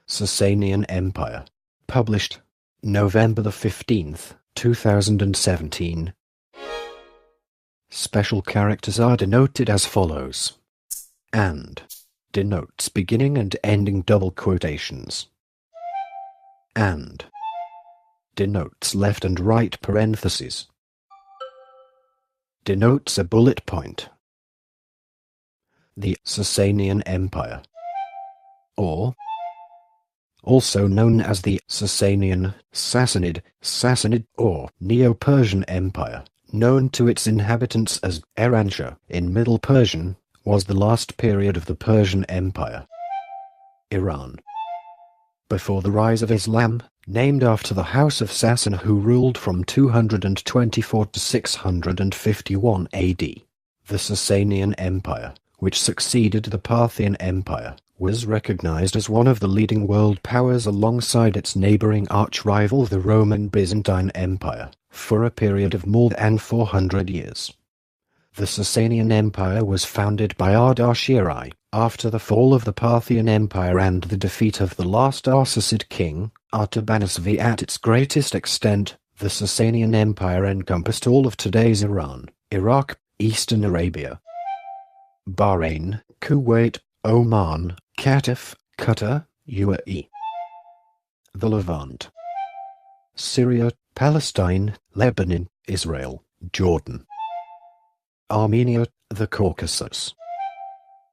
Sasanian Empire. Published November the 15th, 2017. Special characters are denoted as follows. And denotes beginning and ending double quotations. And denotes left and right parentheses. Denotes a bullet point. The Sasanian Empire, or also known as the Sasanian, Sassanid, or Neo-Persian Empire, known to its inhabitants as Iransha in Middle Persian, was the last period of the Persian Empire. Iran. Before the rise of Islam, named after the House of Sassan who ruled from 224 to 651 AD. The Sasanian Empire, which succeeded the Parthian Empire, was recognized as one of the leading world powers alongside its neighboring arch-rival the Roman Byzantine Empire, for a period of more than 400 years. The Sasanian Empire was founded by Ardashiri, after the fall of the Parthian Empire and the defeat of the last Arsasid king, Artabanusvi. At its greatest extent, the Sasanian Empire encompassed all of today's Iran, Iraq, Eastern Arabia, Bahrain, Kuwait, Oman, Qatar, UAE, the Levant, Syria, Palestine, Lebanon, Israel, Jordan, Armenia, the Caucasus,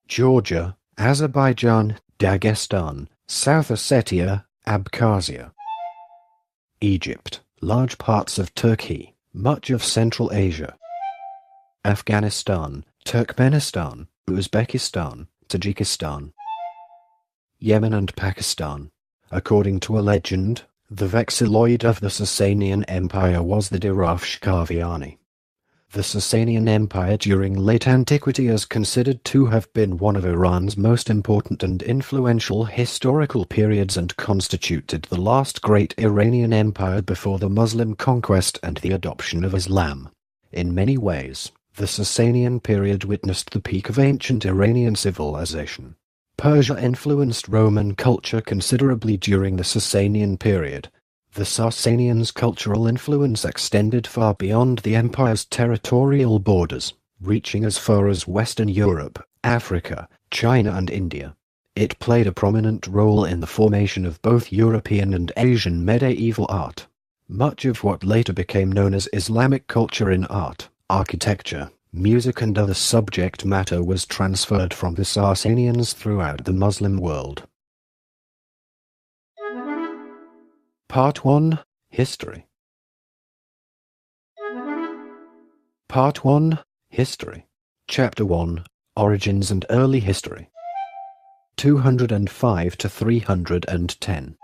Georgia, Azerbaijan, Dagestan, South Ossetia, Abkhazia, Egypt, large parts of Turkey, much of Central Asia, Afghanistan, Turkmenistan, Uzbekistan, Tajikistan, Yemen and Pakistan. According to a legend, the vexilloid of the Sasanian Empire was the Derafshkaviani. The Sasanian Empire during late antiquity is considered to have been one of Iran's most important and influential historical periods and constituted the last great Iranian empire before the Muslim conquest and the adoption of Islam. In many ways, the Sasanian period witnessed the peak of ancient Iranian civilization. Persia influenced Roman culture considerably during the Sasanian period. The Sassanians' cultural influence extended far beyond the empire's territorial borders, reaching as far as Western Europe, Africa, China and India. It played a prominent role in the formation of both European and Asian medieval art. Much of what later became known as Islamic culture in art, architecture, music and other subject matter was transferred from the Sassanians throughout the Muslim world. Part 1. History. Part 1. History. Chapter 1. Origins and Early History. 205 to 310.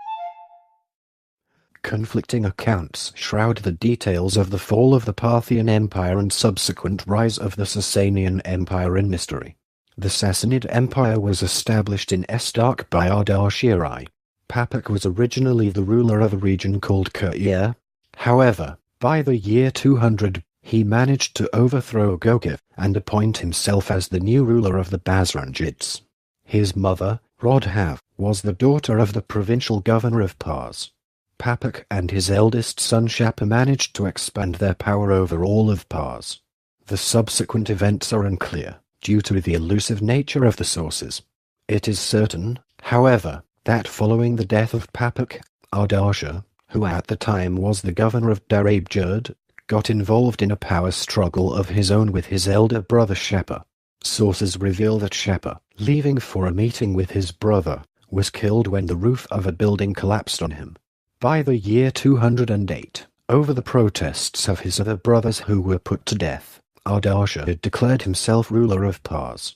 Conflicting accounts shroud the details of the fall of the Parthian Empire and subsequent rise of the Sasanian Empire in mystery. The Sassanid Empire was established in Estark by Ardashiri. Papak was originally the ruler of a region called Ka'ir. However, by the year 200, he managed to overthrow Gokif and appoint himself as the new ruler of the Bazrangids. His mother, Rodhav, was the daughter of the provincial governor of Pars. Papak and his eldest son Shapur managed to expand their power over all of Pars. The subsequent events are unclear, due to the elusive nature of the sources. It is certain, however, that following the death of Papak, Ardashir, who at the time was the governor of Darabjerd, got involved in a power struggle of his own with his elder brother Shapur. Sources reveal that Shapur, leaving for a meeting with his brother, was killed when the roof of a building collapsed on him. By the year 208, over the protests of his other brothers who were put to death, Ardashir had declared himself ruler of Pars.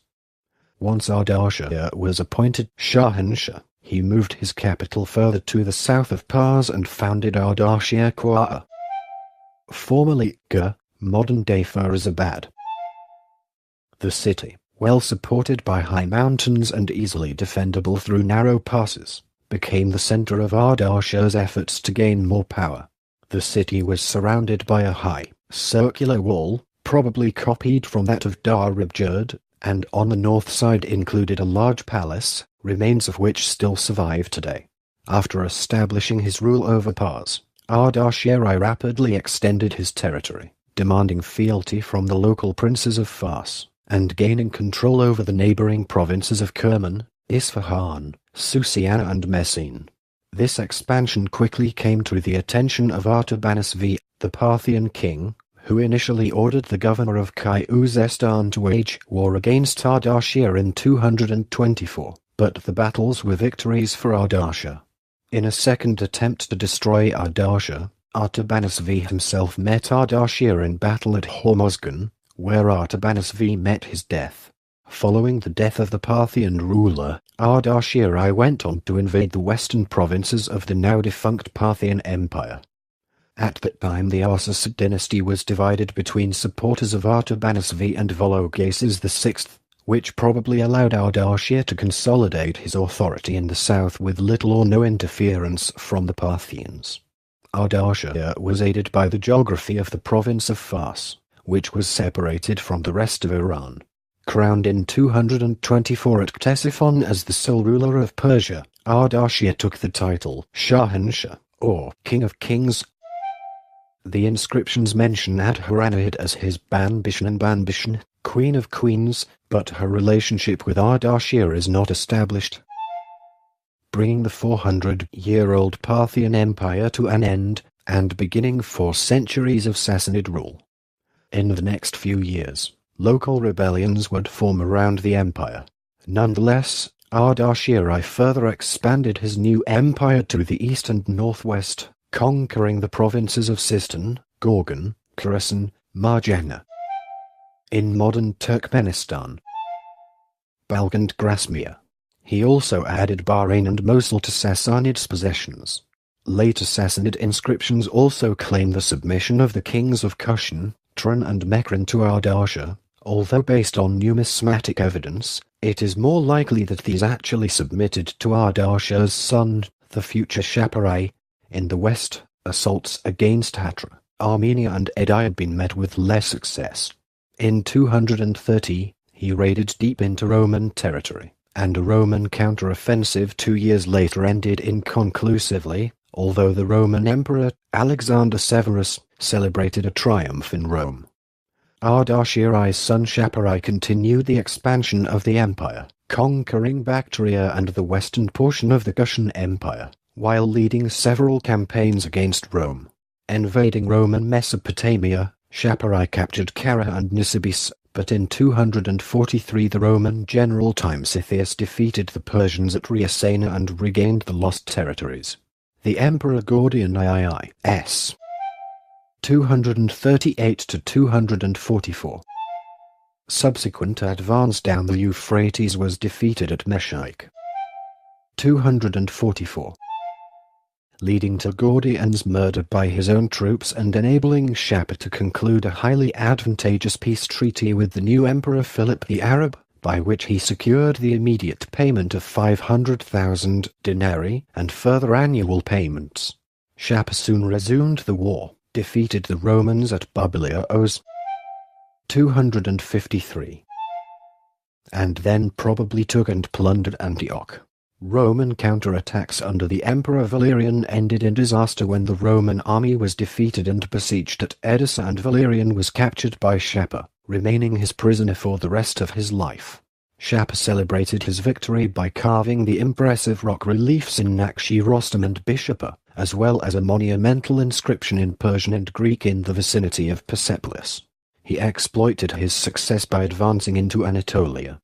Once Ardashir was appointed Shahanshah, he moved his capital further to the south of Pars and founded Ardashir Qa'a, formerly Ga, modern-day Firazabad. The city, well supported by high mountains and easily defendable through narrow passes, became the center of Ardashir's efforts to gain more power. The city was surrounded by a high, circular wall, probably copied from that of Darabjerd, and on the north side included a large palace, remains of which still survive today. After establishing his rule over Pars, Ardashir rapidly extended his territory, demanding fealty from the local princes of Fars, and gaining control over the neighboring provinces of Kerman, Isfahan, Susiana and Messene. This expansion quickly came to the attention of Artabanus V, the Parthian king, who initially ordered the governor of Khuzestan to wage war against Ardashir in 224, but the battles were victories for Ardashir. In a second attempt to destroy Ardashir, Artabanus V himself met Ardashir in battle at Hormozgan, where Artabanus V met his death. Following the death of the Parthian ruler, Ardashir I went on to invade the western provinces of the now-defunct Parthian Empire. At that time the Arsasid dynasty was divided between supporters of Artabanus V and Vologases VI, which probably allowed Ardashir to consolidate his authority in the south with little or no interference from the Parthians. Ardashir was aided by the geography of the province of Fars, which was separated from the rest of Iran. Crowned in 224 at Ctesiphon as the sole ruler of Persia, Ardashir took the title Shahanshah, or King of Kings. The inscriptions mention Adharanahid as his Banbishan and Banbishan, Queen of Queens, but her relationship with Ardashir is not established, bringing the 400-year-old Parthian Empire to an end, and beginning 4 centuries of Sassanid rule. In the next few years, local rebellions would form around the empire. Nonetheless, Ardashir I further expanded his new empire to the east and northwest, conquering the provinces of Sistan, Gorgan, Khorasan, Marjana. In modern Turkmenistan, Balkh and Grasmere. He also added Bahrain and Mosul to Sassanid's possessions. Later Sassanid inscriptions also claim the submission of the kings of Kushan, Turan and Mekran to Ardashir, although based on numismatic evidence, it is more likely that these actually submitted to Ardashir's son, the future Shapar I. In the west, assaults against Hatra, Armenia and Edai had been met with less success. In 230, he raided deep into Roman territory, and a Roman counter-offensive 2 years later ended inconclusively, although the Roman Emperor, Alexander Severus, celebrated a triumph in Rome. Ardashir I's son Shapar I continued the expansion of the empire, conquering Bactria and the western portion of the Kushan Empire, while leading several campaigns against Rome. Invading Roman Mesopotamia, Shapar I captured Kara and Nisibis, but in 243 the Roman general Timesitheus defeated the Persians at Riasena and regained the lost territories. The Emperor Gordian IIS 238 to 244. Subsequent advance down the Euphrates was defeated at Meshaik 244, leading to Gordian's murder by his own troops and enabling Shapar to conclude a highly advantageous peace treaty with the new Emperor Philip the Arab, by which he secured the immediate payment of 500,000 denarii and further annual payments. Shapar soon resumed the war, defeated the Romans at Babylaios 253, and then probably took and plundered Antioch. Roman counterattacks under the Emperor Valerian ended in disaster when the Roman army was defeated and besieged at Edessa, and Valerian was captured by Shapar, remaining his prisoner for the rest of his life. Shapar celebrated his victory by carving the impressive rock reliefs in Nakshi Rostam and Bishapa, as well as a monumental inscription in Persian and Greek in the vicinity of Persepolis. He exploited his success by advancing into Anatolia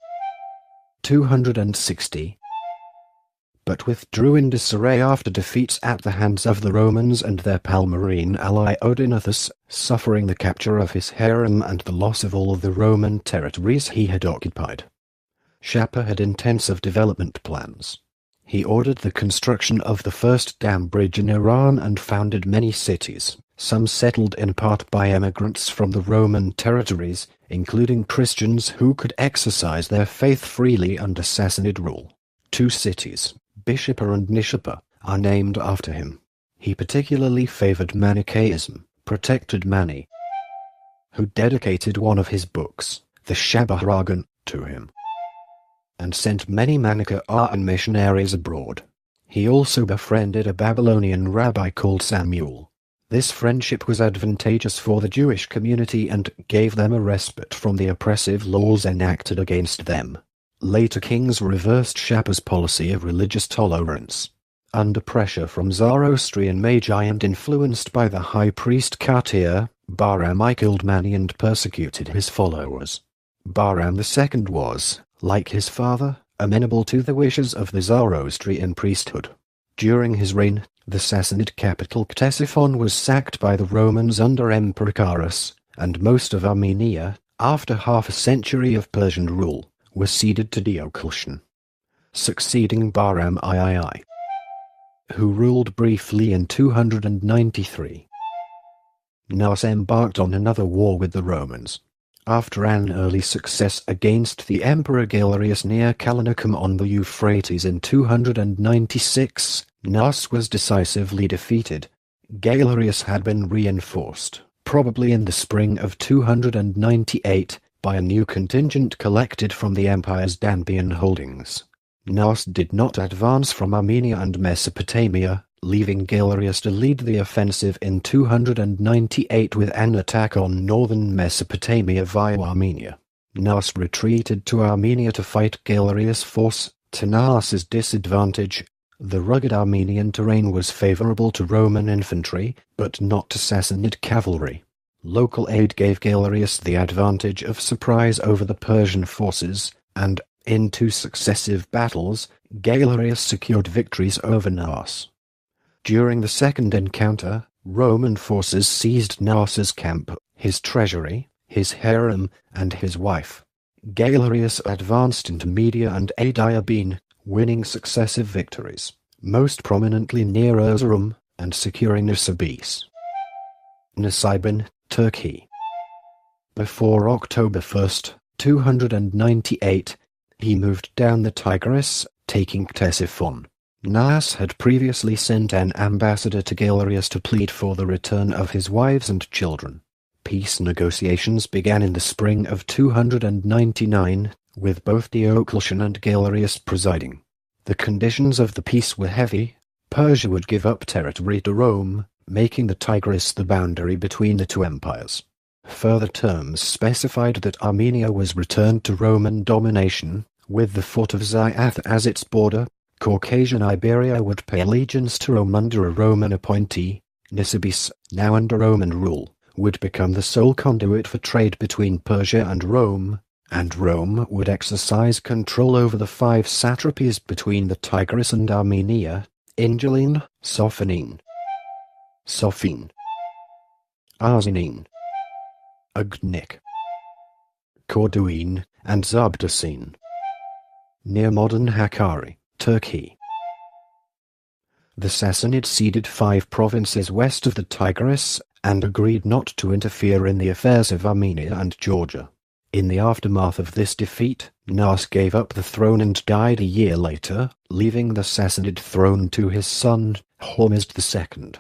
260, but withdrew in disarray after defeats at the hands of the Romans and their Palmyrene ally Odenathus, suffering the capture of his harem and the loss of all of the Roman territories he had occupied. Shapar had intensive development plans. He ordered the construction of the first dam bridge in Iran and founded many cities, some settled in part by emigrants from the Roman territories, including Christians who could exercise their faith freely under Sassanid rule. 2 cities, Bishapa and Nishapa, are named after him. He particularly favored Manichaeism, protected Mani, who dedicated one of his books, the Shabahragan, to him, and sent many Manichaean missionaries abroad. He also befriended a Babylonian rabbi called Samuel. This friendship was advantageous for the Jewish community and gave them a respite from the oppressive laws enacted against them. Later kings reversed Shapur's policy of religious tolerance. Under pressure from Zoroastrian magi and influenced by the high priest Katir, Bahram I killed many and persecuted his followers. Bahram II was, like his father, amenable to the wishes of the Zoroastrian priesthood. During his reign, the Sassanid capital Ctesiphon was sacked by the Romans under Emperor Karaj, and most of Armenia, after half a century of Persian rule, was ceded to Diocletian. Succeeding Bahram II, who ruled briefly in 293. Nas embarked on another war with the Romans. After an early success against the Emperor Galerius near Callinicum on the Euphrates in 296, Nas was decisively defeated. Galerius had been reinforced, probably in the spring of 298, by a new contingent collected from the empire's Danbian holdings. Nas did not advance from Armenia and Mesopotamia, leaving Galerius to lead the offensive in 298 with an attack on northern Mesopotamia via Armenia. Nas retreated to Armenia to fight Galerius' force. To Nas's disadvantage, the rugged Armenian terrain was favorable to Roman infantry, but not to Sassanid cavalry. Local aid gave Galerius the advantage of surprise over the Persian forces, and, in 2 successive battles, Galerius secured victories over Nas. During the second encounter, Roman forces seized Nas's camp, his treasury, his harem, and his wife. Galerius advanced into Media and Adiabene, winning successive victories, most prominently near Erzurum, and securing Nisibis. Nisibin, Turkey. Before October 1, 298, he moved down the Tigris, taking Ctesiphon. Nas had previously sent an ambassador to Galerius to plead for the return of his wives and children. Peace negotiations began in the spring of 299, with both Diocletian and Galerius presiding. The conditions of the peace were heavy. Persia would give up territory to Rome, making the Tigris the boundary between the two empires. Further terms specified that Armenia was returned to Roman domination, with the fort of Zayath as its border. Caucasian Iberia would pay allegiance to Rome under a Roman appointee. Nisibis, now under Roman rule, would become the sole conduit for trade between Persia and Rome would exercise control over the 5 satrapies between the Tigris and Armenia: Ingeline, Sophanin, Sophine, Arsinin, Ugnik, Corduene, and Zabdasin, near modern Hakkari, Turkey. The Sassanids ceded 5 provinces west of the Tigris, and agreed not to interfere in the affairs of Armenia and Georgia. In the aftermath of this defeat, Nas gave up the throne and died a year later, leaving the Sassanid throne to his son, Hormizd II.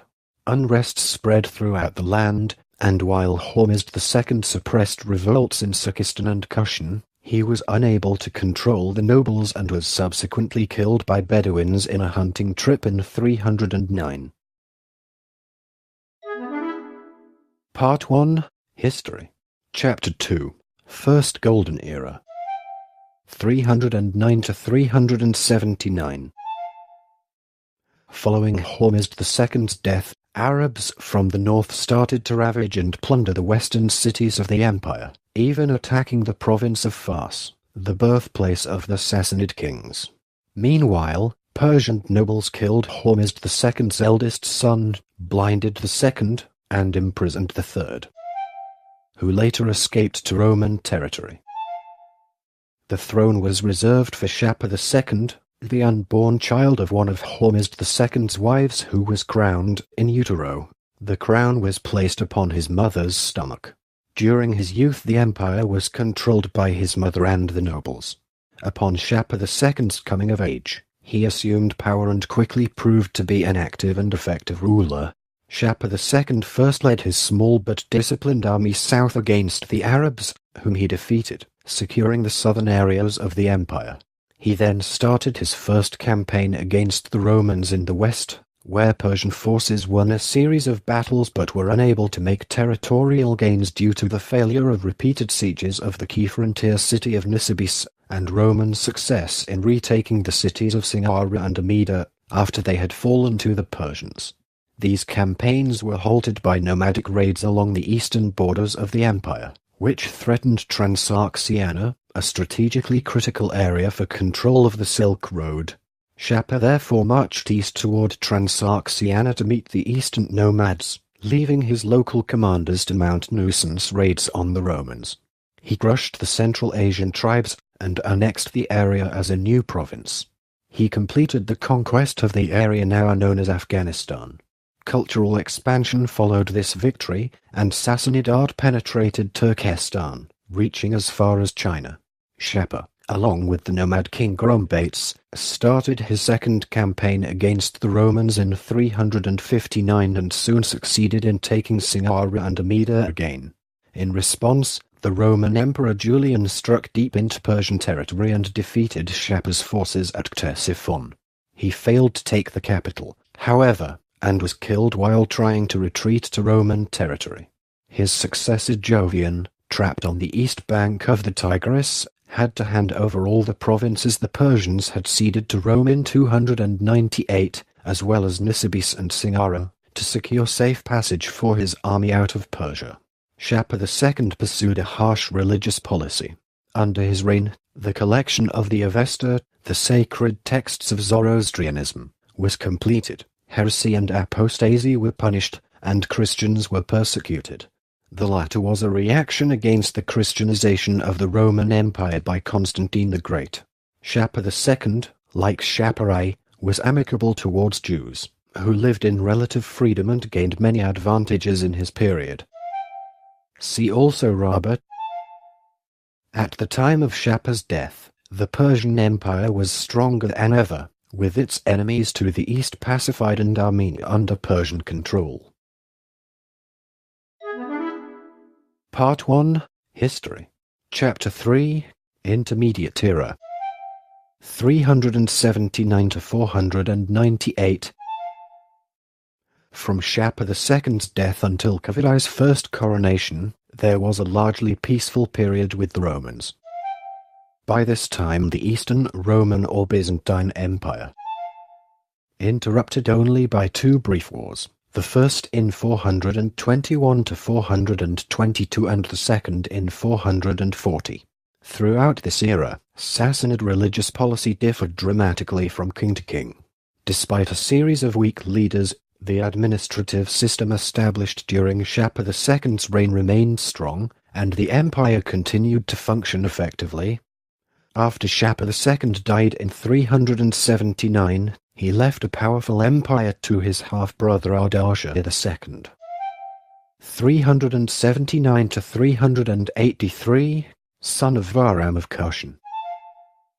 Unrest spread throughout the land, and while Hormizd II suppressed revolts in Sakistan and Kushan, he was unable to control the nobles and was subsequently killed by Bedouins in a hunting trip in 309. Part 1. History. Chapter 2. First Golden Era. 309 to 379. Following Hormizd II's death, Arabs from the north started to ravage and plunder the western cities of the empire, even attacking the province of Fars, the birthplace of the Sassanid kings. Meanwhile, Persian nobles killed Hormizd II's eldest son, blinded the second, and imprisoned the third, who later escaped to Roman territory. The throne was reserved for Shapur II, the unborn child of one of Hormizd II's wives who was crowned in utero. The crown was placed upon his mother's stomach. During his youth the empire was controlled by his mother and the nobles. Upon Shapur II's coming of age, he assumed power and quickly proved to be an active and effective ruler. Shapur II first led his small but disciplined army south against the Arabs, whom he defeated, securing the southern areas of the empire. He then started his first campaign against the Romans in the west, where Persian forces won a series of battles but were unable to make territorial gains due to the failure of repeated sieges of the key frontier city of Nisibis, and Roman success in retaking the cities of Singara and Amida after they had fallen to the Persians. These campaigns were halted by nomadic raids along the eastern borders of the empire, which threatened Transoxiana, a strategically critical area for control of the Silk Road. Shapur therefore marched east toward Transoxiana to meet the eastern nomads, leaving his local commanders to mount nuisance raids on the Romans. He crushed the Central Asian tribes and annexed the area as a new province. He completed the conquest of the area now known as Afghanistan. Cultural expansion followed this victory, and Sassanid art penetrated Turkestan, reaching as far as China. Shapur, along with the nomad king Grombates, started his second campaign against the Romans in 359 and soon succeeded in taking Singara and Amida again. In response, the Roman Emperor Julian struck deep into Persian territory and defeated Shapur's forces at Ctesiphon. He failed to take the capital, however, and was killed while trying to retreat to Roman territory. His successor Jovian, trapped on the east bank of the Tigris, had to hand over all the provinces the Persians had ceded to Rome in 298, as well as Nisibis and Singara, to secure safe passage for his army out of Persia. Shapur II pursued a harsh religious policy. Under his reign, the collection of the Avesta, the sacred texts of Zoroastrianism, was completed. Heresy and apostasy were punished, and Christians were persecuted. The latter was a reaction against the Christianization of the Roman Empire by Constantine the Great. Shapur II, like Shapur I, was amicable towards Jews, who lived in relative freedom and gained many advantages in his period. See also Rabat. At the time of Shapur's death, the Persian Empire was stronger than ever, with its enemies to the east pacified and Armenia under Persian control. Part 1. History. Chapter 3. Intermediate Era. 379 to 498. From Shapur II's death until Kavadai's first coronation, there was a largely peaceful period with the Romans. By this time the Eastern Roman or Byzantine Empire, interrupted only by two brief wars, the first in 421 to 422 and the second in 440. Throughout this era, Sassanid religious policy differed dramatically from king to king. Despite a series of weak leaders, the administrative system established during Shapur II's reign remained strong, and the empire continued to function effectively. After Shapur II died in 379, he left a powerful empire to his half-brother Ardashir II. 379 to 383, son of Bahram of Kashan,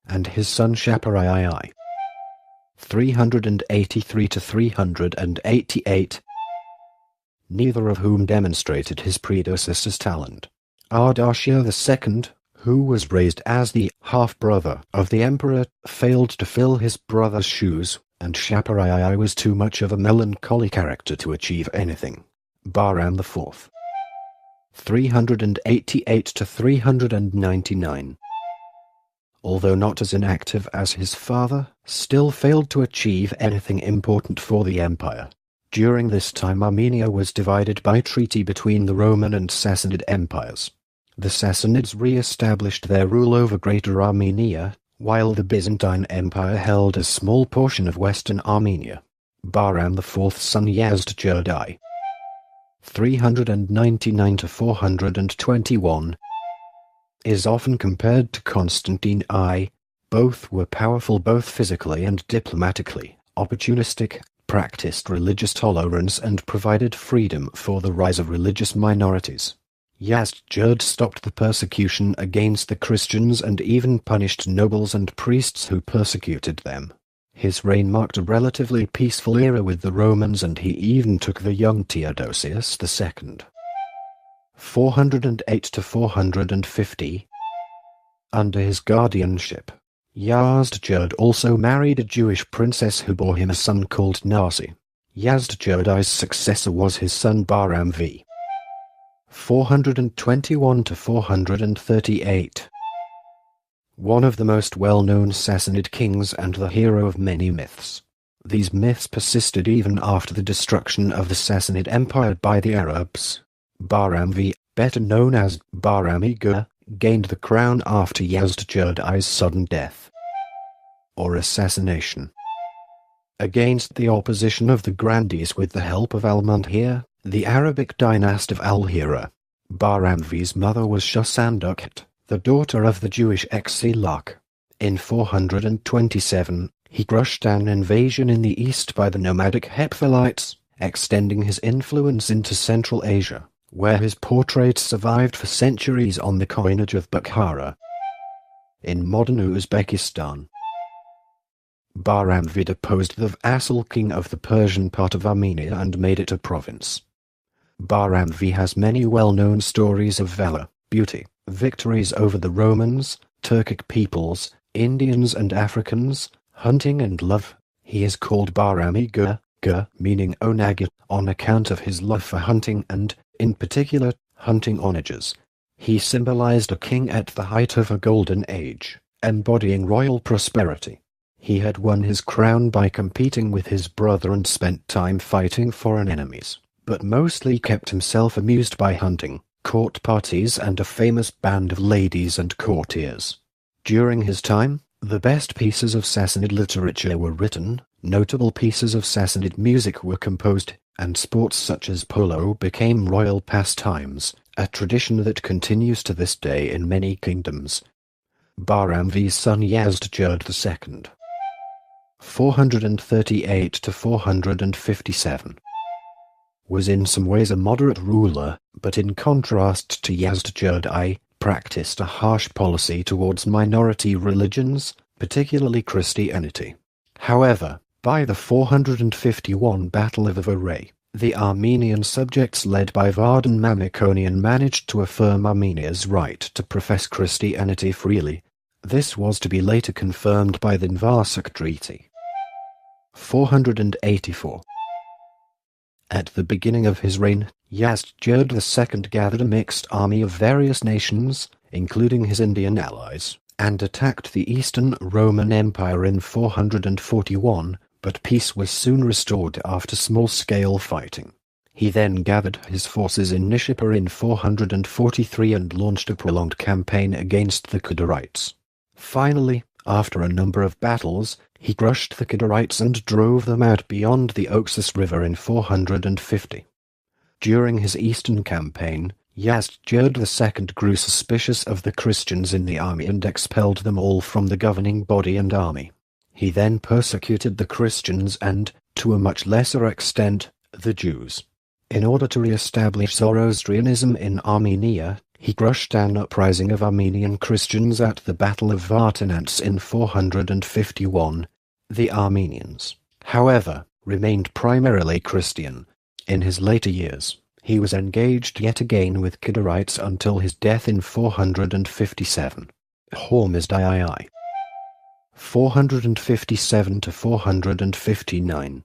and his son Shapur II. 383 to 388, neither of whom demonstrated his predecessor's talent. Ardashir II, who was raised as the half-brother of the emperor, failed to fill his brother's shoes, and Shapur II was too much of a melancholy character to achieve anything. Bahram IV. 388 to 399. Although not as inactive as his father, still failed to achieve anything important for the empire. During this time Armenia was divided by treaty between the Roman and Sassanid empires. The Sassanids re-established their rule over Greater Armenia, while the Byzantine Empire held a small portion of Western Armenia. Bahram IV's son Yazdjerd I. 399 to 421. Is often compared to Constantine I. Both were powerful both physically and diplomatically, opportunistic, practiced religious tolerance and provided freedom for the rise of religious minorities. Yazdjerd stopped the persecution against the Christians and even punished nobles and priests who persecuted them. His reign marked a relatively peaceful era with the Romans, and he even took the young Theodosius II. 408 to 450. Under his guardianship, Yazdjerd also married a Jewish princess who bore him a son called Nasi. Yazdjerd's successor was his son Bahram v. 421 to 438. One of the most well-known Sassanid kings and the hero of many myths. These myths persisted even after the destruction of the Sassanid Empire by the Arabs. Bahram v. better known as Bahram-e-Gur, gained the crown after Yazdjerd's sudden death or assassination. Against the opposition of the grandees with the help of Al-Mundhir, the Arabic dynasty of Al-Hira, Bahram V's mother was Shahsanduket, the daughter of the Jewish exilak. In 427, he crushed an invasion in the east by the nomadic Hephthalites, extending his influence into Central Asia, where his portraits survived for centuries on the coinage of Bukhara. In modern Uzbekistan, Bahram V deposed the vassal king of the Persian part of Armenia and made it a province. Bahram V has many well-known stories of valor, beauty, victories over the Romans, Turkic peoples, Indians and Africans, hunting and love. He is called Bahram-e-Gur, meaning onagir, on account of his love for hunting and, in particular, hunting onagers. He symbolized a king at the height of a golden age, embodying royal prosperity. He had won his crown by competing with his brother and spent time fighting foreign enemies, but mostly kept himself amused by hunting, court parties and a famous band of ladies and courtiers. During his time, the best pieces of Sassanid literature were written, notable pieces of Sassanid music were composed, and sports such as polo became royal pastimes, a tradition that continues to this day in many kingdoms. Bahram V's son Yazdjerd II 438 to 457 was in some ways a moderate ruler, but in contrast to Yazdjerd I, practiced a harsh policy towards minority religions, particularly Christianity. However, by the 451 Battle of Avaray, the Armenian subjects led by Vardan Mamikonian managed to affirm Armenia's right to profess Christianity freely. This was to be later confirmed by the Nvarsak Treaty. 484. At the beginning of his reign, Yazdjerd II gathered a mixed army of various nations, including his Indian allies, and attacked the Eastern Roman Empire in 441, but peace was soon restored after small-scale fighting. He then gathered his forces in Nishapur in 443 and launched a prolonged campaign against the Khidarites. Finally, after a number of battles, he crushed the Khidarites and drove them out beyond the Oxus River in 450. During his eastern campaign, Yazdjerd II grew suspicious of the Christians in the army and expelled them all from the governing body and army. He then persecuted the Christians and, to a much lesser extent, the Jews. In order to re-establish Zoroastrianism in Armenia, he crushed an uprising of Armenian Christians at the Battle of Vartanants in 451. The Armenians, however, remained primarily Christian. In his later years, he was engaged yet again with Khidarites until his death in 457. Hormizdii 457 to 459.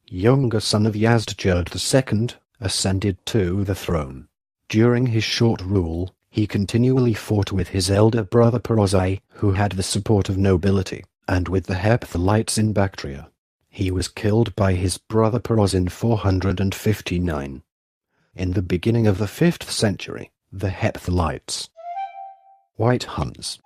Younger son of Yazdjerd II, ascended to the throne. During his short rule, he continually fought with his elder brother Perozai, who had the support of nobility, and with the Hephthalites in Bactria. He was killed by his brother Peroz in 459. In the beginning of the 5th century, the Hephthalites, White Huns,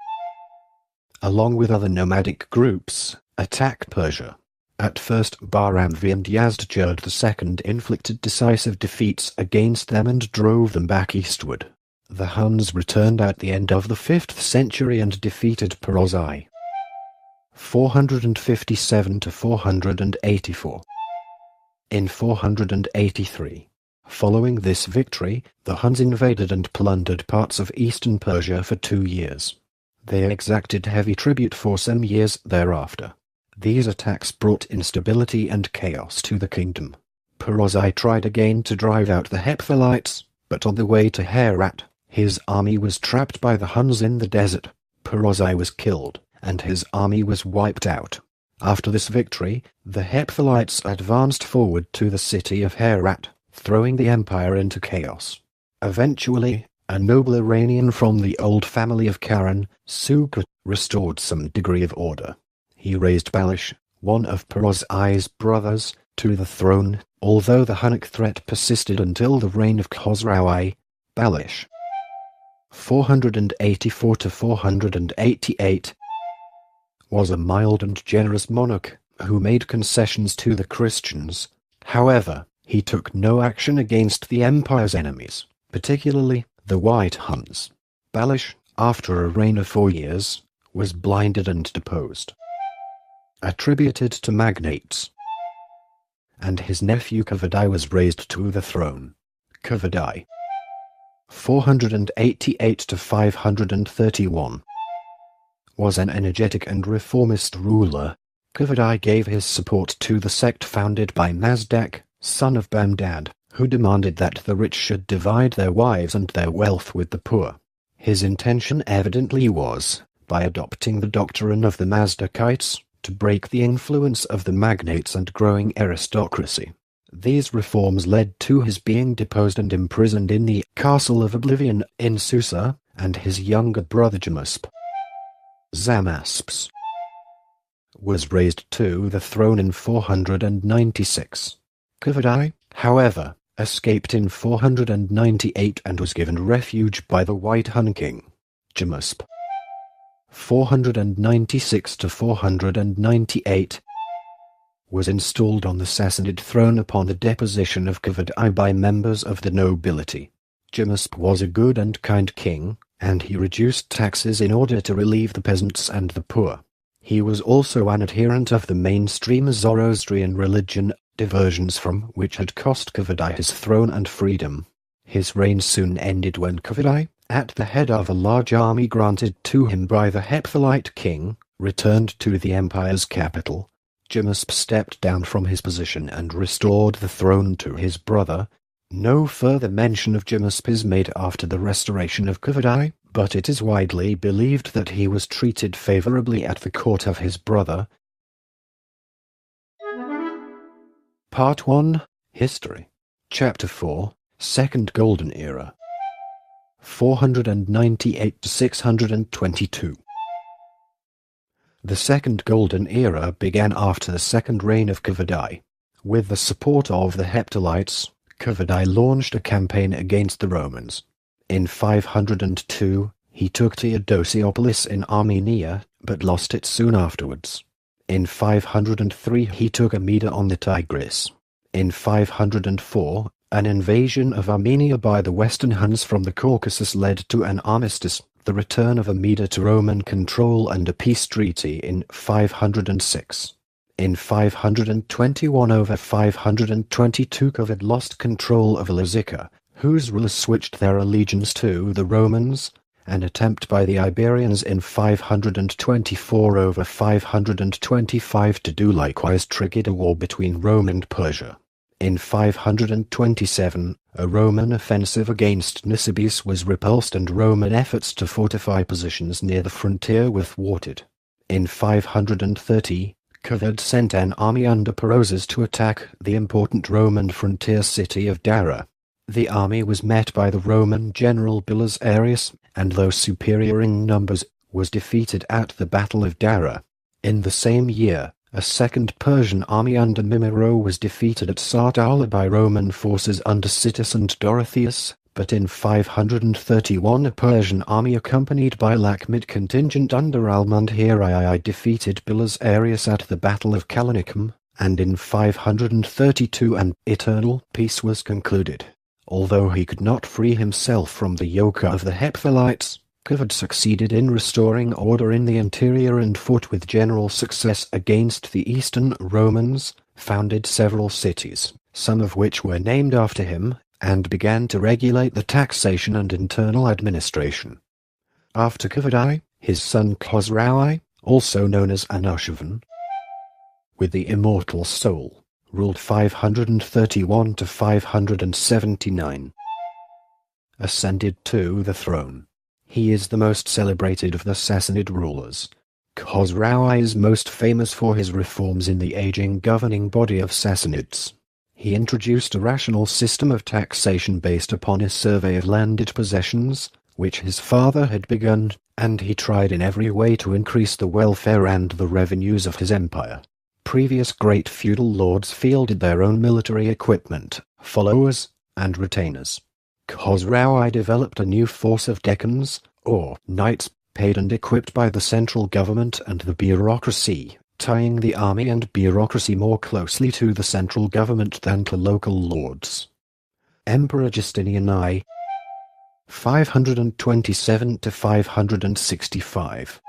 along with other nomadic groups, attacked Persia. At first Bahram V and Yazdjerd II inflicted decisive defeats against them and drove them back eastward. The Huns returned at the end of the 5th century and defeated Perozai. 457 to 484. In 483, following this victory, the Huns invaded and plundered parts of eastern Persia for 2 years. They exacted heavy tribute for some years thereafter. These attacks brought instability and chaos to the kingdom. Perozai tried again to drive out the Hephthalites, but on the way to Herat, his army was trapped by the Huns in the desert. Perozai was killed, and his army was wiped out. After this victory, the Hephthalites advanced forward to the city of Herat, throwing the empire into chaos. Eventually, a noble Iranian from the old family of Karen, Sukh, restored some degree of order. He raised Balish, one of Perozai's brothers, to the throne, although the Hunnic threat persisted until the reign of Khosrau. Balish, 484 to 488, was a mild and generous monarch who made concessions to the Christians. However, he took no action against the empire's enemies, particularly the White Huns. Balish, after a reign of 4 years, was blinded and deposed, attributed to magnates, and his nephew Kavadai was raised to the throne. Kavadai, 488 to 531, was an energetic and reformist ruler. Kavadai gave his support to the sect founded by Mazdak, son of Bamdad, who demanded that the rich should divide their wives and their wealth with the poor. His intention evidently was, by adopting the doctrine of the Mazdakites, to break the influence of the magnates and growing aristocracy. These reforms led to his being deposed and imprisoned in the Castle of Oblivion in Susa, and his younger brother Jamasp, Zamasps, was raised to the throne in 496. Kavadai, however, escaped in 498 and was given refuge by the White Hun king, Jamasp, 496 to 498, was installed on the Sassanid throne upon the deposition of Kavadai by members of the nobility. Jamasp was a good and kind king, and he reduced taxes in order to relieve the peasants and the poor. He was also an adherent of the mainstream Zoroastrian religion, diversions from which had cost Kavadai his throne and freedom. His reign soon ended when Kavadai, at the head of a large army granted to him by the Hephthalite king, returned to the empire's capital. Jamasp stepped down from his position and restored the throne to his brother. No further mention of Jamasp is made after the restoration of Kavadai, but it is widely believed that he was treated favorably at the court of his brother. Part 1. History. Chapter 4. Second Golden Era. 498 to 622. The Second Golden Era began after the second reign of Kavadai. With the support of the Hephthalites, Kavadai launched a campaign against the Romans. In 502, he took Theodosiopolis in Armenia, but lost it soon afterwards. In 503 he took Amida on the Tigris. In 504, an invasion of Armenia by the Western Huns from the Caucasus led to an armistice, the return of Amida to Roman control, and a peace treaty in 506. In 521 over 522 Kavad lost control of Lazica, whose rulers switched their allegiance to the Romans. An attempt by the Iberians in 524 over 525 to do likewise triggered a war between Rome and Persia. In 527, a Roman offensive against Nisibis was repulsed and Roman efforts to fortify positions near the frontier were thwarted. In 530, Kavad sent an army under Perozes to attack the important Roman frontier city of Dara. The army was met by the Roman general Bilas Arius, and though superior in numbers, was defeated at the Battle of Dara. In the same year, a second Persian army under Mimiro was defeated at Sartala by Roman forces under Citus and Dorotheus, but in 531 a Persian army accompanied by Lakhmid contingent under Almundhirai defeated Bilas Arius at the Battle of Kalanicum, and in 532 an eternal peace was concluded. Although he could not free himself from the yoke of the Hephthalites, Kavad succeeded in restoring order in the interior and fought with general success against the Eastern Romans, founded several cities, some of which were named after him, and began to regulate the taxation and internal administration. After Kavadai, his son Khosrau, also known as Anushirvan, with the immortal soul, ruled 531 to 579, ascended to the throne. He is the most celebrated of the Sassanid rulers. Khosrau is most famous for his reforms in the aging governing body of Sassanids. He introduced a rational system of taxation based upon a survey of landed possessions, which his father had begun, and he tried in every way to increase the welfare and the revenues of his empire. Previous great feudal lords fielded their own military equipment, followers, and retainers. Khosrau developed a new force of Deccans, or knights, paid and equipped by the central government and the bureaucracy, tying the army and bureaucracy more closely to the central government than to local lords. Emperor Justinian I, 527 to 565,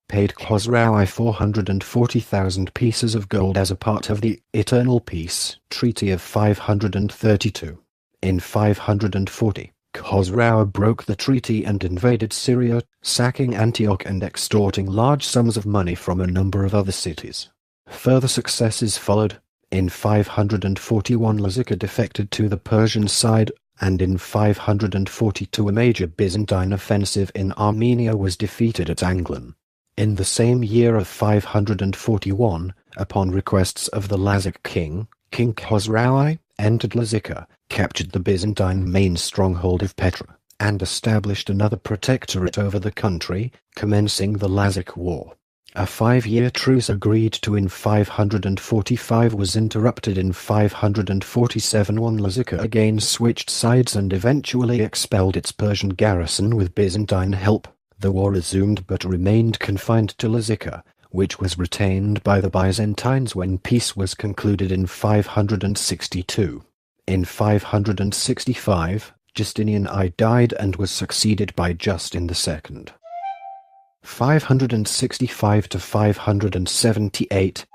paid Khosrau 440,000 pieces of gold as a part of the Eternal Peace Treaty of 532. In 540, Khosrau broke the treaty and invaded Syria, sacking Antioch and extorting large sums of money from a number of other cities. Further successes followed. In 541 Lazica defected to the Persian side, and in 542 a major Byzantine offensive in Armenia was defeated at Anglan. In the same year of 541, upon requests of the Lazic king, King Khosrau entered Lazica, captured the Byzantine main stronghold of Petra, and established another protectorate over the country, commencing the Lazic War. A 5-year truce agreed to in 545 was interrupted in 547 when Lazica again switched sides and eventually expelled its Persian garrison with Byzantine help. The war resumed but remained confined to Lazica, which was retained by the Byzantines when peace was concluded in 562. In 565, Justinian I died and was succeeded by Justin II. 565 to 578,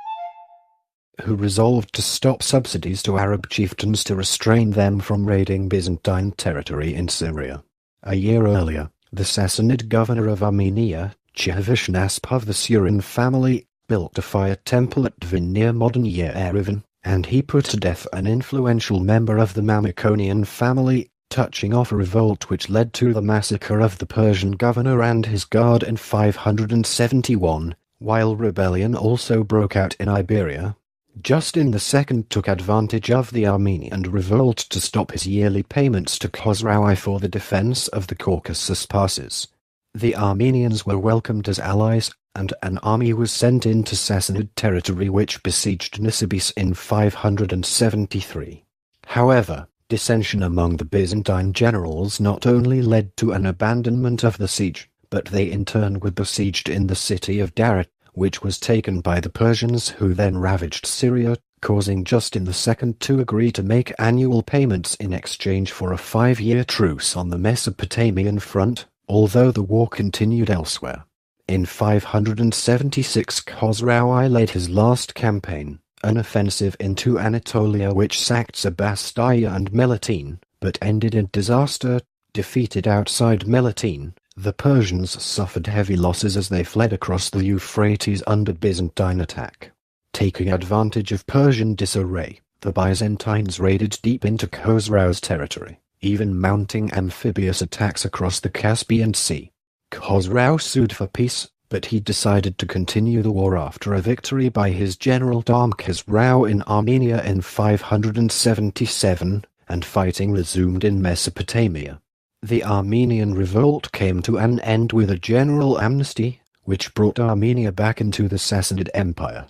who resolved to stop subsidies to Arab chieftains to restrain them from raiding Byzantine territory in Syria. A year earlier, the Sassanid governor of Armenia, Chehvishnasp of the Surin family, built a fire temple at Dvin near modern Yerevan, and he put to death an influential member of the Mamikonian family, touching off a revolt which led to the massacre of the Persian governor and his guard in 571, while rebellion also broke out in Iberia. Justin II took advantage of the Armenian revolt to stop his yearly payments to Khosrau for the defense of the Caucasus passes. The Armenians were welcomed as allies, and an army was sent into Sassanid territory which besieged Nisibis in 573. However, dissension among the Byzantine generals not only led to an abandonment of the siege, but they in turn were besieged in the city of Darat, which was taken by the Persians who then ravaged Syria, causing Justin II to agree to make annual payments in exchange for a 5-year truce on the Mesopotamian front, although the war continued elsewhere. In 576 Khosrau led his last campaign, an offensive into Anatolia which sacked Sebastia and Melitene, but ended in disaster. Defeated outside Melitene, the Persians suffered heavy losses as they fled across the Euphrates under Byzantine attack. Taking advantage of Persian disarray, the Byzantines raided deep into Khosrau's territory, even mounting amphibious attacks across the Caspian Sea. Khosrau sued for peace, but he decided to continue the war after a victory by his general Khosrau in Armenia in 577, and fighting resumed in Mesopotamia. The Armenian Revolt came to an end with a general amnesty, which brought Armenia back into the Sassanid Empire.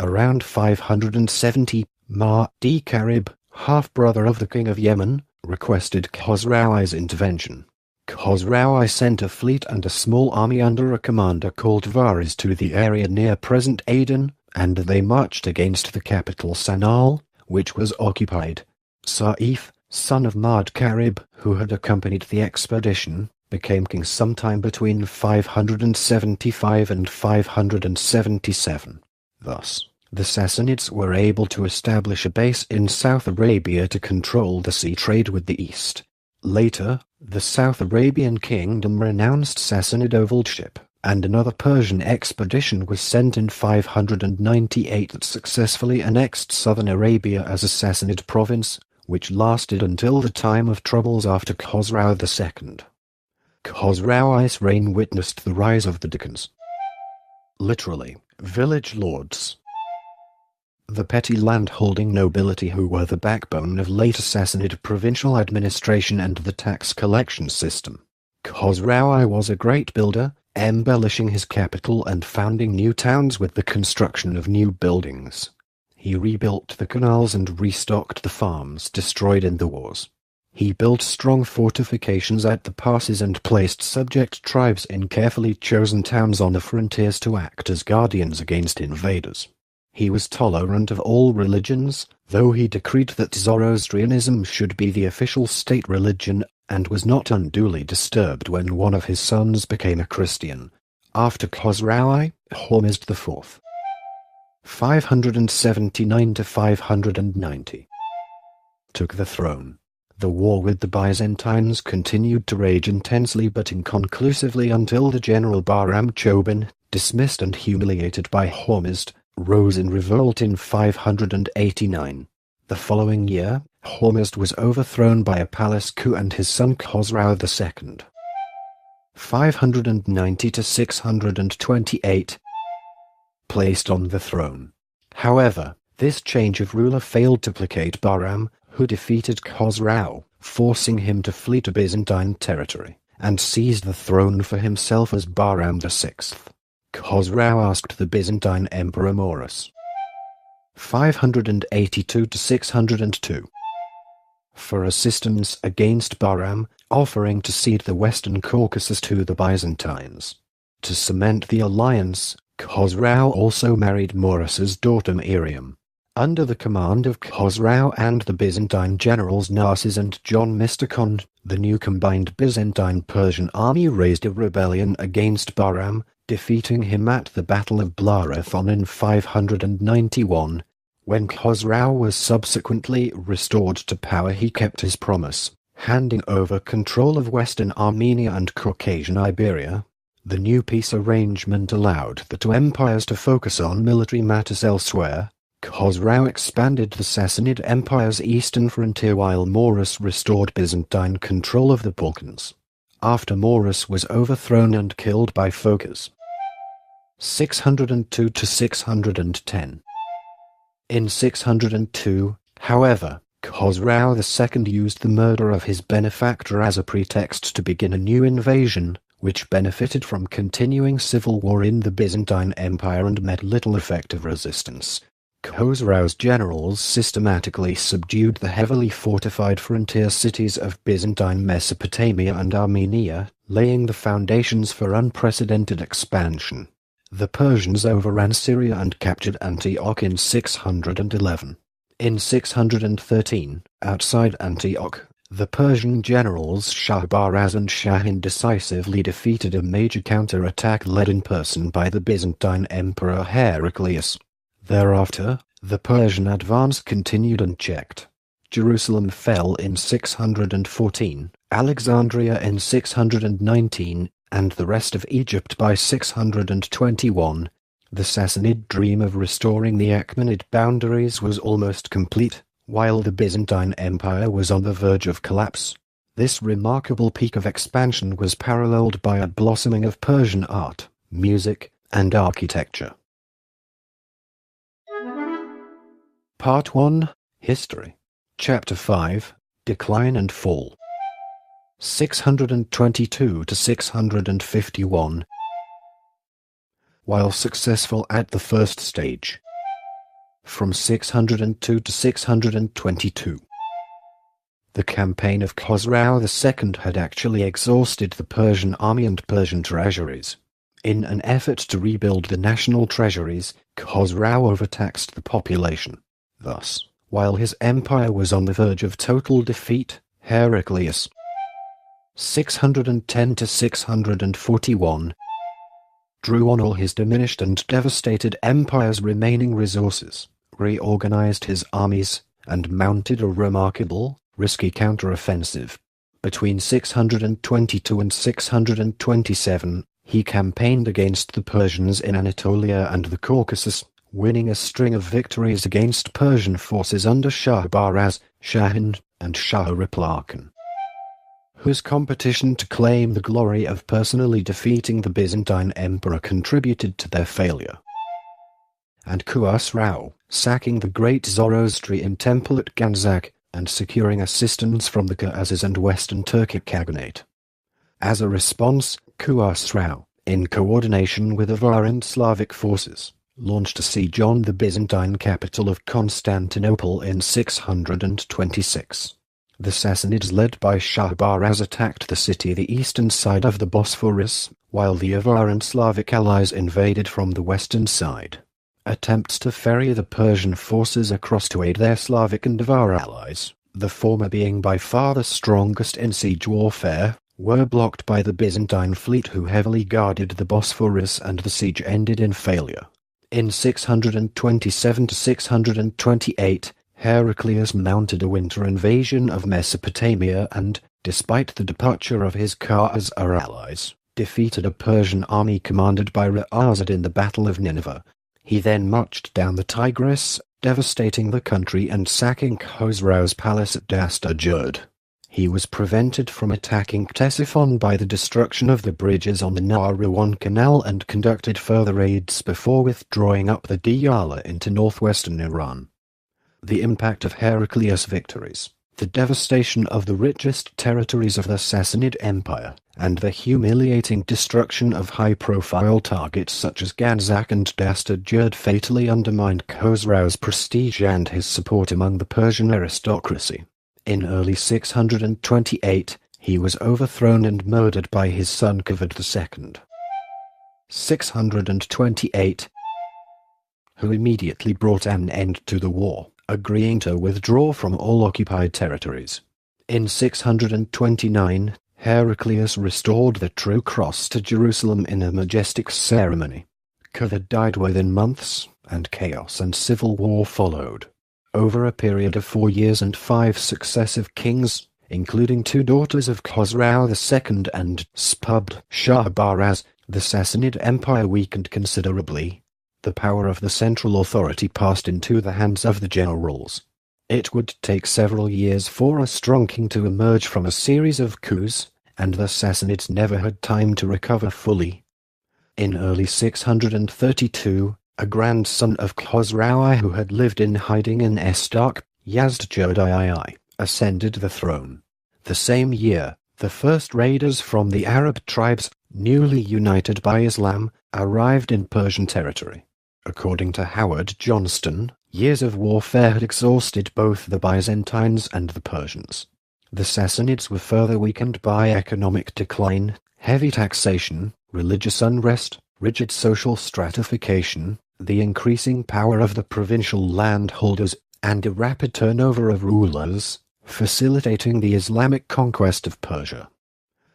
Around 570, Karib, half-brother of the king of Yemen, requested Khosrau's intervention. Khosrau sent a fleet and a small army under a commander called Variz to the area near present Aden, and they marched against the capital Sanal, which was occupied. Saif, son of Karib, who had accompanied the expedition, became king sometime between 575 and 577. Thus, the Sassanids were able to establish a base in South Arabia to control the sea trade with the East. Later, the South Arabian kingdom renounced Sassanid overlordship, and another Persian expedition was sent in 598 that successfully annexed southern Arabia as a Sassanid province, which lasted until the time of troubles after Khosrau II. Khosrau's reign witnessed the rise of the Deccans. literally, village lords. The petty land-holding nobility who were the backbone of late Sassanid provincial administration and the tax collection system. Khosrau I was a great builder, embellishing his capital and founding new towns with the construction of new buildings. He rebuilt the canals and restocked the farms destroyed in the wars. He built strong fortifications at the passes and placed subject tribes in carefully chosen towns on the frontiers to act as guardians against invaders. He was tolerant of all religions, though he decreed that Zoroastrianism should be the official state religion, and was not unduly disturbed when one of his sons became a Christian. After Khosrau I, Hormizd IV. 579 to 590. Took the throne. The war with the Byzantines continued to rage intensely but inconclusively until the general Bahram Chobin, dismissed and humiliated by Hormizd, rose in revolt in 589. The following year, Hormizd was overthrown by a palace coup and his son Khosrau II. 590 to 628. Placed on the throne. However, this change of ruler failed to placate Bahram, who defeated Khosrau, forcing him to flee to Byzantine territory, and seized the throne for himself as Bahram VI. Khosrau asked the Byzantine Emperor Maurus 582 to 602 for assistance against Bahram, offering to cede the Western Caucasus to the Byzantines. To cement the alliance, Khosrau also married Maurus's daughter Miriam. Under the command of Khosrau and the Byzantine generals Narses and John Mystikon, the new combined Byzantine-Persian army raised a rebellion against Bahram, defeating him at the Battle of Blarathon in 591. When Khosrau was subsequently restored to power, he kept his promise, handing over control of Western Armenia and Caucasian Iberia. The new peace arrangement allowed the two empires to focus on military matters elsewhere. Khosrau expanded the Sassanid Empire's eastern frontier while Maurus restored Byzantine control of the Balkans. After Maurus was overthrown and killed by Phocas. 602 to 610. In 602, however, Khosrau II used the murder of his benefactor as a pretext to begin a new invasion, which benefited from continuing civil war in the Byzantine Empire and met little effective resistance. Khosrau's generals systematically subdued the heavily fortified frontier cities of Byzantine Mesopotamia and Armenia, laying the foundations for unprecedented expansion. The Persians overran Syria and captured Antioch in 611. In 613, outside Antioch, the Persian generals Shahbaraz and Shahin decisively defeated a major counterattack led in person by the Byzantine Emperor Heraclius. Thereafter, the Persian advance continued unchecked. Jerusalem fell in 614, Alexandria in 619, and the rest of Egypt by 621. The Sassanid dream of restoring the Achaemenid boundaries was almost complete, while the Byzantine Empire was on the verge of collapse. This remarkable peak of expansion was paralleled by a blossoming of Persian art, music, and architecture. Part 1, History. Chapter 5, Decline and Fall. 622 to 651. While successful at the first stage, from 602 to 622, the campaign of Khosrau II had actually exhausted the Persian army and Persian treasuries. In an effort to rebuild the national treasuries, Khosrau overtaxed the population. Thus, while his empire was on the verge of total defeat, Heraclius 610 to 641 drew on all his diminished and devastated empire's remaining resources, reorganized his armies, and mounted a remarkable, risky counteroffensive. Between 622 and 627, he campaigned against the Persians in Anatolia and the Caucasus, winning a string of victories against Persian forces under Shahbaraz, Shahin, and Shah Replarkan. whose competition to claim the glory of personally defeating the Byzantine Emperor contributed to their failure. And Khusrau, sacking the great Zoroastrian temple at Ganzak, and securing assistance from the Khazars and Western Turkic Khaganate. As a response, Khusrau, in coordination with Avar and Slavic forces, launched a siege on the Byzantine capital of Constantinople in 626. The Sassanids led by Shahbaraz attacked the city the eastern side of the Bosphorus, while the Avar and Slavic allies invaded from the western side. Attempts to ferry the Persian forces across to aid their Slavic and Avar allies, the former being by far the strongest in siege warfare, were blocked by the Byzantine fleet who heavily guarded the Bosphorus, and the siege ended in failure. In 627 to 628, Heraclius mounted a winter invasion of Mesopotamia and, despite the departure of his Khazar allies, defeated a Persian army commanded by Rial in the Battle of Nineveh. He then marched down the Tigris, devastating the country and sacking Khosrau's palace at Dastagerd. He was prevented from attacking Ctesiphon by the destruction of the bridges on the Nahrawan Canal and conducted further raids before withdrawing up the Diyala into northwestern Iran. The impact of Heraclius' victories, the devastation of the richest territories of the Sassanid Empire, and the humiliating destruction of high-profile targets such as Ganzak and Dastagerd fatally undermined Khosrau's prestige and his support among the Persian aristocracy. In early 628, he was overthrown and murdered by his son Kavad II. 628, who immediately brought an end to the war, agreeing to withdraw from all occupied territories. In 629, Heraclius restored the True Cross to Jerusalem in a majestic ceremony. Kavad died within months, and chaos and civil war followed. Over a period of 4 years and 5 successive kings, including 2 daughters of Khosrau II and Spubd Shahbaraz, the Sassanid Empire weakened considerably. The power of the central authority passed into the hands of the generals. It would take several years for a strong king to emerge from a series of coups, and the Sassanids never had time to recover fully. In early 632, a grandson of Khosrau who had lived in hiding in Estak, Yazdjerd ascended the throne. The same year, the first raiders from the Arab tribes, newly united by Islam, arrived in Persian territory. According to Howard Johnston, years of warfare had exhausted both the Byzantines and the Persians. The Sassanids were further weakened by economic decline, heavy taxation, religious unrest, rigid social stratification, the increasing power of the provincial landholders, and a rapid turnover of rulers, facilitating the Islamic conquest of Persia.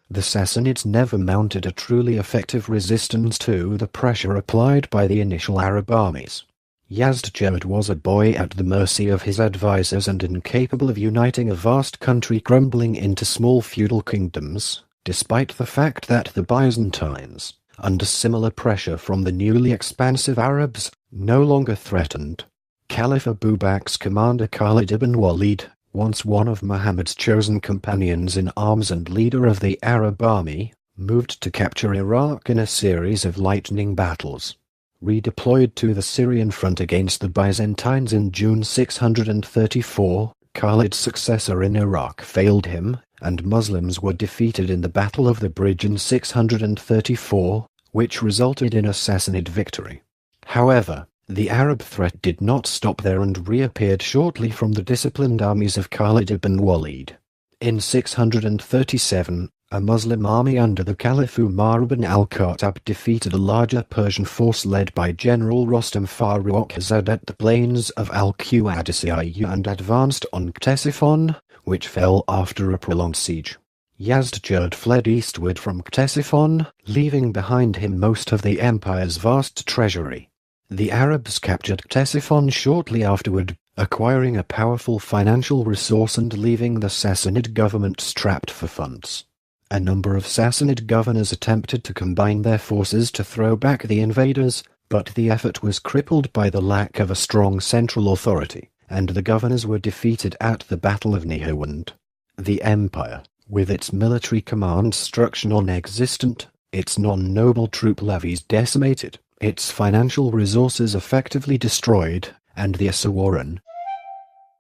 The Sassanids never mounted a truly effective resistance to the pressure applied by the initial Arab armies. Yazdjerd was a boy at the mercy of his advisors and incapable of uniting a vast country crumbling into small feudal kingdoms, despite the fact that the Byzantines, under similar pressure from the newly expansive Arabs, no longer threatened. Caliph Abu Bakr's commander Khalid ibn Walid, once one of Muhammad's chosen companions in arms and leader of the Arab army, moved to capture Iraq in a series of lightning battles. Redeployed to the Syrian front against the Byzantines in June 634, Khalid's successor in Iraq failed him, and Muslims were defeated in the Battle of the Bridge in 634, which resulted in a Sassanid victory. However, the Arab threat did not stop there and reappeared shortly from the disciplined armies of Khalid ibn Walid. In 637, a Muslim army under the Caliph Umar ibn al-Khattab defeated a larger Persian force led by General Rostam Farrukhzad at the plains of al-Qadisiyah and advanced on Ctesiphon, which fell after a prolonged siege. Yazdjerd fled eastward from Ctesiphon, leaving behind him most of the empire's vast treasury. The Arabs captured Ctesiphon shortly afterward, acquiring a powerful financial resource and leaving the Sassanid government strapped for funds. A number of Sassanid governors attempted to combine their forces to throw back the invaders, but the effort was crippled by the lack of a strong central authority, and the governors were defeated at the Battle of Nehawand. The empire, With its military command structure non-existent, its non-noble troop levies decimated, its financial resources effectively destroyed, and the Asawaran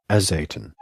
Azatan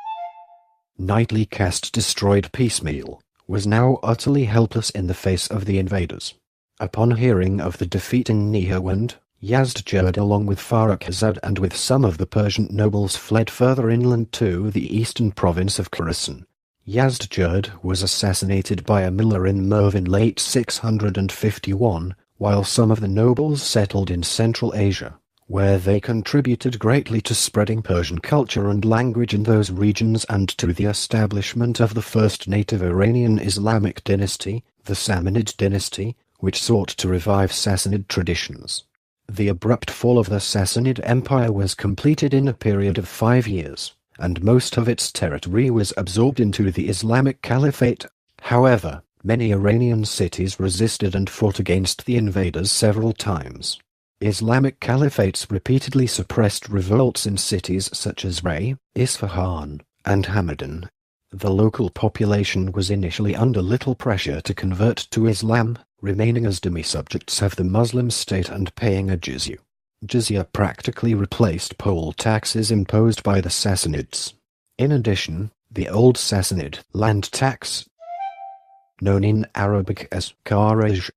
nightly caste destroyed piecemeal, was now utterly helpless in the face of the invaders. Upon hearing of the defeat in Nehawand, Yazdjurd along with Farrukhzad and with some of the Persian nobles fled further inland to the eastern province of Khorasan. Yazdjurd was assassinated by a miller in Merv in late 651, while some of the nobles settled in Central Asia, where they contributed greatly to spreading Persian culture and language in those regions and to the establishment of the first native Iranian Islamic dynasty, the Sassanid dynasty, which sought to revive Sassanid traditions. The abrupt fall of the Sassanid Empire was completed in a period of 5 years, and most of its territory was absorbed into the Islamic Caliphate. However, many Iranian cities resisted and fought against the invaders several times. Islamic caliphates repeatedly suppressed revolts in cities such as Ray, Esfahan, and Hamadan. The local population was initially under little pressure to convert to Islam, remaining as demi-subjects of the Muslim state and paying a jizya. Jizya practically replaced poll taxes imposed by the Sassanids. In addition, the old Sassanid land tax, known in Arabic as Karaj,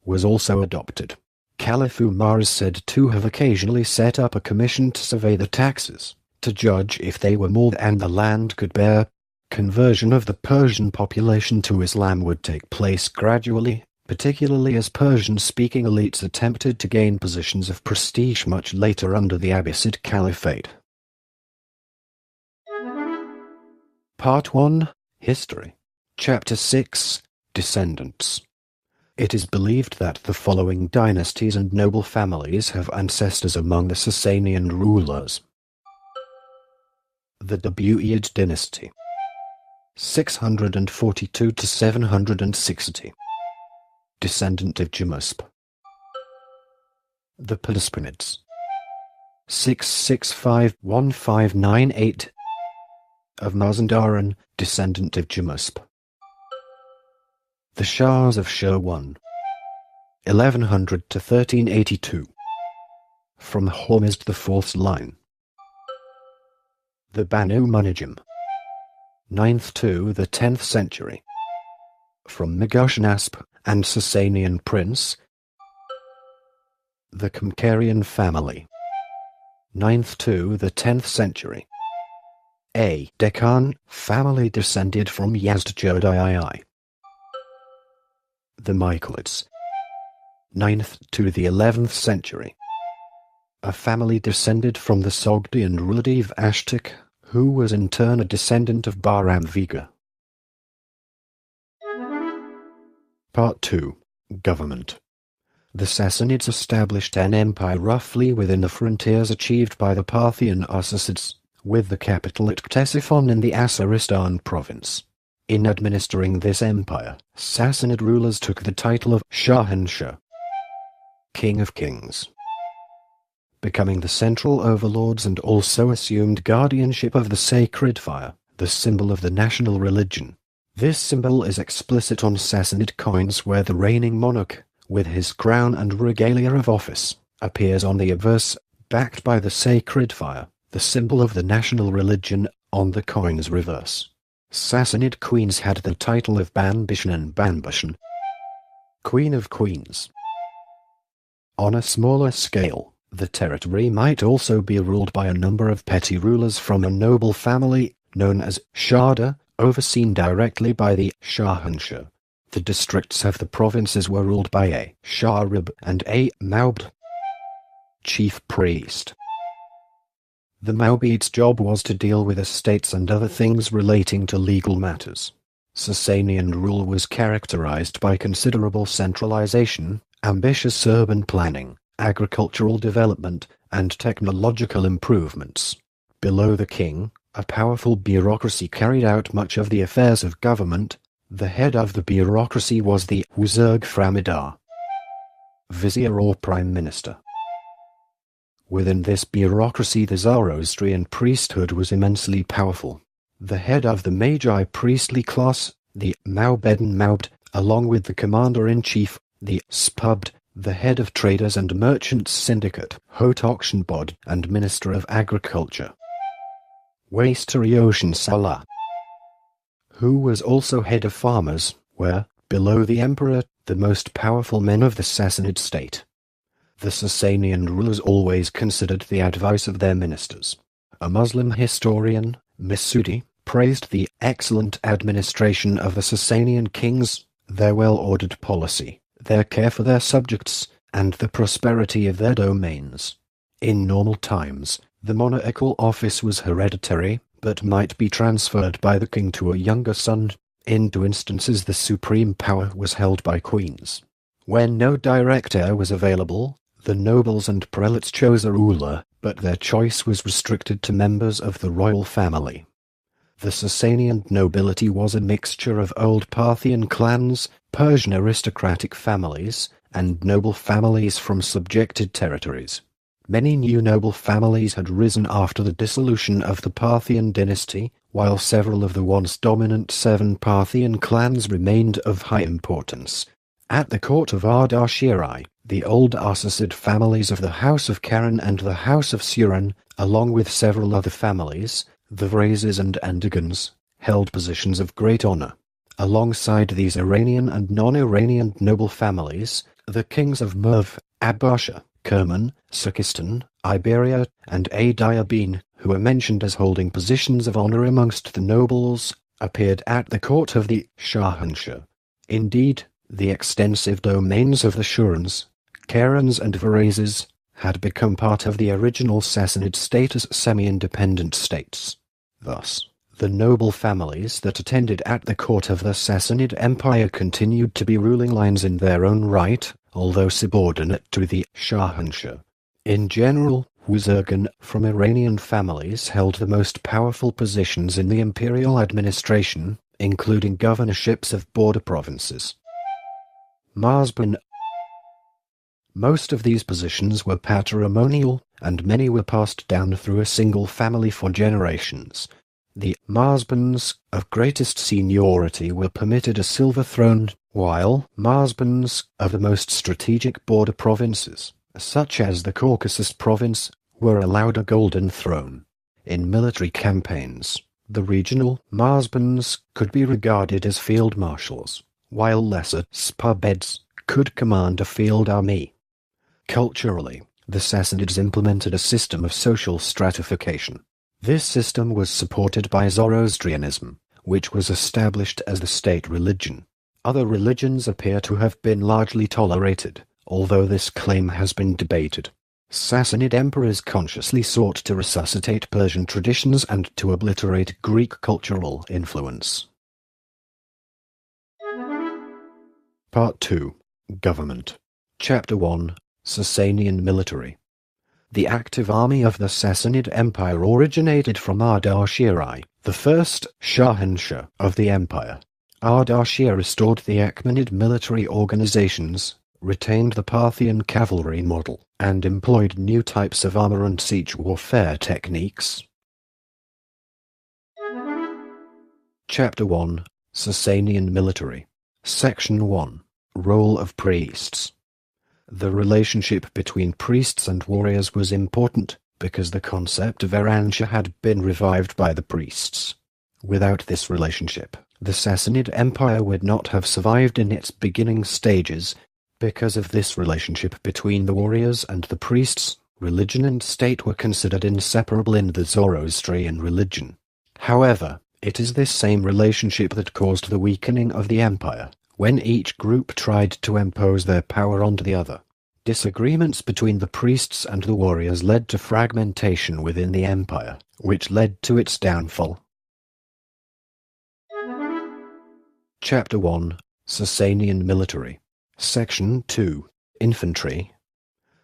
was also adopted. Caliph Umar is said to have occasionally set up a commission to survey the taxes, to judge if they were more than the land could bear. Conversion of the Persian population to Islam would take place gradually, particularly as Persian-speaking elites attempted to gain positions of prestige much later under the Abbasid Caliphate. Part 1. History. Chapter 6. Descendants. It is believed that the following dynasties and noble families have ancestors among the Sasanian rulers. The Buyid dynasty, 642 to 760. Descendant of Jumusp. The Perspinids, 665-1598. Of Mazandaran, descendant of Jumusp. The Shahs of Shirwan, 1100 to 1382. From Hormizd IV's line. The Banu Munajim, 9th to the 10th century. From Megushnasp and Sassanian prince. The Kamkarian family, 9th to the 10th century. A Deccan family descended from Yazdjurd II. The Mycalids, 9th to the 11th century. A family descended from the Sogdian Ruladiv Ashtik, who was in turn a descendant of Bahram Viga. Part 2. Government. The Sassanids established an empire roughly within the frontiers achieved by the Parthian Arsacids, with the capital at Ctesiphon in the Asaristan province. In administering this empire, Sassanid rulers took the title of Shahanshah, King of Kings, becoming the central overlords, and also assumed guardianship of the sacred fire, the symbol of the national religion. This symbol is explicit on Sassanid coins where the reigning monarch, with his crown and regalia of office, appears on the obverse, backed by the sacred fire, the symbol of the national religion, on the coin's reverse. Sassanid queens had the title of Banbishan and Banbushan, Queen of Queens. On a smaller scale, the territory might also be ruled by a number of petty rulers from a noble family, known as Shahda, overseen directly by the Shahanshah. The districts of the provinces were ruled by a Shahrib and a Maubd, chief priest. The Maubid's job was to deal with estates and other things relating to legal matters. Sassanian rule was characterized by considerable centralization, ambitious urban planning, agricultural development, and technological improvements. Below the king, a powerful bureaucracy carried out much of the affairs of government. The head of the bureaucracy was the Wuzurg Framidar, vizier or prime minister. Within this bureaucracy the Zoroastrian priesthood was immensely powerful. The head of the Magi priestly class, the Maubeden Maubd, along with the commander-in-chief, the Spubd, the head of Traders and Merchants Syndicate, Hotokshenbod, and Minister of Agriculture. Waistarioshan Salah, who was also head of farmers, were, below the emperor, the most powerful men of the Sassanid state. The Sassanian rulers always considered the advice of their ministers. A Muslim historian, Masudi, praised the excellent administration of the Sassanian kings, their well-ordered policy, their care for their subjects, and the prosperity of their domains. In normal times, the monarchical office was hereditary, but might be transferred by the king to a younger son. In two instances the supreme power was held by queens. When no direct heir was available, the nobles and prelates chose a ruler, but their choice was restricted to members of the royal family. The Sassanian nobility was a mixture of old Parthian clans, Persian aristocratic families, and noble families from subjected territories. Many new noble families had risen after the dissolution of the Parthian dynasty, while several of the once dominant 7 Parthian clans remained of high importance. At the court of Ardashiri, the old Arsacid families of the House of Karen and the House of Suran, along with several other families, the Vrazes and Andagans, held positions of great honor. Alongside these Iranian and non-Iranian noble families, the kings of Merv, Abasha, Kerman, Sakistan, Iberia, and Adiabin, who are mentioned as holding positions of honor amongst the nobles, appeared at the court of the Shahanshah. Indeed, the extensive domains of the Shurans, Karans and Varazes had become part of the original Sassanid state as semi-independent states. Thus, the noble families that attended at the court of the Sassanid Empire continued to be ruling lines in their own right, although subordinate to the Shahanshah. In general, Wuzurgan from Iranian families held the most powerful positions in the imperial administration, including governorships of border provinces. Marsban. Most of these positions were patrimonial, and many were passed down through a single family for generations. The Marsbans of greatest seniority were permitted a silver throne, while Marsbans of the most strategic border provinces, such as the Caucasus province, were allowed a golden throne. In military campaigns, the regional Marsbans could be regarded as field marshals, while lesser Spubeds could command a field army. Culturally, the Sassanids implemented a system of social stratification. This system was supported by Zoroastrianism, which was established as the state religion. Other religions appear to have been largely tolerated, although this claim has been debated. Sassanid emperors consciously sought to resuscitate Persian traditions and to obliterate Greek cultural influence. Part 2. Government. Chapter 1. Sassanian military. The active army of the Sassanid Empire originated from Ardashiri, the first Shahanshah of the empire. Ardashir restored the Achaemenid military organizations, retained the Parthian cavalry model, and employed new types of armor and siege warfare techniques. Chapter 1. Sassanian military. Section 1. Role of priests. The relationship between priests and warriors was important, because the concept of Iransha had been revived by the priests. Without this relationship, the Sassanid Empire would not have survived in its beginning stages. Because of this relationship between the warriors and the priests, religion and state were considered inseparable in the Zoroastrian religion. However, it is this same relationship that caused the weakening of the empire, when each group tried to impose their power onto the other. Disagreements between the priests and the warriors led to fragmentation within the empire, which led to its downfall. Chapter 1. Sassanian military. Section 2. Infantry.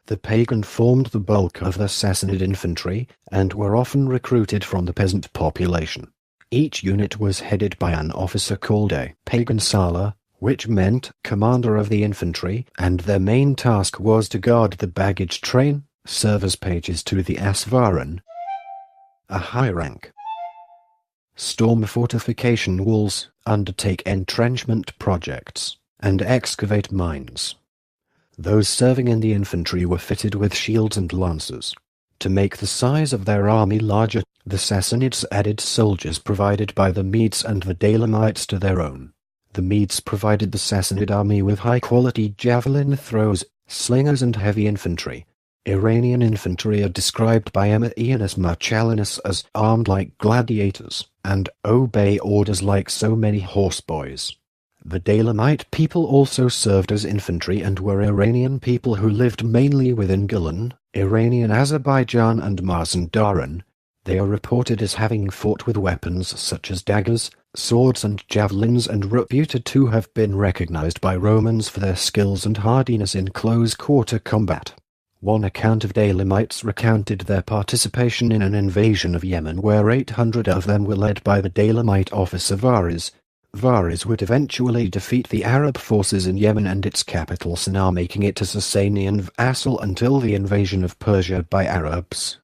The pagan formed the bulk of the Sassanid infantry, and were often recruited from the peasant population. Each unit was headed by an officer called a pagan Sala, which meant commander of the infantry, and their main task was to guard the baggage train, serve as pages to the Esfahan, a high rank. storm fortification walls, undertake entrenchment projects, and excavate mines. Those serving in the infantry were fitted with shields and lances. To make the size of their army larger, the Sassanids added soldiers provided by the Medes and the Daylamites to their own. The Medes provided the Sassanid army with high-quality javelin throws, slingers and heavy infantry. Iranian infantry are described by Ammianus Marcellinus as armed like gladiators, and obey orders like so many horseboys. The Daylamite people also served as infantry and were Iranian people who lived mainly within Gilan, Iranian Azerbaijan and Mazandaran. They are reported as having fought with weapons such as daggers, swords and javelins, and reputed to have been recognized by Romans for their skills and hardiness in close-quarter combat. One account of Daylamites recounted their participation in an invasion of Yemen where 800 of them were led by the Daylamite officer Variz. Variz would eventually defeat the Arab forces in Yemen and its capital Sana'a, making it a Sassanian vassal until the invasion of Persia by Arabs.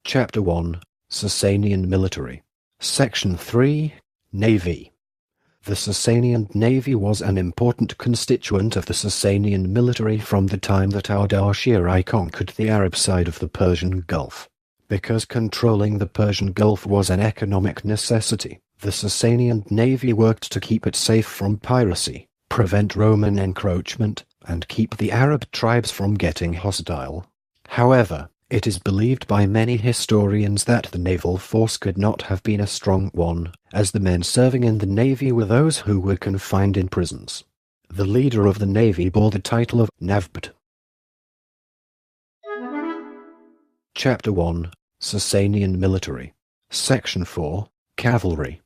Chapter 1. Sassanian Military. Section 3. Navy. The Sassanian navy was an important constituent of the Sassanian military from the time that Ardashir conquered the Arab side of the Persian Gulf. Because controlling the Persian Gulf was an economic necessity, the Sassanian navy worked to keep it safe from piracy, prevent Roman encroachment, and keep the Arab tribes from getting hostile. However, it is believed by many historians that the naval force could not have been a strong one, as the men serving in the navy were those who were confined in prisons. The leader of the navy bore the title of Navbat. Chapter 1. Sassanian Military. Section 4. Cavalry.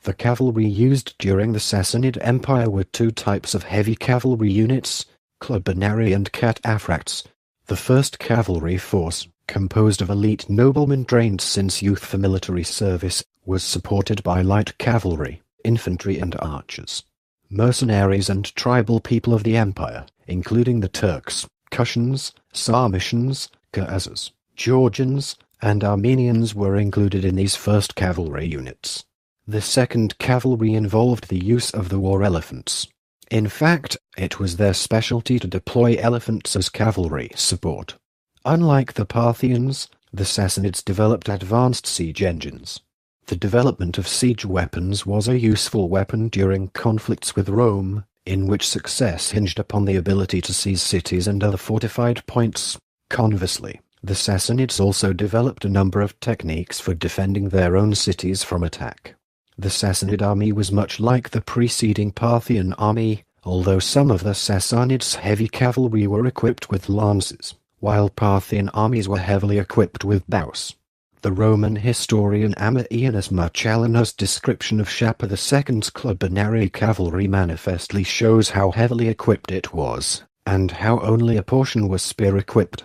The cavalry used during the Sassanid Empire were two types of heavy cavalry units, Clubanari and Cataphracts. The first cavalry force, composed of elite noblemen trained since youth for military service, was supported by light cavalry, infantry and archers. Mercenaries and tribal people of the empire, including the Turks, Kushans, Sarmatians, Khazars, Georgians, and Armenians were included in these first cavalry units. The second cavalry involved the use of the war elephants. In fact, it was their specialty to deploy elephants as cavalry support. Unlike the Parthians, the Sassanids developed advanced siege engines. The development of siege weapons was a useful weapon during conflicts with Rome, in which success hinged upon the ability to seize cities and other fortified points. Conversely, the Sassanids also developed a number of techniques for defending their own cities from attack. The Sassanid army was much like the preceding Parthian army, although some of the Sassanids' heavy cavalry were equipped with lances, while Parthian armies were heavily equipped with bows. The Roman historian Ammianus Marcellinus' description of Shapur II's Clubanari cavalry manifestly shows how heavily equipped it was, and how only a portion was spear-equipped.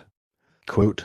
Quote,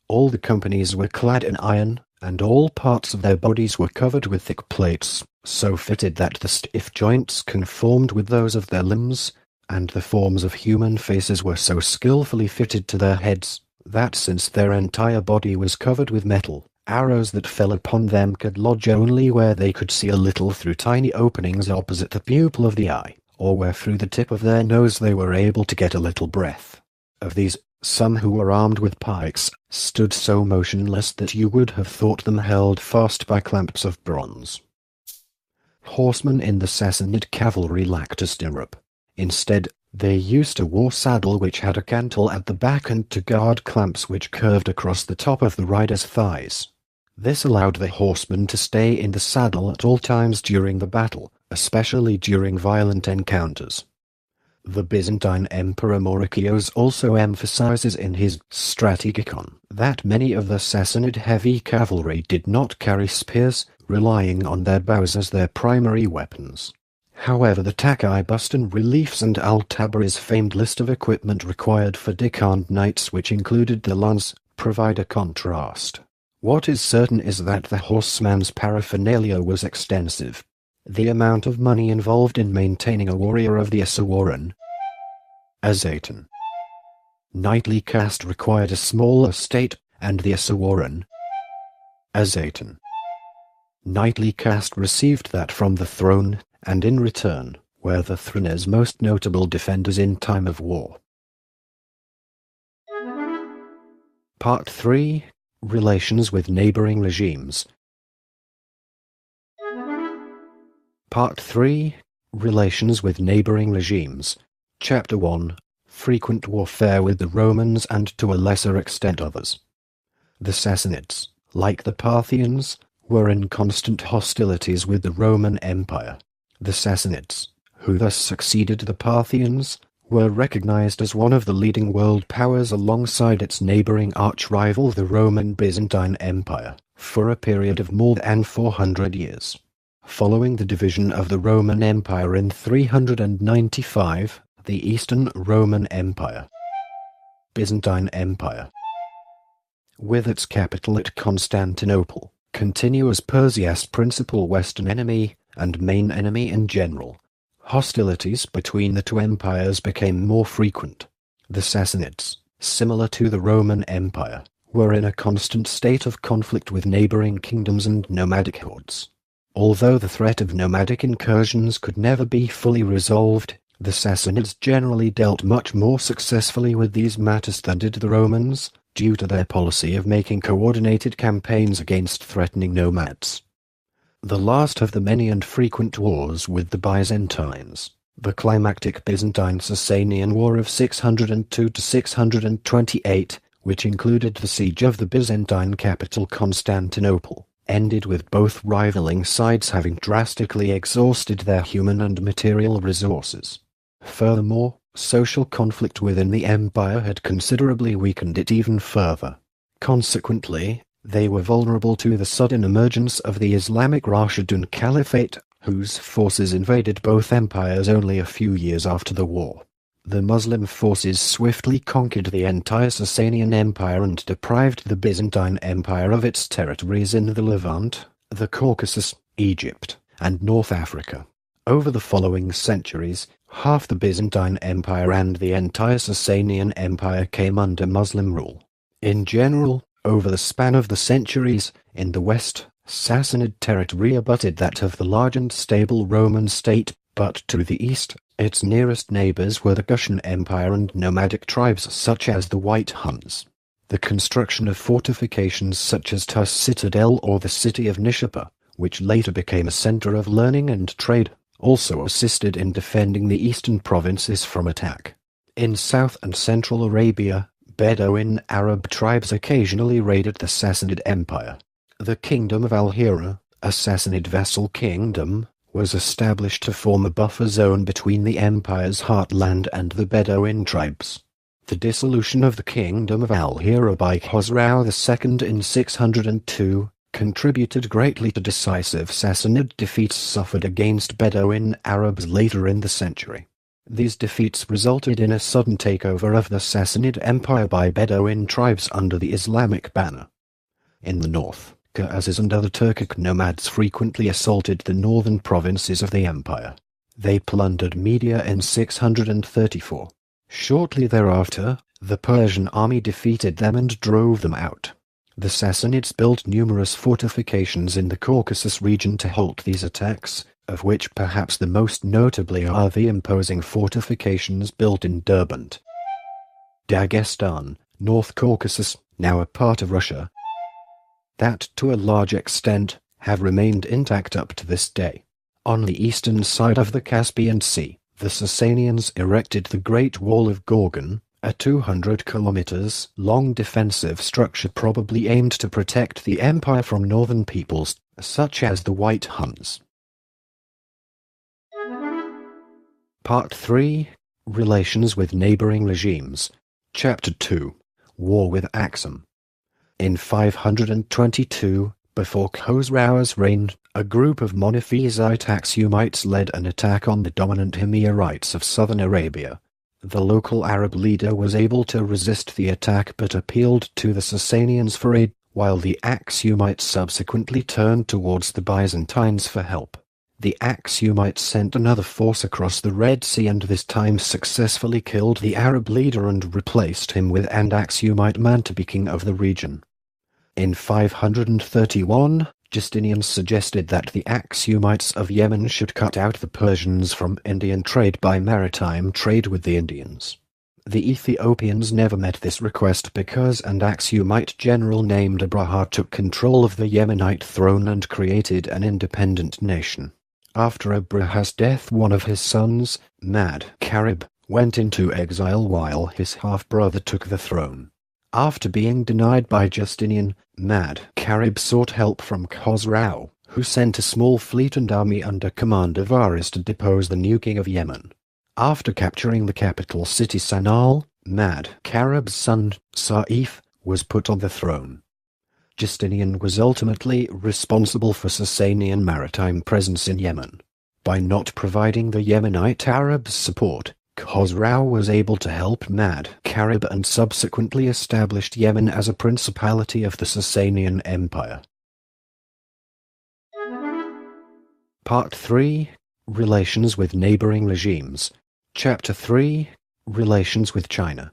"All the companies were clad in iron, and all parts of their bodies were covered with thick plates, so fitted that the stiff joints conformed with those of their limbs, and the forms of human faces were so skillfully fitted to their heads, that since their entire body was covered with metal, arrows that fell upon them could lodge only where they could see a little through tiny openings opposite the pupil of the eye, or where through the tip of their nose they were able to get a little breath. Of these, some who were armed with pikes stood so motionless that you would have thought them held fast by clamps of bronze." Horsemen in the Sassanid cavalry lacked a stirrup. Instead, they used a war saddle which had a cantle at the back and two guard clamps which curved across the top of the rider's thighs. This allowed the horseman to stay in the saddle at all times during the battle, especially during violent encounters. The Byzantine Emperor Mauricios also emphasizes in his Strategikon that many of the Sassanid heavy cavalry did not carry spears, relying on their bows as their primary weapons. However, the Takai-Bustan reliefs and Al-Tabri's famed list of equipment required for Deccan knights, which included the lance, provide a contrast. What is certain is that the horseman's paraphernalia was extensive. The amount of money involved in maintaining a warrior of the Asawaran Azatan knightly caste required a small estate, and the Asawaran A Zaytan knightly caste received that from the throne, and in return were the throne's most notable defenders in time of war. Part 3. Relations with neighboring regimes. Part 3. Relations with neighboring regimes. Chapter 1. Frequent warfare with the Romans and to a lesser extent others. The Sassanids, like the Parthians, were in constant hostilities with the Roman Empire. The Sassanids, who thus succeeded the Parthians, were recognized as one of the leading world powers alongside its neighboring arch-rival the Roman Byzantine Empire, for a period of more than 400 years. Following the division of the Roman Empire in 395, the Eastern Roman Empire, Byzantine Empire, with its capital at Constantinople, continue as Persia's principal western enemy and main enemy in general. Hostilities between the two empires became more frequent. The Sassanids, similar to the Roman Empire, were in a constant state of conflict with neighboring kingdoms and nomadic hordes. Although the threat of nomadic incursions could never be fully resolved, the Sassanids generally dealt much more successfully with these matters than did the Romans, due to their policy of making coordinated campaigns against threatening nomads. The last of the many and frequent wars with the Byzantines, the climactic Byzantine-Sasanian War of 602 to 628, which included the siege of the Byzantine capital Constantinople, ended with both rivaling sides having drastically exhausted their human and material resources. Furthermore, social conflict within the empire had considerably weakened it even further. Consequently, they were vulnerable to the sudden emergence of the Islamic Rashidun Caliphate, whose forces invaded both empires only a few years after the war. The Muslim forces swiftly conquered the entire Sasanian Empire and deprived the Byzantine Empire of its territories in the Levant, the Caucasus, Egypt, and North Africa. Over the following centuries, half the Byzantine Empire and the entire Sasanian Empire came under Muslim rule. In general, over the span of the centuries, in the west, Sassanid territory abutted that of the large and stable Roman state, but to the east, its nearest neighbors were the Kushan Empire and nomadic tribes such as the White Huns. The construction of fortifications such as Tus Citadel or the city of Nishapur, which later became a center of learning and trade, also assisted in defending the eastern provinces from attack. In South and Central Arabia, Bedouin Arab tribes occasionally raided the Sassanid Empire. The Kingdom of Al-Hira, a Sassanid vassal kingdom, was established to form a buffer zone between the empire's heartland and the Bedouin tribes. The dissolution of the Kingdom of Al-Hira by Khosrau II in 602 contributed greatly to decisive Sassanid defeats suffered against Bedouin Arabs later in the century. These defeats resulted in a sudden takeover of the Sassanid Empire by Bedouin tribes under the Islamic banner. In the north, Khazars and other Turkic nomads frequently assaulted the northern provinces of the empire. They plundered Media in 634. Shortly thereafter, the Persian army defeated them and drove them out. The Sassanids built numerous fortifications in the Caucasus region to halt these attacks, of which perhaps the most notably are the imposing fortifications built in Derbent, Dagestan, North Caucasus, now a part of Russia, that to a large extent have remained intact up to this day. On the eastern side of the Caspian Sea, the Sassanians erected the Great Wall of Gorgan, a 200 kilometers long defensive structure probably aimed to protect the empire from northern peoples, such as the White Huns. Part 3. Relations with neighboring regimes. Chapter 2. War with Aksum. In 522, before Khosrau's reign, a group of monophysite Aksumites led an attack on the dominant Himyarites of southern Arabia. The local Arab leader was able to resist the attack but appealed to the Sassanians for aid, while the Aksumites subsequently turned towards the Byzantines for help. The Aksumites sent another force across the Red Sea and this time successfully killed the Arab leader and replaced him with an Aksumite man to be king of the region. In 531, Justinian suggested that the Axumites of Yemen should cut out the Persians from Indian trade by maritime trade with the Indians. The Ethiopians never met this request because an Axumite general named Abraha took control of the Yemenite throne and created an independent nation. After Abraha's death, one of his sons, Mad Karib, went into exile while his half-brother took the throne. After being denied by Justinian, Mad Karib sought help from Khosrau, who sent a small fleet and army under command of Aris to depose the new king of Yemen. After capturing the capital city Sanal, Mad Karib's son, Saif, was put on the throne. Justinian was ultimately responsible for Sasanian maritime presence in Yemen. By not providing the Yemenite Arabs support, Khosrau was able to help Mad Karib and subsequently established Yemen as a principality of the Sasanian Empire. Part 3. Relations with neighboring regimes. Chapter 3. Relations with China.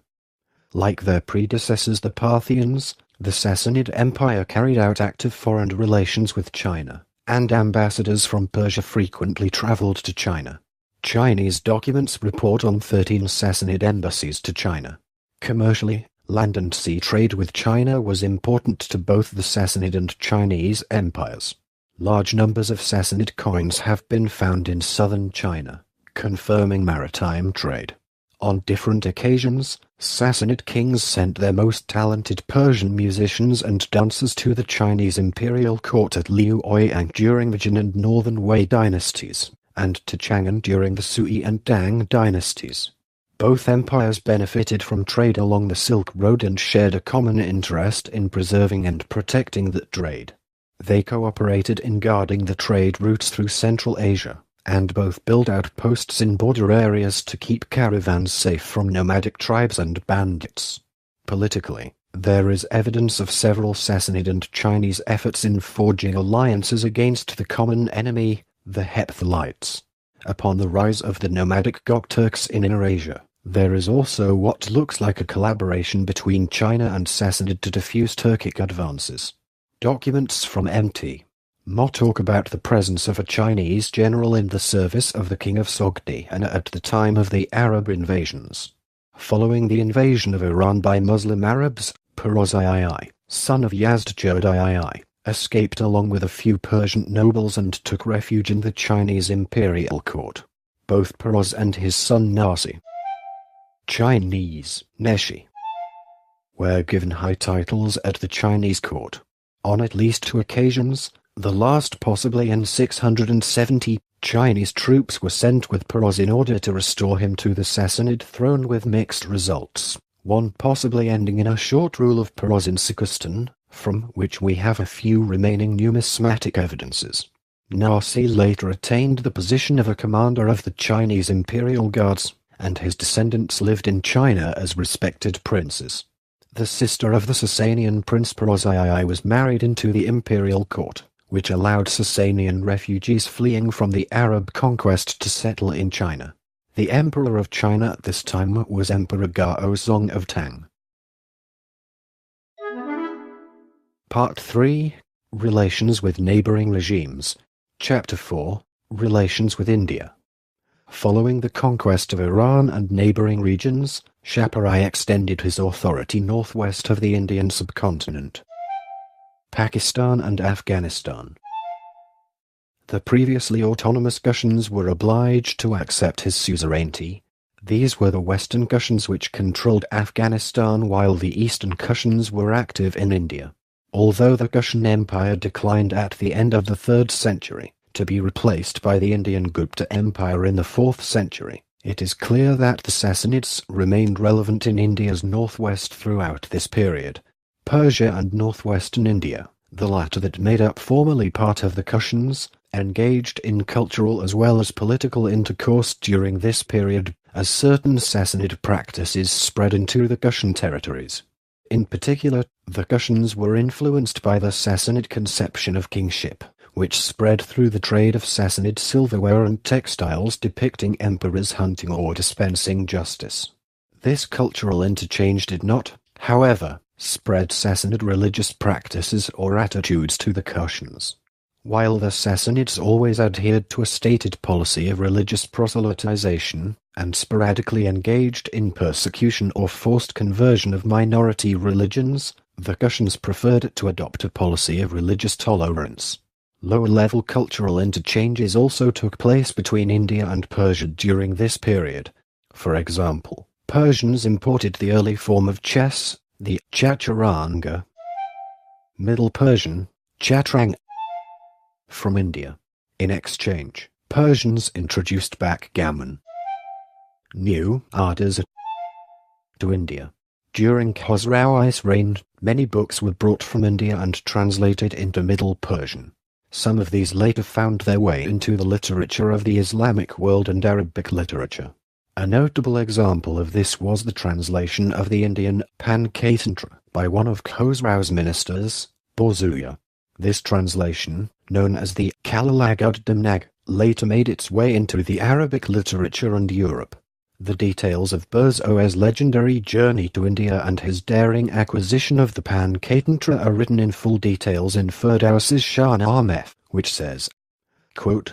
Like their predecessors the Parthians, the Sassanid Empire carried out active foreign relations with China, and ambassadors from Persia frequently traveled to China. Chinese documents report on 13 Sassanid embassies to China. Commercially, land and sea trade with China was important to both the Sassanid and Chinese empires. Large numbers of Sassanid coins have been found in southern China, confirming maritime trade. On different occasions, Sassanid kings sent their most talented Persian musicians and dancers to the Chinese imperial court at Liuoyang during the Jin and Northern Wei dynasties, and to Chang'an during the Sui and Tang dynasties. Both empires benefited from trade along the Silk Road and shared a common interest in preserving and protecting that trade. They cooperated in guarding the trade routes through Central Asia, and both built outposts in border areas to keep caravans safe from nomadic tribes and bandits. Politically, there is evidence of several Sassanid and Chinese efforts in forging alliances against the common enemy, the Hephthalites. Upon the rise of the nomadic Gokturks in Inner Asia, there is also what looks like a collaboration between China and Sassanid to defuse Turkic advances. Documents from Mt. Mo talk about the presence of a Chinese general in the service of the king of Sogdi and at the time of the Arab invasions. Following the invasion of Iran by Muslim Arabs, Peroz II, son of Yazdjad II, escaped along with a few Persian nobles and took refuge in the Chinese imperial court. Both Peroz and his son Nasi, Chinese Neshi, were given high titles at the Chinese court. On at least 2 occasions, the last possibly in 670, Chinese troops were sent with Peroz in order to restore him to the Sassanid throne with mixed results, one possibly ending in a short rule of Peroz in Sikhistan, from which we have a few remaining numismatic evidences. Nasi later attained the position of a commander of the Chinese imperial guards, and his descendants lived in China as respected princes. The sister of the Sasanian prince Peroz II was married into the imperial court, which allowed Sassanian refugees fleeing from the Arab conquest to settle in China. The emperor of China at this time was Emperor Gaozong of Tang. Part 3. Relations with neighboring regimes. Chapter 4. Relations with India. Following the conquest of Iran and neighboring regions, Shaparai extended his authority northwest of the Indian subcontinent, Pakistan and Afghanistan. The previously autonomous Kushans were obliged to accept his suzerainty. These were the Western Kushans which controlled Afghanistan while the Eastern Kushans were active in India. Although the Kushan Empire declined at the end of the 3rd century, to be replaced by the Indian Gupta Empire in the 4th century, it is clear that the Sassanids remained relevant in India's northwest throughout this period. Persia and northwestern India, the latter that made up formerly part of the Kushans, engaged in cultural as well as political intercourse during this period, as certain Sassanid practices spread into the Kushan territories. In particular, the Kushans were influenced by the Sassanid conception of kingship, which spread through the trade of Sassanid silverware and textiles depicting emperors hunting or dispensing justice. This cultural interchange did not, however, spread Sassanid religious practices or attitudes to the Kushans. While the Sassanids always adhered to a stated policy of religious proselytization, and sporadically engaged in persecution or forced conversion of minority religions, the Kushans preferred to adopt a policy of religious tolerance. Lower-level cultural interchanges also took place between India and Persia during this period. For example, Persians imported the early form of chess, the chaturanga, Middle Persian, chaturang, from India. In exchange, Persians introduced backgammon, new ardas, to India. During Khosrau's reign, many books were brought from India and translated into Middle Persian. Some of these later found their way into the literature of the Islamic world and Arabic literature. A notable example of this was the translation of the Indian Pancatantra by one of Khosrau's ministers, Borzuya. This translation, known as the Kalalagud-Damnag, later made its way into the Arabic literature and Europe. The details of Borzuya's legendary journey to India and his daring acquisition of the Pancatantra are written in full details in Ferdowsi's Shahnameh, which says, quote,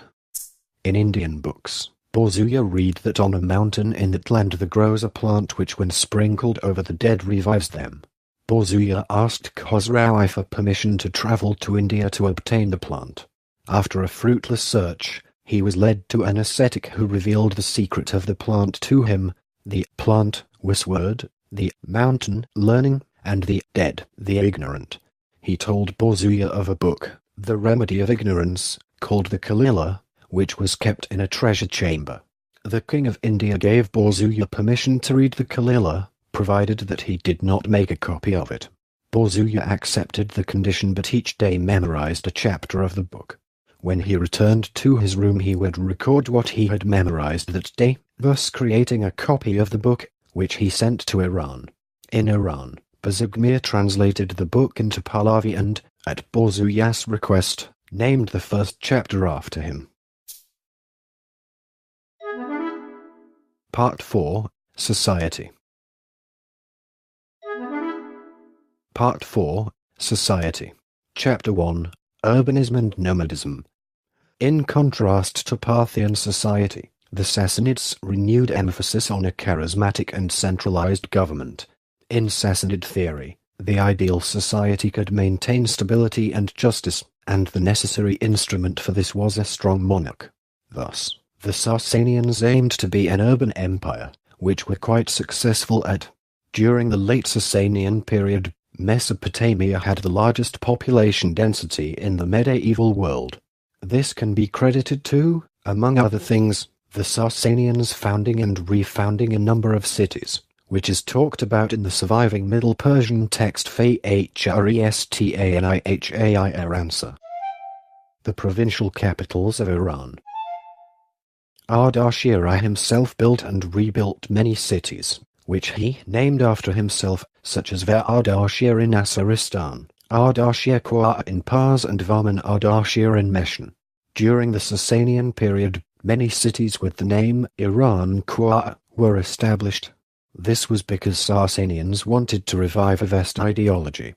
"In Indian books, Borzuya read that on a mountain in that land there grows a plant which when sprinkled over the dead revives them. Borzuya asked Khosrau for permission to travel to India to obtain the plant. After a fruitless search, he was led to an ascetic who revealed the secret of the plant to him. The plant was word, the mountain learning, and the dead the ignorant. He told Borzuya of a book, The Remedy of Ignorance, called the Kalila, which was kept in a treasure chamber. The King of India gave Borzuya permission to read the Kalila, provided that he did not make a copy of it. Borzuya accepted the condition but each day memorized a chapter of the book. When he returned to his room he would record what he had memorized that day, thus creating a copy of the book, which he sent to Iran. In Iran, Bazigmir translated the book into Pahlavi and, at Borzuya's request, named the first chapter after him. Part 4. Society. Part 4. Society. Chapter 1. Urbanism and Nomadism. In contrast to Parthian society, the Sassanids renewed emphasis on a charismatic and centralized government. In Sassanid theory, the ideal society could maintain stability and justice, and the necessary instrument for this was a strong monarch. Thus, the Sassanians aimed to be an urban empire, which were quite successful at. During the late Sasanian period, Mesopotamia had the largest population density in the medieval world. This can be credited to, among other things, the Sassanians founding and refounding a number of cities, which is talked about in the surviving Middle Persian text Fahrestanihair. The provincial capitals of Iran. Ardashir himself built and rebuilt many cities, which he named after himself, such as Ardashir in Asaristan, Ardashir Qua in Pars and Varman Ardashir in Meshan. During the Sasanian period, many cities with the name Iran Qua were established. This was because Sassanians wanted to revive a vast ideology.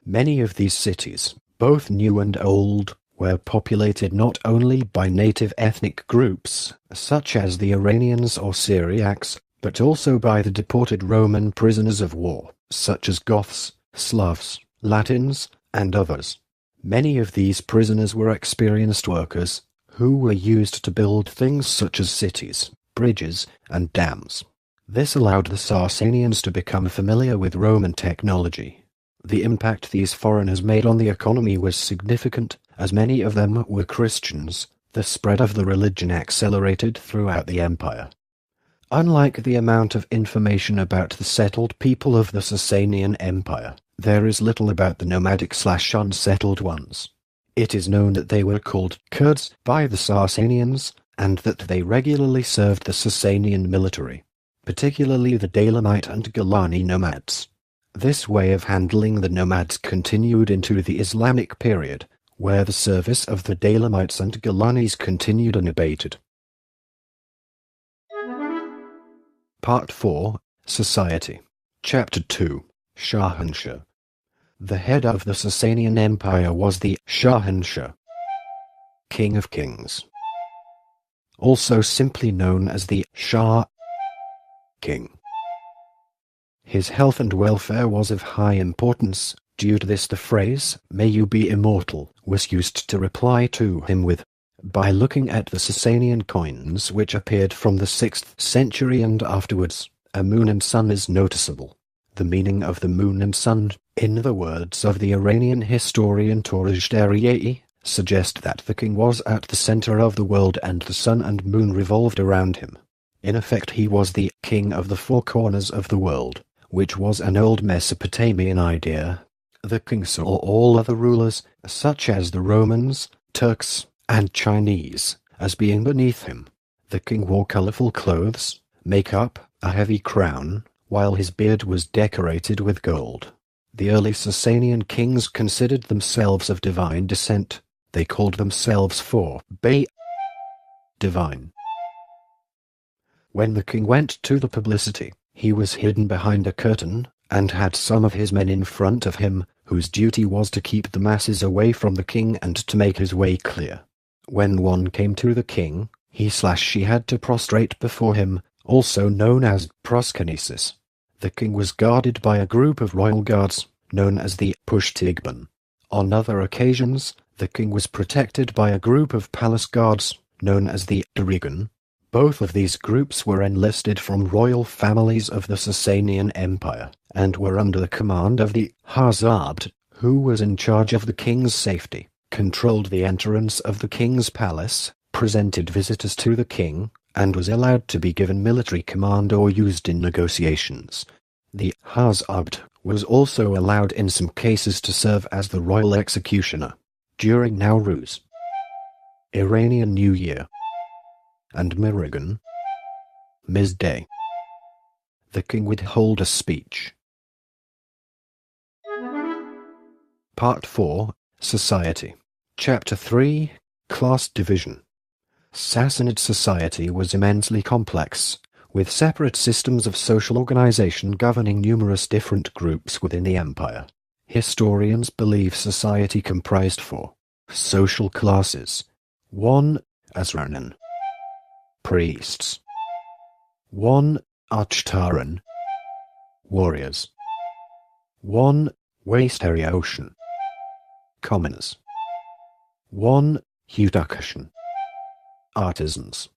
Many of these cities, both new and old, were populated not only by native ethnic groups, such as the Iranians or Syriacs, but also by the deported Roman prisoners of war, such as Goths, Slavs, Latins, and others. Many of these prisoners were experienced workers, who were used to build things such as cities, bridges, and dams. This allowed the Sassanians to become familiar with Roman technology. The impact these foreigners made on the economy was significant, as many of them were Christians. The spread of the religion accelerated throughout the empire. Unlike the amount of information about the settled people of the Sasanian Empire, there is little about the nomadic/unsettled ones. It is known that they were called Kurds by the Sassanians, and that they regularly served the Sassanian military, particularly the Dalamite and Gilani nomads. This way of handling the nomads continued into the Islamic period, where the service of the Dalamites and Gilanis continued unabated. Part 4. Society. Chapter 2. Shahanshah. The head of the Sasanian Empire was the Shahanshah, King of Kings, also simply known as the Shah King. His health and welfare was of high importance. Due to this, the phrase, "May you be immortal," was used to reply to him with, by looking at the Sasanian coins which appeared from the 6th century and afterwards, a moon and sun is noticeable. The meaning of the moon and sun, in the words of the Iranian historian Gغرافیای, suggest that the king was at the center of the world and the sun and moon revolved around him. In effect, he was the king of the four corners of the world, which was an old Mesopotamian idea. The king saw all other rulers, such as the Romans, Turks, and Chinese, as being beneath him. The king wore colorful clothes, makeup, a heavy crown, while his beard was decorated with gold. The early Sasanian kings considered themselves of divine descent. They called themselves divine. When the king went to the publicity, he was hidden behind a curtain, and had some of his men in front of him, whose duty was to keep the masses away from the king and to make his way clear. When one came to the king, she had to prostrate before him, also known as proskynesis. The king was guarded by a group of royal guards, known as the Pushtigban. On other occasions, the king was protected by a group of palace guards, known as the Darigan. Both of these groups were enlisted from royal families of the Sasanian Empire, and were under the command of the Hazabd, who was in charge of the king's safety, controlled the entrance of the king's palace, presented visitors to the king, and was allowed to be given military command or used in negotiations. The Hazabd was also allowed in some cases to serve as the royal executioner. During Nowruz, Iranian New Year, and Mirigan, Miz Day, the king would hold a speech. Part 4, Society. Chapter 3, Class Division. Sassanid society was immensely complex, with separate systems of social organization governing numerous different groups within the empire. Historians believe society comprised 4 social classes. 1. Asranan, priests. 1. Achtaran, warriors. 1. Wastearioshan, commoners. 1. Hudakashan, artisans.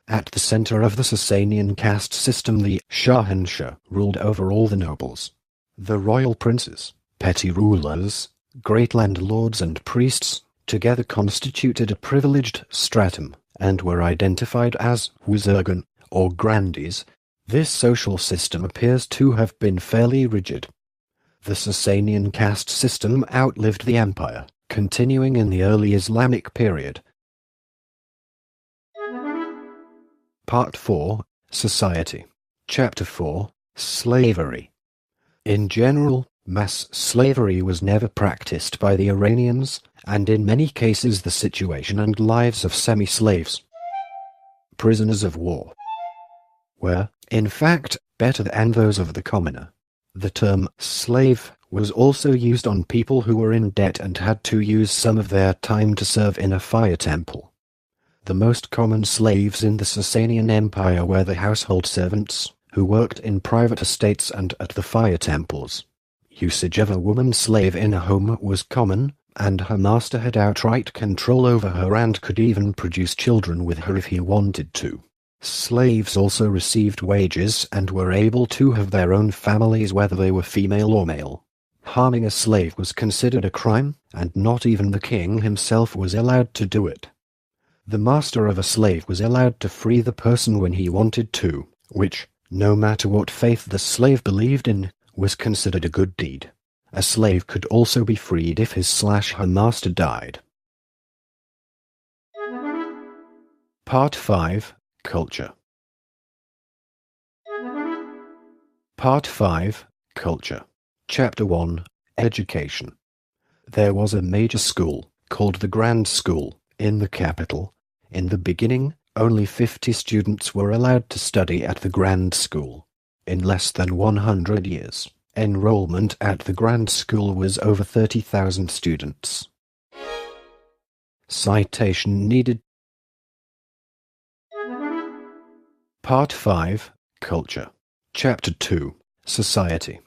At the center of the Sasanian caste system, the Shahanshah ruled over all the nobles. The royal princes, petty rulers, great landlords and priests together constituted a privileged stratum, and were identified as wuzergan, or grandees. This social system appears to have been fairly rigid. The Sasanian caste system outlived the empire, continuing in the early Islamic period. Part 4, Society. Chapter 4, Slavery. In general, mass slavery was never practiced by the Iranians, and in many cases the situation and lives of semi-slaves, prisoners of war, were, in fact, better than those of the commoner. The term slave was also used on people who were in debt and had to use some of their time to serve in a fire temple. The most common slaves in the Sasanian Empire were the household servants, who worked in private estates and at the fire temples. Usage of a woman slave in a home was common, and her master had outright control over her and could even produce children with her if he wanted to. Slaves also received wages and were able to have their own families whether they were female or male. Harming a slave was considered a crime, and not even the king himself was allowed to do it. The master of a slave was allowed to free the person when he wanted to, which, no matter what faith the slave believed in, was considered a good deed. A slave could also be freed if his/her master died. Part 5, Culture. Part 5, Culture. Chapter 1, Education. There was a major school, called the Grand School, in the capital. In the beginning, only 50 students were allowed to study at the Grand School. In less than 100 years, Enrollment at the Grand School was over 30,000 students. Citation needed. Part 5, Culture. Chapter 2, Society.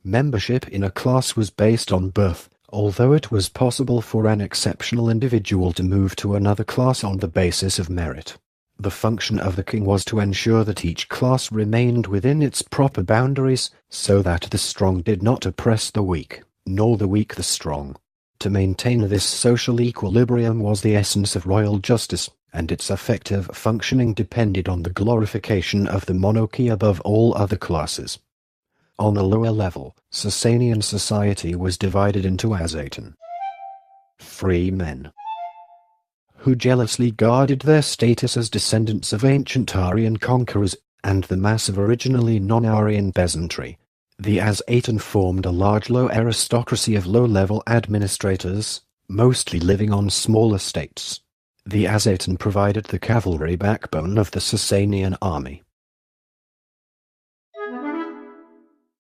Membership in a class was based on birth, although it was possible for an exceptional individual to move to another class on the basis of merit. The function of the king was to ensure that each class remained within its proper boundaries, so that the strong did not oppress the weak, nor the weak the strong. To maintain this social equilibrium was the essence of royal justice, and its effective functioning depended on the glorification of the monarchy above all other classes. On a lower level, Sasanian society was divided into Azatan, free men, who jealously guarded their status as descendants of ancient Aryan conquerors, and the mass of originally non-Aryan peasantry. The Azatan formed a large low aristocracy of low-level administrators, mostly living on small estates. The Azatan provided the cavalry backbone of the Sasanian army.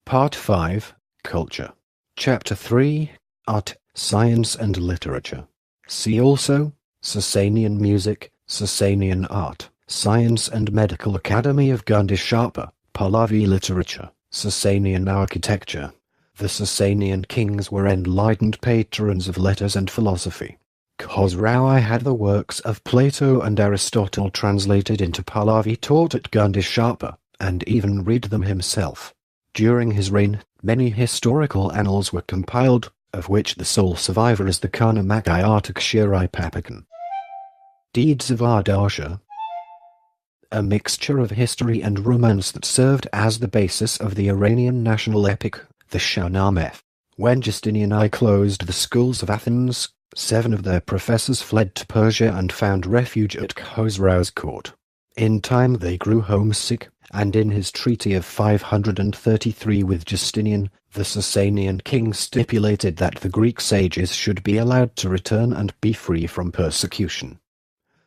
Part 5, Culture. Chapter 3, Art, Science and Literature. See also Sasanian Music, Sasanian Art, Science and Medical Academy of Gundishapa, Pahlavi Literature, Sasanian Architecture. The Sasanian kings were enlightened patrons of letters and philosophy. Khosrau had the works of Plato and Aristotle translated into Pahlavi, taught at Gundishapa, and even read them himself. During his reign, many historical annals were compiled, of which the sole survivor is the Karnamakaya Artakshirai Papakan. Deeds of Ardasha, a mixture of history and romance that served as the basis of the Iranian national epic, the Shahnameh. When Justinian I closed the schools of Athens, 7 of their professors fled to Persia and found refuge at Khosrau's court. In time they grew homesick, and in his treaty of 533 with Justinian, the Sasanian king stipulated that the Greek sages should be allowed to return and be free from persecution.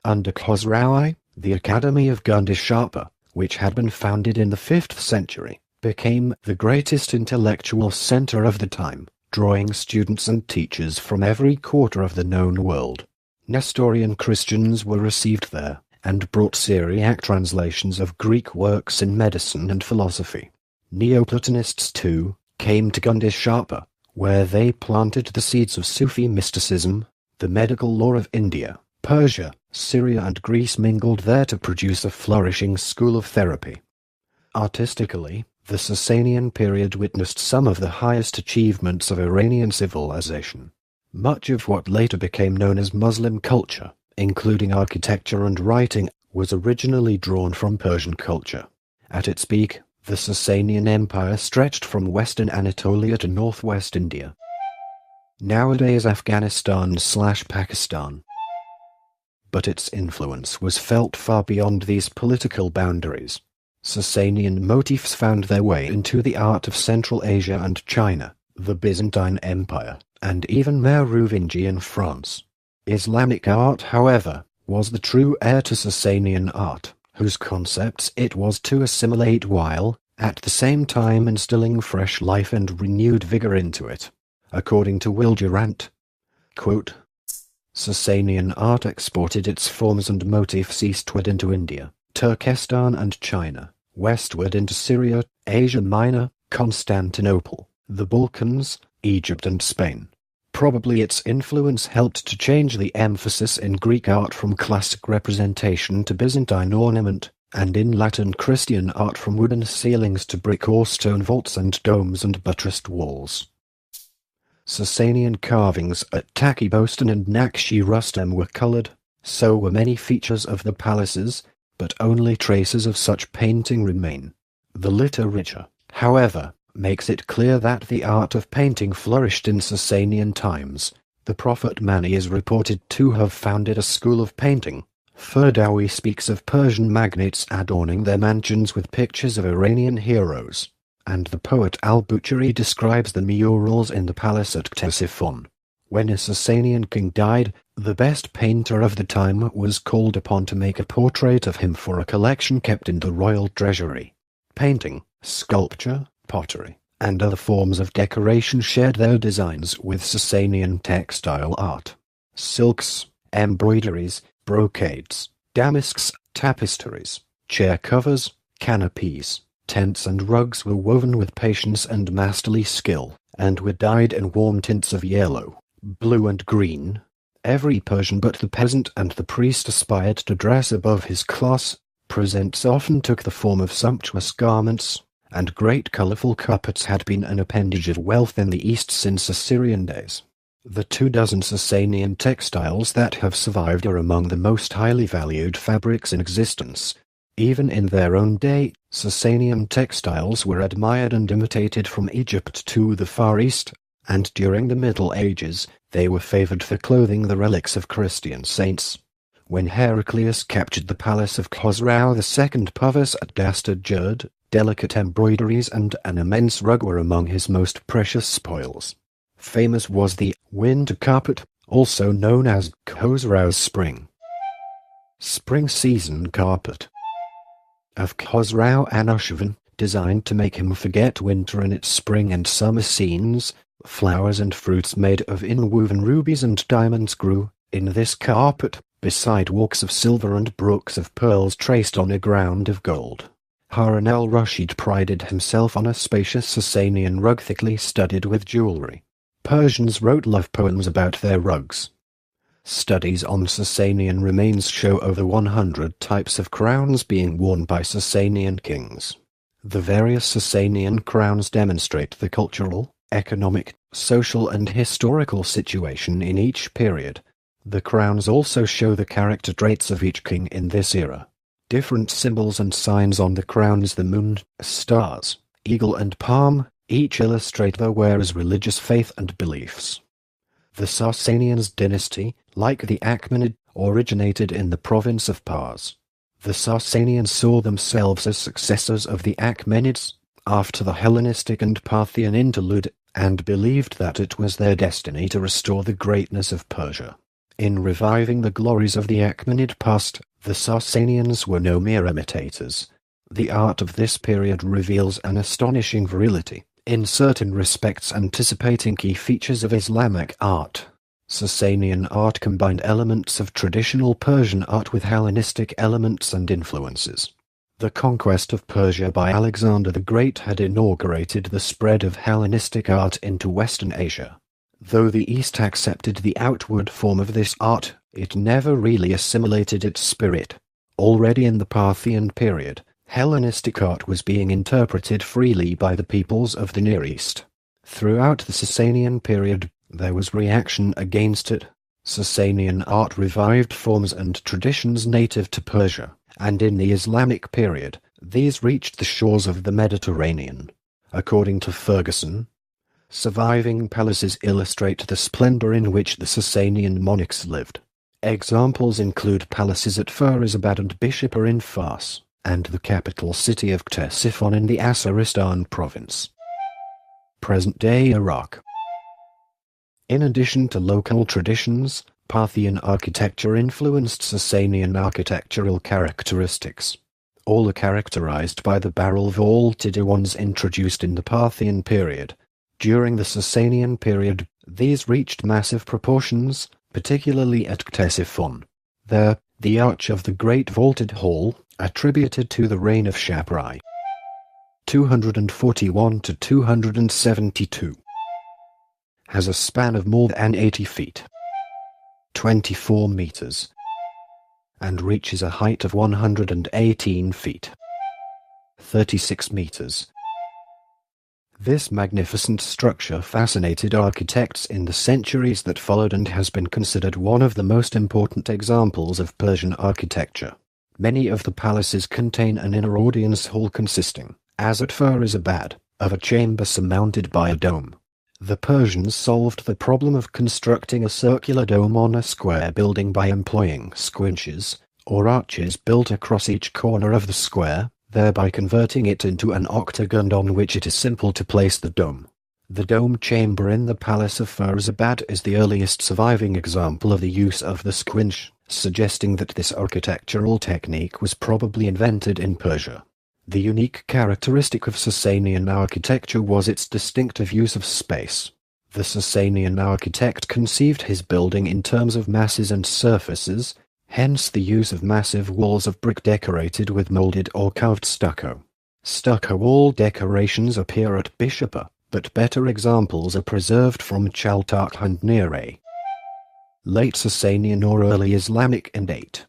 Under Khosrau, the Academy of Gundishapa, which had been founded in the 5th century, became the greatest intellectual center of the time, drawing students and teachers from every quarter of the known world. Nestorian Christians were received there, and brought Syriac translations of Greek works in medicine and philosophy. Neoplatonists, too, came to Gundishapa, where they planted the seeds of Sufi mysticism. The medical law of India, Persia, Syria and Greece mingled there to produce a flourishing school of therapy. Artistically, the Sasanian period witnessed some of the highest achievements of Iranian civilization. Much of what later became known as Muslim culture, including architecture and writing, was originally drawn from Persian culture. At its peak, the Sasanian Empire stretched from western Anatolia to northwest India, nowadays Afghanistan/Pakistan. But its influence was felt far beyond these political boundaries. Sasanian motifs found their way into the art of Central Asia and China, the Byzantine Empire, and even Merovingian France. Islamic art, however, was the true heir to Sasanian art, whose concepts it was to assimilate while, at the same time instilling fresh life and renewed vigor into it. According to Will Durant, quote, Sasanian art exported its forms and motifs eastward into India, Turkestan and China, westward into Syria, Asia Minor, Constantinople, the Balkans, Egypt and Spain. Probably its influence helped to change the emphasis in Greek art from classic representation to Byzantine ornament, and in Latin Christian art from wooden ceilings to brick or stone vaults and domes and buttressed walls. Sasanian carvings at Taki Bostan and Nakshi Rustam were coloured, so were many features of the palaces, but only traces of such painting remain. The literature, however, makes it clear that the art of painting flourished in Sasanian times. The prophet Mani is reported to have founded a school of painting. Firdawi speaks of Persian magnates adorning their mansions with pictures of Iranian heroes, and the poet al-Bukhari describes the murals in the palace at Ctesiphon. When a Sasanian king died, the best painter of the time was called upon to make a portrait of him for a collection kept in the royal treasury. Painting, sculpture, pottery, and other forms of decoration shared their designs with Sasanian textile art. Silks, embroideries, brocades, damasks, tapestries, chair covers, canopies, tents and rugs were woven with patience and masterly skill, and were dyed in warm tints of yellow, blue and green. Every Persian but the peasant and the priest aspired to dress above his class. Presents often took the form of sumptuous garments, and great colourful carpets had been an appendage of wealth in the East since Assyrian days. The 24 Sasanian textiles that have survived are among the most highly valued fabrics in existence. Even in their own day, Sasanian textiles were admired and imitated from Egypt to the Far East, and during the Middle Ages, they were favoured for clothing the relics of Christian saints. When Heraclius captured the palace of Khosrau II Pavas at Dastagerd, delicate embroideries and an immense rug were among his most precious spoils. Famous was the winter carpet, also known as Khosrau's spring season carpet of Khosrau Anushirvan, designed to make him forget winter in its spring and summer scenes. Flowers and fruits made of inwoven rubies and diamonds grew in this carpet, beside walks of silver and brooks of pearls traced on a ground of gold. Harun al-Rashid prided himself on a spacious Sasanian rug thickly studded with jewelry. Persians wrote love poems about their rugs. Studies on Sasanian remains show over 100 types of crowns being worn by Sasanian kings. The various Sasanian crowns demonstrate the cultural, economic, social and historical situation in each period. The crowns also show the character traits of each king in this era. Different symbols and signs on the crowns, the moon, stars, eagle and palm, each illustrate their wearer's religious faith and beliefs. The Sasanians dynasty, like the Achaemenid, originated in the province of Pars. The Sasanians saw themselves as successors of the Achaemenids, after the Hellenistic and Parthian interlude, and believed that it was their destiny to restore the greatness of Persia. In reviving the glories of the Achaemenid past, the Sasanians were no mere imitators. The art of this period reveals an astonishing virility, in certain respects anticipating key features of Islamic art. Sasanian art combined elements of traditional Persian art with Hellenistic elements and influences. The conquest of Persia by Alexander the Great had inaugurated the spread of Hellenistic art into Western Asia. Though the East accepted the outward form of this art, it never really assimilated its spirit. Already in the Parthian period, Hellenistic art was being interpreted freely by the peoples of the Near East. Throughout the Sasanian period, there was reaction against it. Sasanian art revived forms and traditions native to Persia, and in the Islamic period, these reached the shores of the Mediterranean. According to Ferguson, surviving palaces illustrate the splendor in which the Sasanian monarchs lived. Examples include palaces at Firouzabad and Bishapur in Fars, and the capital city of Ctesiphon in the Asaristan province. Present-day Iraq. In addition to local traditions, Parthian architecture influenced Sasanian architectural characteristics. All are characterized by the barrel-vaulted ones introduced in the Parthian period. During the Sasanian period, these reached massive proportions, particularly at Ctesiphon. There, the arch of the Great Vaulted Hall, attributed to the reign of Shaprai, 241 to 272, has a span of more than 80 feet, 24 meters, and reaches a height of 118 feet, 36 meters. This magnificent structure fascinated architects in the centuries that followed and has been considered one of the most important examples of Persian architecture. Many of the palaces contain an inner audience hall consisting, as at Firouzabad, of a chamber surmounted by a dome. The Persians solved the problem of constructing a circular dome on a square building by employing squinches, or arches built across each corner of the square, thereby converting it into an octagon on which it is simple to place the dome. The dome chamber in the Palace of Firouzabad is the earliest surviving example of the use of the squinch, suggesting that this architectural technique was probably invented in Persia. The unique characteristic of Sasanian architecture was its distinctive use of space. The Sasanian architect conceived his building in terms of masses and surfaces, hence the use of massive walls of brick decorated with molded or carved stucco. Stucco wall decorations appear at Bishopur, but better examples are preserved from Chaltach and Nire. Late Sasanian or early Islamic and 8.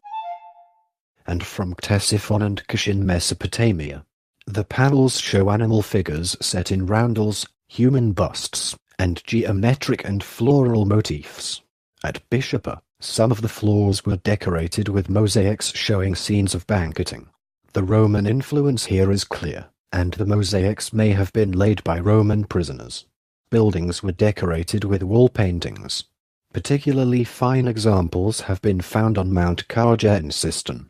And from Ctesiphon and Kish in Mesopotamia. The panels show animal figures set in roundels, human busts, and geometric and floral motifs. At Bishopur, some of the floors were decorated with mosaics showing scenes of banqueting. The Roman influence here is clear, and the mosaics may have been laid by Roman prisoners. Buildings were decorated with wall paintings. Particularly fine examples have been found on Mount Karaj in Sistan.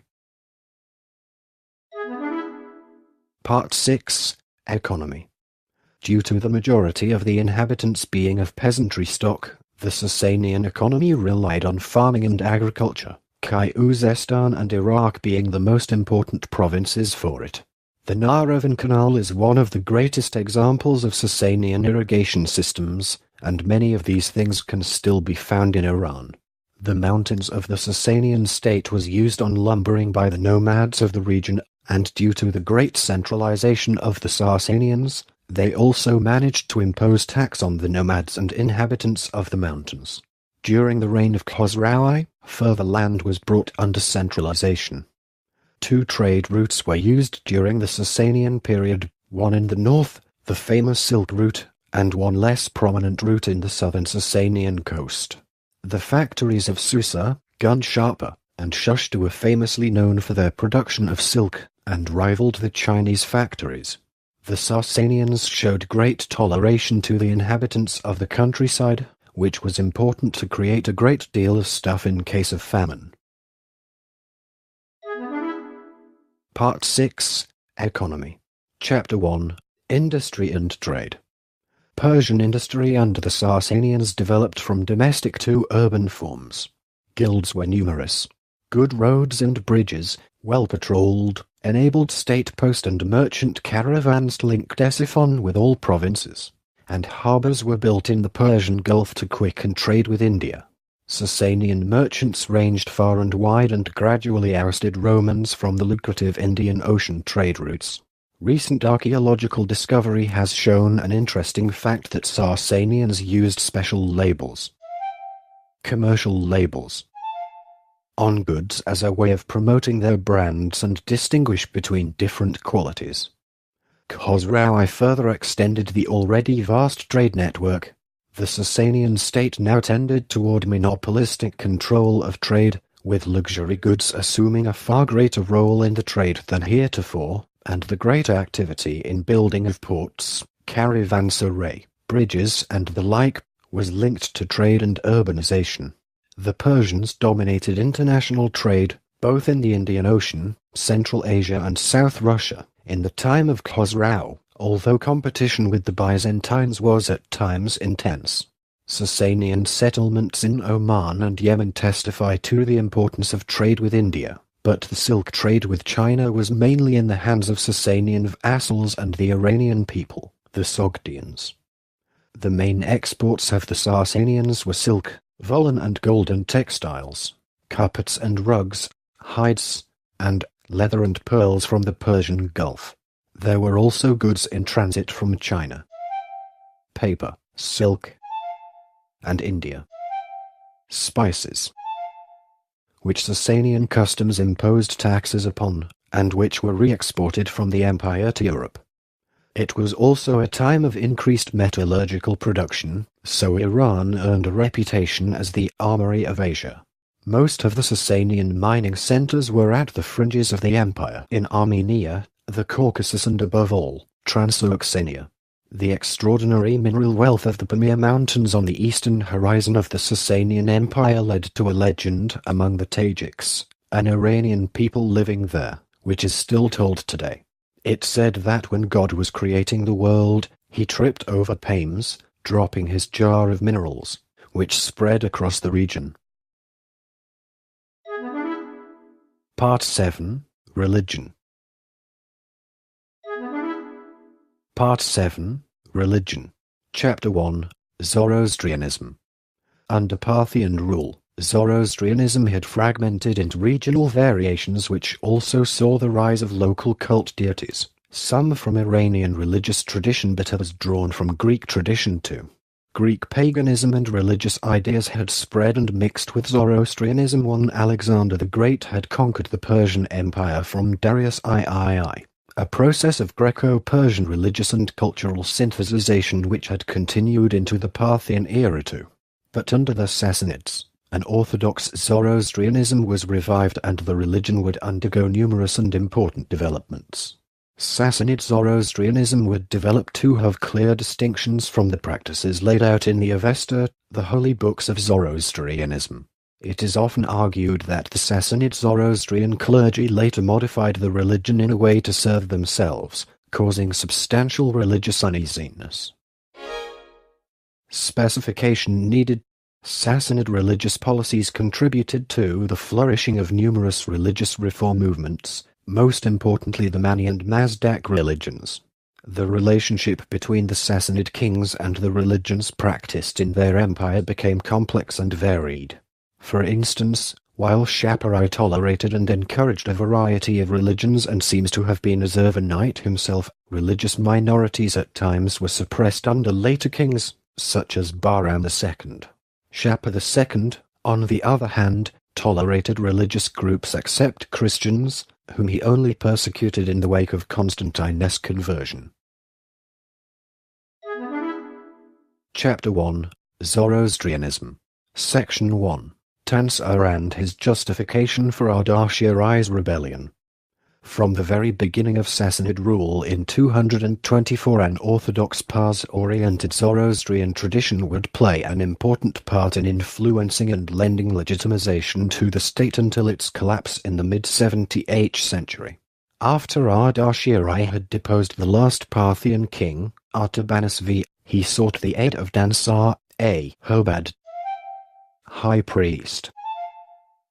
Part 6. Economy. Due to the majority of the inhabitants being of peasantry stock, the Sasanian economy relied on farming and agriculture, Khuzestan and Iraq being the most important provinces for it. The Nahravan Canal is one of the greatest examples of Sasanian irrigation systems, and many of these things can still be found in Iran. The mountains of the Sasanian state was used on lumbering by the nomads of the region, and due to the great centralization of the Sassanians, they also managed to impose tax on the nomads and inhabitants of the mountains. During the reign of Khosrau, further land was brought under centralization. Two trade routes were used during the Sasanian period, one in the north, the famous Silk Route, and one less prominent route in the southern Sasanian coast. The factories of Susa, Gunshapa, and Shushta were famously known for their production of silk, and rivaled the Chinese factories. The Sassanians showed great toleration to the inhabitants of the countryside, which was important to create a great deal of stuff in case of famine. Part 6. Economy. Chapter 1. Industry and Trade. Persian industry under the Sassanians developed from domestic to urban forms. Guilds were numerous. Good roads and bridges, well patrolled, enabled state post and merchant caravans to link Ctesiphon with all provinces, and harbours were built in the Persian Gulf to quicken trade with India. Sassanian merchants ranged far and wide and gradually ousted Romans from the lucrative Indian Ocean trade routes. Recent archaeological discovery has shown an interesting fact that Sassanians used special labels, commercial labels, on goods as a way of promoting their brands and distinguish between different qualities. Khosrau further extended the already vast trade network. The Sassanian state now tended toward monopolistic control of trade, with luxury goods assuming a far greater role in the trade than heretofore, and the greater activity in building of ports, caravanserai, bridges and the like was linked to trade and urbanization. The Persians dominated international trade, both in the Indian Ocean, Central Asia and South Russia, in the time of Khosrau, although competition with the Byzantines was at times intense. Sassanian settlements in Oman and Yemen testify to the importance of trade with India, but the silk trade with China was mainly in the hands of Sassanian vassals and the Iranian people, the Sogdians. The main exports of the Sassanians were silk, woolen and golden textiles, carpets and rugs, hides, and leather and pearls from the Persian Gulf. There were also goods in transit from China, paper, silk, and India, spices, which Sassanian customs imposed taxes upon, and which were re-exported from the empire to Europe. It was also a time of increased metallurgical production, so Iran earned a reputation as the armory of Asia. Most of the Sassanian mining centers were at the fringes of the empire, in Armenia, the Caucasus and above all, Transoxania. The extraordinary mineral wealth of the Pamir Mountains on the eastern horizon of the Sasanian Empire led to a legend among the Tajiks, an Iranian people living there, which is still told today. It said that when God was creating the world, he tripped over Pames, dropping his jar of minerals, which spread across the region. Part 7. Religion. Part 7, Religion. Chapter 1, Zoroastrianism. Under Parthian rule, Zoroastrianism had fragmented into regional variations which also saw the rise of local cult deities, some from Iranian religious tradition but others drawn from Greek tradition too. Greek paganism and religious ideas had spread and mixed with Zoroastrianism when Alexander the Great had conquered the Persian Empire from Darius III, a process of Greco-Persian religious and cultural synthesization which had continued into the Parthian era too. But under the Sassanids, an orthodox Zoroastrianism was revived and the religion would undergo numerous and important developments. Sassanid Zoroastrianism would develop to have clear distinctions from the practices laid out in the Avesta, the holy books of Zoroastrianism. It is often argued that the Sassanid Zoroastrian clergy later modified the religion in a way to serve themselves, causing substantial religious uneasiness. Specification needed. Sassanid religious policies contributed to the flourishing of numerous religious reform movements, most importantly the Mani and Mazdak religions. The relationship between the Sassanid kings and the religions practiced in their empire became complex and varied. For instance, while Shaharai tolerated and encouraged a variety of religions and seems to have been a Zervanite himself, religious minorities at times were suppressed under later kings, such as Bahram II. Shapur II, on the other hand, tolerated religious groups except Christians, whom he only persecuted in the wake of Constantine's conversion. Chapter 1, Zoroastrianism. Section 1. Taunts and his justification for Ardashirai's rebellion. From the very beginning of Sassanid rule in 224, an orthodox Pars-oriented Zoroastrian tradition would play an important part in influencing and lending legitimization to the state until its collapse in the mid-78th century. After Ardashirai had deposed the last Parthian king, Artabanus V, he sought the aid of Dansar A. Hobad, high priest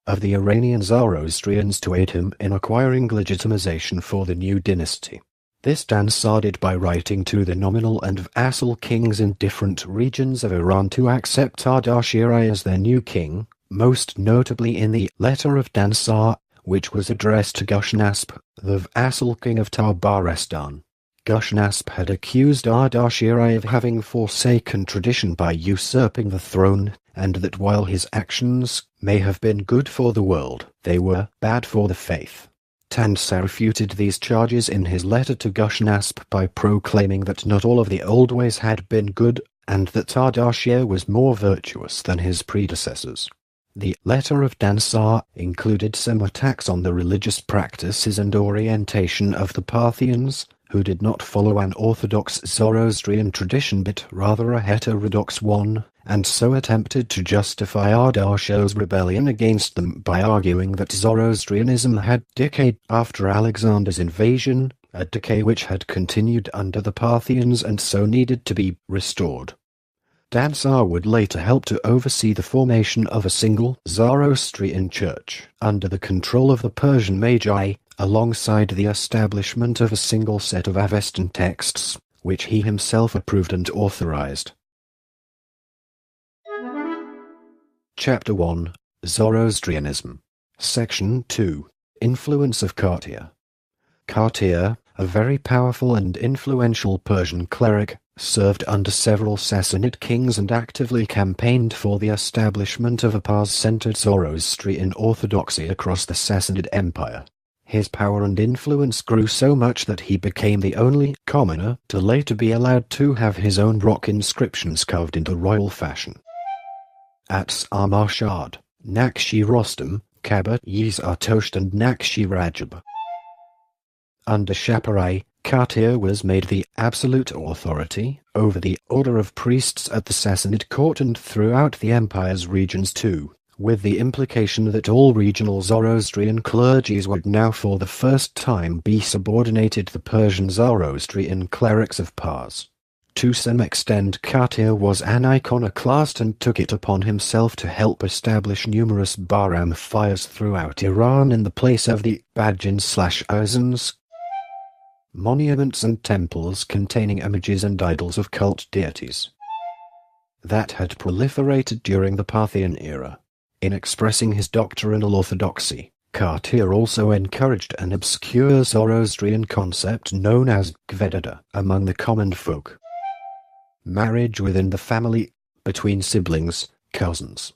of the Iranian Zoroastrians, to aid him in acquiring legitimization for the new dynasty. This Dansar did by writing to the nominal and vassal kings in different regions of Iran to accept Ardashirai as their new king, most notably in the Letter of Dansar, which was addressed to Gushnasp, the vassal king of Tabaristan. Gushnasp had accused Ardashirai of having forsaken tradition by usurping the throne, and that while his actions may have been good for the world, they were bad for the faith. Taunts refuted these charges in his letter to Gushnasp by proclaiming that not all of the old ways had been good, and that Ardashir was more virtuous than his predecessors. The Letter of Dansar included some attacks on the religious practices and orientation of the Parthians, who did not follow an orthodox Zoroastrian tradition but rather a heterodox one, and so attempted to justify Ardashir's rebellion against them by arguing that Zoroastrianism had decayed after Alexander's invasion, a decay which had continued under the Parthians and so needed to be restored. Dansar would later help to oversee the formation of a single Zoroastrian church under the control of the Persian Magi, alongside the establishment of a single set of Avestan texts, which he himself approved and authorized. Chapter 1, Zoroastrianism. Section 2. Influence of Kartir. Kartir, a very powerful and influential Persian cleric, served under several Sassanid kings and actively campaigned for the establishment of a Pars-centered Zoroastrian orthodoxy across the Sassanid Empire. His power and influence grew so much that he became the only commoner to later be allowed to have his own rock inscriptions carved into royal fashion. At Mashhad, Nakshi Rostam, Kabat Yizartosht and Nakshi Rajab. Under Shaharai, Kartir was made the absolute authority over the order of priests at the Sassanid court and throughout the empire's regions too, with the implication that all regional Zoroastrian clergies would now for the first time be subordinated to the Persian Zoroastrian clerics of Pars. To some extent Kartir was an iconoclast and took it upon himself to help establish numerous Bahram fires throughout Iran in the place of the Bajins/Azans. monuments and temples containing images and idols of cult deities that had proliferated during the Parthian era. In expressing his doctrinal orthodoxy, Karaj also encouraged an obscure Zoroastrian concept known as gvedada among the common folk. Marriage within the family, between siblings, cousins.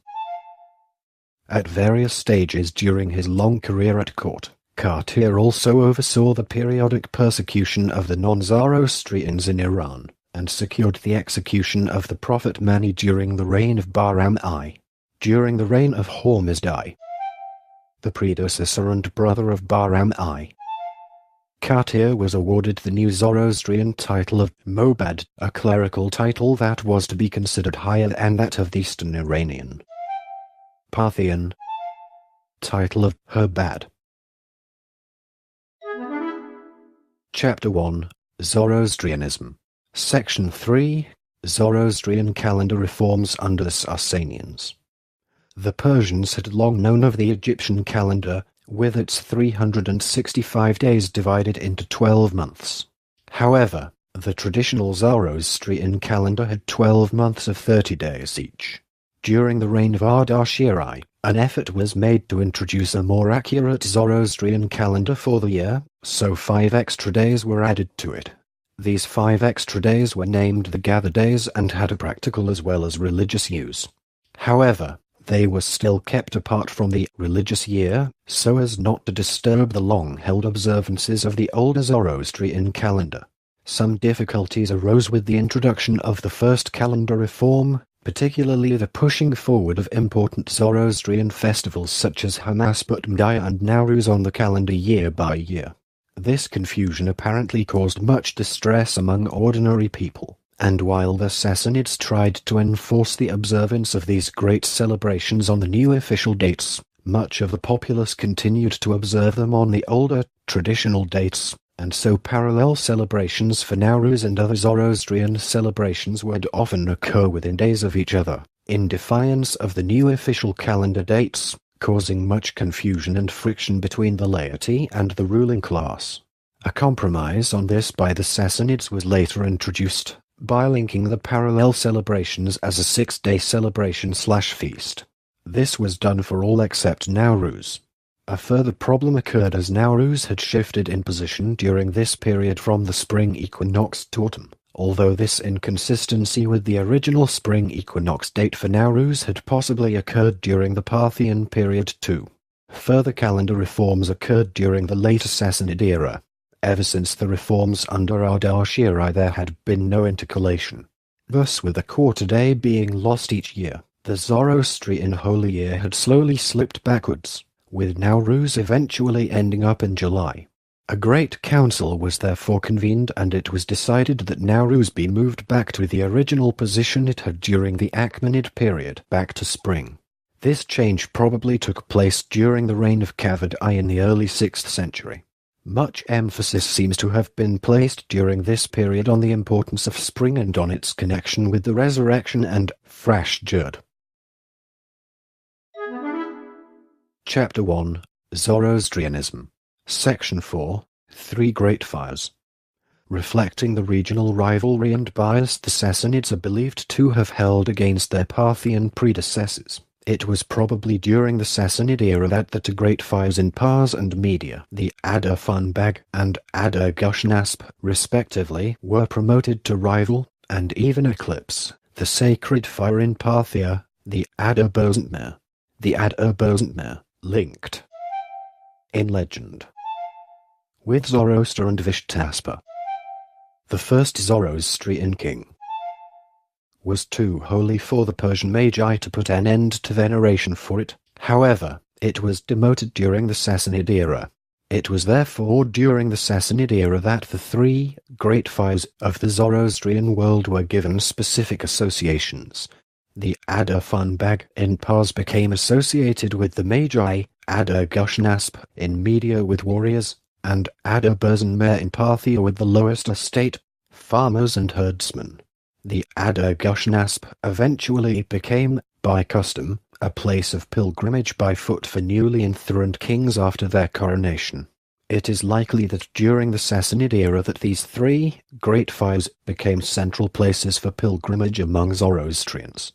At various stages during his long career at court, Karaj also oversaw the periodic persecution of the non-Zoroastrians in Iran, and secured the execution of the Prophet Mani during the reign of Bahram I. During the reign of Hormizd I, the predecessor and brother of Bahram I, Karaj was awarded the new Zoroastrian title of Mobad, a clerical title that was to be considered higher than that of the Eastern Iranian Parthian title of Herbad. Chapter 1, Zoroastrianism. Section 3, Zoroastrian calendar reforms under the Sassanians. The Persians had long known of the Egyptian calendar, with its 365 days divided into 12 months. However, the traditional Zoroastrian calendar had 12 months of 30 days each. During the reign of Ardashiri, an effort was made to introduce a more accurate Zoroastrian calendar for the year, so 5 extra days were added to it. These 5 extra days were named the gather days and had a practical as well as religious use. However, they were still kept apart from the religious year, so as not to disturb the long-held observances of the older Zoroastrian calendar. Some difficulties arose with the introduction of the first calendar reform, particularly the pushing forward of important Zoroastrian festivals such as Hanasputmdaya and Nowruz on the calendar year by year. This confusion apparently caused much distress among ordinary people, and while the Sassanids tried to enforce the observance of these great celebrations on the new official dates, much of the populace continued to observe them on the older, traditional dates, and so parallel celebrations for Nowruz and other Zoroastrian celebrations would often occur within days of each other, in defiance of the new official calendar dates, causing much confusion and friction between the laity and the ruling class. A compromise on this by the Sassanids was later introduced, by linking the parallel celebrations as a 6-day celebration/feast. This was done for all except Nowruz. A further problem occurred as Nowruz had shifted in position during this period from the spring equinox to autumn, although this inconsistency with the original spring equinox date for Nowruz had possibly occurred during the Parthian period too. Further calendar reforms occurred during the later Sassanid era. Ever since the reforms under Ardashiri there had been no intercalation. Thus, with a quarter day being lost each year, the Zoroastrian holy year had slowly slipped backwards, with Nowruz eventually ending up in July. A great council was therefore convened and it was decided that Nowruz be moved back to the original position it had during the Achaemenid period, back to spring. This change probably took place during the reign of Kavad I in the early 6th century. Much emphasis seems to have been placed during this period on the importance of spring and on its connection with the resurrection and Frashjud. Chapter 1, Zoroastrianism. Section 4, 3 Great Fires. Reflecting the regional rivalry and bias the Sassanids are believed to have held against their Parthian predecessors, it was probably during the Sassanid era that the 2 great fires in Pars and Media, the Ada Funbag and Ada Gushnasp, respectively, were promoted to rival, and even eclipse, the sacred fire in Parthia, the Ada Bozantmer. The Ada Bozantmer, linked in legend with Zoroaster and Vishtaspa. The first Zoroastrian king was too holy for the Persian Magi to put an end to veneration for it. However, it was demoted during the Sassanid era. It was therefore during the Sassanid era that the 3 great fires of the Zoroastrian world were given specific associations. The Ada Funbag in Pars became associated with the Magi, Ada Gushnasp in Media with warriors, and Ada Bozantmer in Parthia with the lowest estate, farmers and herdsmen. The Ada Gushnasp eventually became, by custom, a place of pilgrimage by foot for newly enthroned kings after their coronation. It is likely that during the Sassanid era that these three great fires became central places for pilgrimage among Zoroastrians.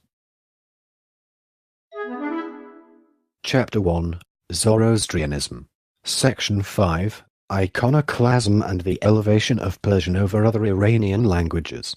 Chapter 1, Zoroastrianism. Section 5, Iconoclasm and the Elevation of Persian over other Iranian languages.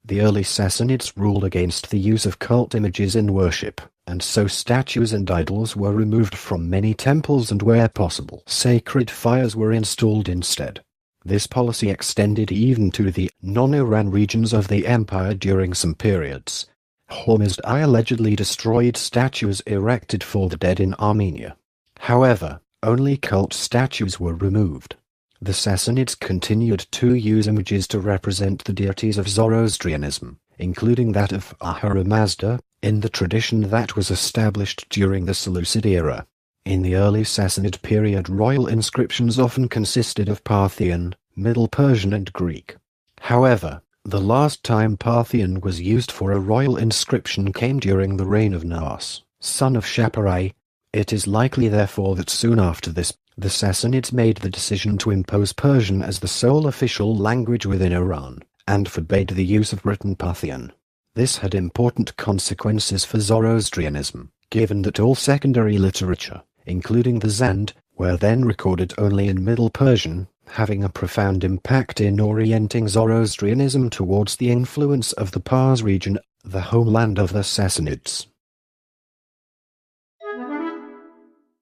The early Sassanids ruled against the use of cult images in worship, and so statues and idols were removed from many temples, and where possible, sacred fires were installed instead. This policy extended even to the non-Iran regions of the empire during some periods. Hormizd I allegedly destroyed statues erected for the dead in Armenia. However, only cult statues were removed. The Sassanids continued to use images to represent the deities of Zoroastrianism, including that of Ahura Mazda, in the tradition that was established during the Seleucid era. In the early Sassanid period, royal inscriptions often consisted of Parthian, Middle Persian and Greek. However, the last time Parthian was used for a royal inscription came during the reign of Naas, son of Shaparai. It is likely therefore that soon after this, the Sassanids made the decision to impose Persian as the sole official language within Iran, and forbade the use of written Parthian. This had important consequences for Zoroastrianism, given that all secondary literature, including the Zand, were then recorded only in Middle Persian, having a profound impact in orienting Zoroastrianism towards the influence of the Pars region, the homeland of the Sassanids.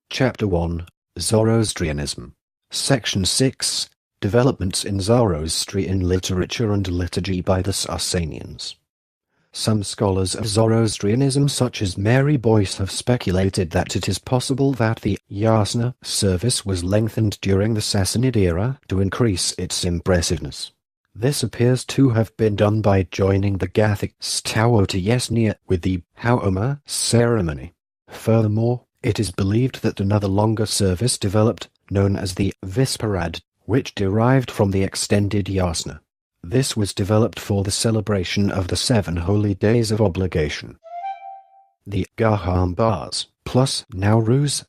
Chapter 1, Zoroastrianism. Section 6, Developments in Zoroastrian Literature and Liturgy by the Sassanians. Some scholars of Zoroastrianism such as Mary Boyce have speculated that it is possible that the Yasna service was lengthened during the Sassanid era to increase its impressiveness. This appears to have been done by joining the Gathic Stawota Yesnia with the Haoma ceremony. Furthermore, it is believed that another longer service developed, known as the Visparad, which derived from the extended Yasna. This was developed for the celebration of the 7 holy days of obligation. The Gahambars, plus Nowruz,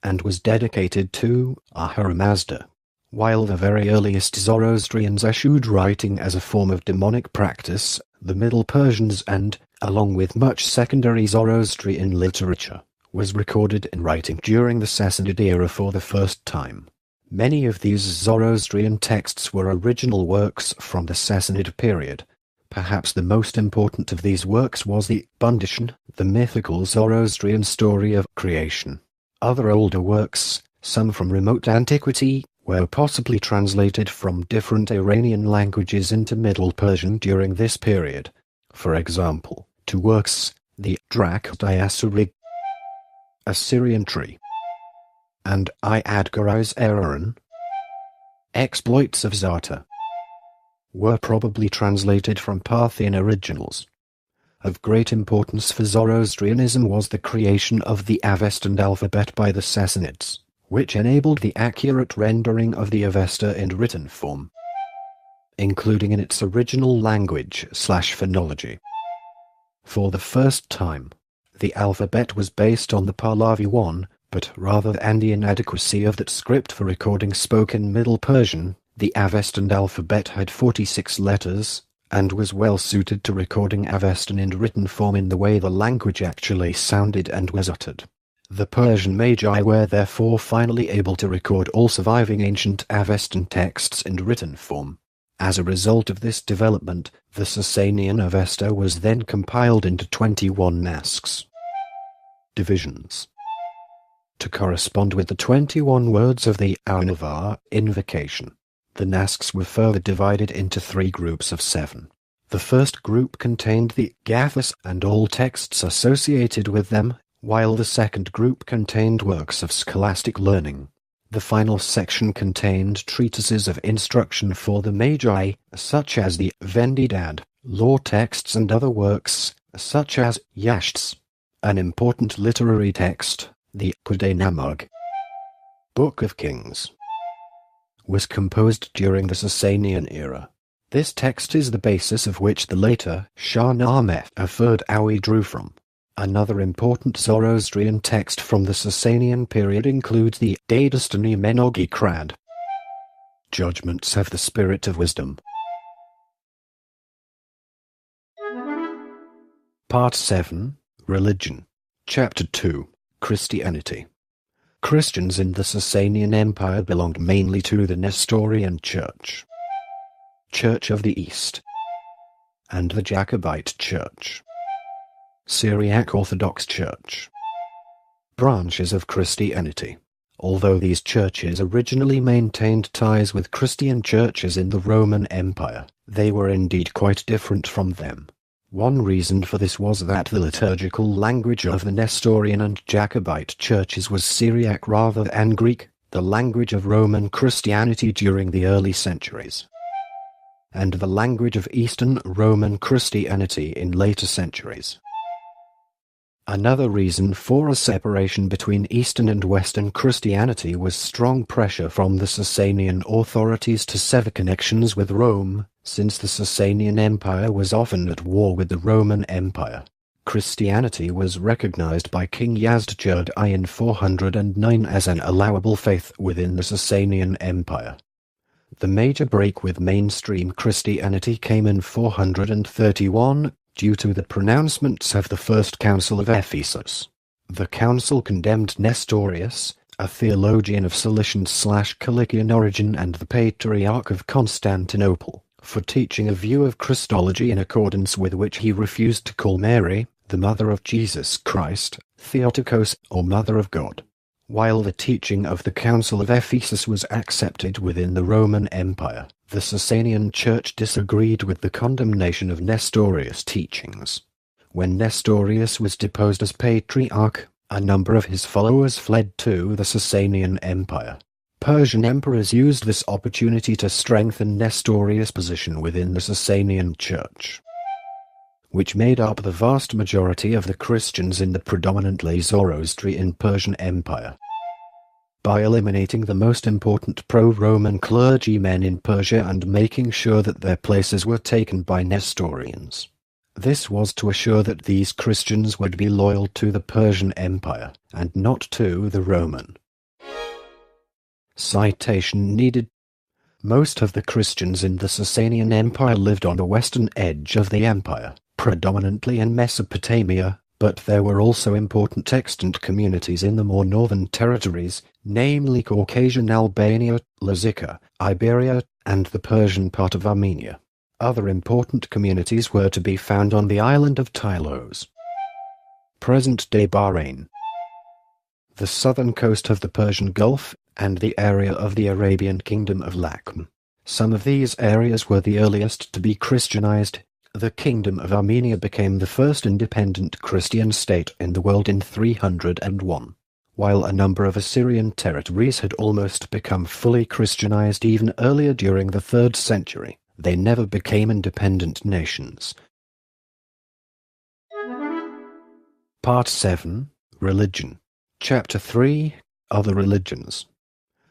and was dedicated to Ahura Mazda. While the very earliest Zoroastrians eschewed writing as a form of demonic practice, the Middle Persians and, along with much secondary Zoroastrian literature, was recorded in writing during the Sassanid era for the first time. Many of these Zoroastrian texts were original works from the Sassanid period. Perhaps the most important of these works was the Bundishan, the mythical Zoroastrian story of creation. Other older works, some from remote antiquity, were possibly translated from different Iranian languages into Middle Persian during this period. For example, 2 works, the Drak Diasurig, Assyrian Tree, and Iadgarais Eraran, Exploits of Zata, were probably translated from Parthian originals. Of great importance for Zoroastrianism was the creation of the Avestan alphabet by the Sassanids, which enabled the accurate rendering of the Avesta in written form, including in its original language/phonology. For the first time, the alphabet was based on the Pahlavi one, but rather than the inadequacy of that script for recording spoken Middle Persian, the Avestan alphabet had 46 letters, and was well suited to recording Avestan in written form in the way the language actually sounded and was uttered. The Persian Magi were therefore finally able to record all surviving ancient Avestan texts in written form. As a result of this development, the Sasanian Avesta was then compiled into 21 nasks. Divisions. To correspond with the 21 words of the Aunava invocation, the nasks were further divided into 3 groups of 7. The first group contained the Gathas and all texts associated with them, while the second group contained works of scholastic learning. The final section contained treatises of instruction for the Magi, such as the Vendidad, law texts and other works, such as Yashts, an important literary text. The Qudaynamag, Book of Kings, was composed during the Sasanian era. This text is the basis of which the later Shahnameh Aferd Awi drew from. Another important Zoroastrian text from the Sasanian period includes the Dadastani Menogi Krad. Judgments have the spirit of wisdom. Part 7, Religion. Chapter 2, Christianity. Christians in the Sasanian Empire belonged mainly to the Nestorian Church, Church of the East, and the Jacobite Church, Syriac Orthodox Church, branches of Christianity. Although these churches originally maintained ties with Christian churches in the Roman Empire, they were indeed quite different from them. One reason for this was that the liturgical language of the Nestorian and Jacobite churches was Syriac rather than Greek, the language of Roman Christianity during the early centuries, and the language of Eastern Roman Christianity in later centuries. Another reason for a separation between Eastern and Western Christianity was strong pressure from the Sasanian authorities to sever connections with Rome, since the Sasanian Empire was often at war with the Roman Empire. Christianity was recognized by King Yazdjerd I in 409 as an allowable faith within the Sasanian Empire. The major break with mainstream Christianity came in 431, due to the pronouncements of the First Council of Ephesus. The council condemned Nestorius, a theologian of Cilician/Cilician origin and the Patriarch of Constantinople, for teaching a view of Christology in accordance with which he refused to call Mary, the mother of Jesus Christ, Theotokos, or Mother of God. While the teaching of the Council of Ephesus was accepted within the Roman Empire, the Sasanian Church disagreed with the condemnation of Nestorius' teachings. When Nestorius was deposed as Patriarch, a number of his followers fled to the Sasanian Empire. Persian emperors used this opportunity to strengthen Nestorius' position within the Sasanian Church, which made up the vast majority of the Christians in the predominantly Zoroastrian Persian Empire, by eliminating the most important pro-Roman clergymen in Persia and making sure that their places were taken by Nestorians. This was to assure that these Christians would be loyal to the Persian Empire, and not to the Roman. Citation needed. Most of the Christians in the Sasanian Empire lived on the western edge of the empire, predominantly in Mesopotamia, but there were also important extant communities in the more northern territories, namely Caucasian Albania, Lazica, Iberia, and the Persian part of Armenia. Other important communities were to be found on the island of Tylos, present-day Bahrain, the southern coast of the Persian Gulf, and the area of the Arabian Kingdom of Lakhm. Some of these areas were the earliest to be Christianized. The Kingdom of Armenia became the first independent Christian state in the world in 301, while a number of Assyrian territories had almost become fully Christianized even earlier during the 3rd century. They never became independent nations. Part 7, Religion. Chapter 3, Other Religions.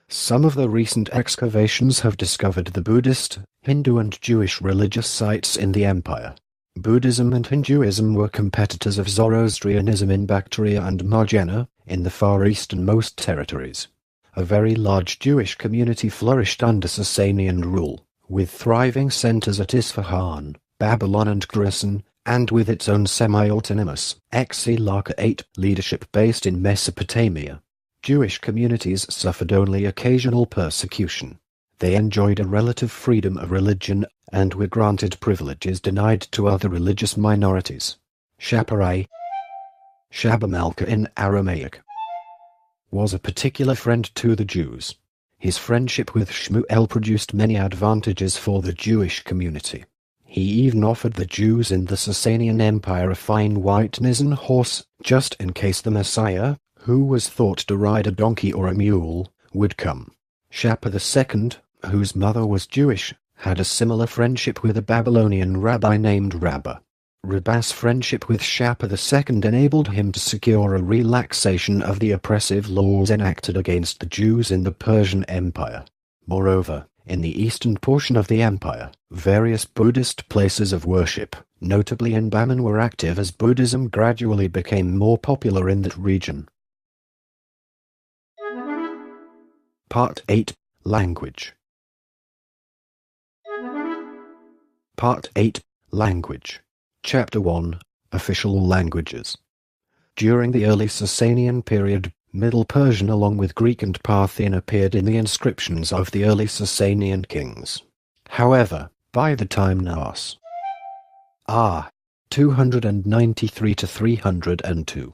Some of the recent excavations have discovered the Buddhist, Hindu and Jewish religious sites in the empire. Buddhism and Hinduism were competitors of Zoroastrianism in Bactria and Marjana, in the far easternmost territories. A very large Jewish community flourished under Sasanian rule, with thriving centers at Esfahan, Babylon and Khorasan, and with its own semi-autonomous, Exilakha leadership based in Mesopotamia. Jewish communities suffered only occasional persecution. They enjoyed a relative freedom of religion and were granted privileges denied to other religious minorities. Shaparai, Shabamalka in Aramaic, was a particular friend to the Jews. His friendship with Shmuel produced many advantages for the Jewish community. He even offered the Jews in the Sasanian Empire a fine white Nisan horse, just in case the Messiah, who was thought to ride a donkey or a mule, would come. Shapur II, whose mother was Jewish, had a similar friendship with a Babylonian rabbi named Rabbah. Rabbah's friendship with Shapur II enabled him to secure a relaxation of the oppressive laws enacted against the Jews in the Persian Empire. Moreover, In the eastern portion of the empire, various Buddhist places of worship, notably in Bamyan, were active as Buddhism gradually became more popular in that region. Part 8. Language. Part 8. Language. Chapter 1. Official languages. During the early Sasanian period, Middle Persian along with Greek and Parthian appeared in the inscriptions of the early Sasanian kings. However, by the time Nas. 293 to 302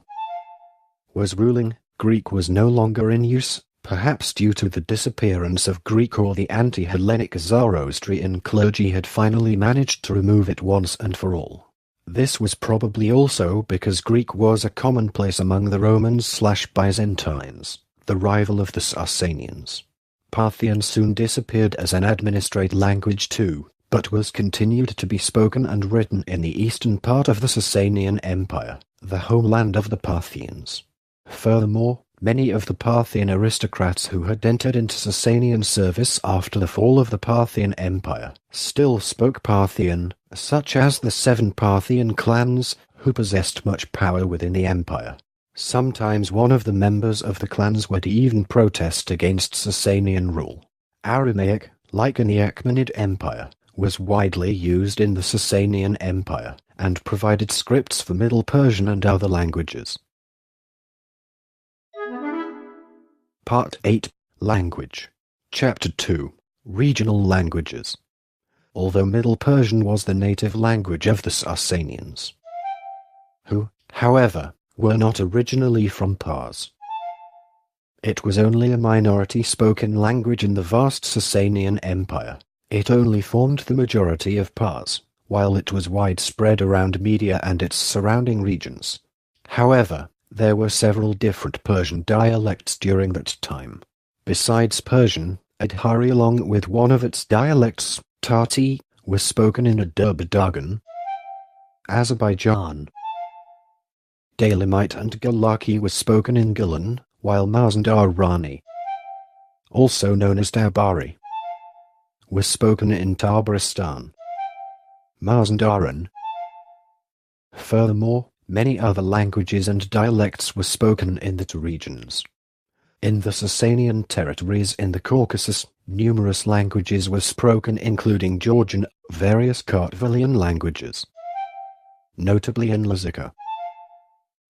was ruling, Greek was no longer in use, perhaps due to the disappearance of Greek, or the anti-Hellenic Zoroastrian clergy had finally managed to remove it once and for all. This was probably also because Greek was a commonplace among the Romans/Byzantines, the rival of the Sassanians. Parthian soon disappeared as an administrative language too, but was continued to be spoken and written in the eastern part of the Sasanian Empire, the homeland of the Parthians. Furthermore, many of the Parthian aristocrats who had entered into Sasanian service after the fall of the Parthian Empire still spoke Parthian, such as the 7 Parthian clans, who possessed much power within the empire. Sometimes one of the members of the clans would even protest against Sasanian rule. Aramaic, like in the Achaemenid Empire, was widely used in the Sasanian Empire, and provided scripts for Middle Persian and other languages. Part 8. Language. Chapter 2. Regional languages. Although Middle Persian was the native language of the Sassanians, who, however, were not originally from Pars, it was only a minority spoken language in the vast Sasanian Empire. It only formed the majority of Pars, while it was widespread around Media and its surrounding regions. However, there were several different Persian dialects during that time. Besides Persian, Adhari along with one of its dialects, Tati, was spoken in Azerbaijan, Azerbaijan. Dalimite and Galaki was spoken in Gilan, while Mazandarani, also known as Tabari, was spoken in Tabristan. Mazandaran. Furthermore, many other languages and dialects were spoken in the two regions. In the Sasanian territories in the Caucasus, numerous languages were spoken including Georgian, various Kartvelian languages, notably in Lazica,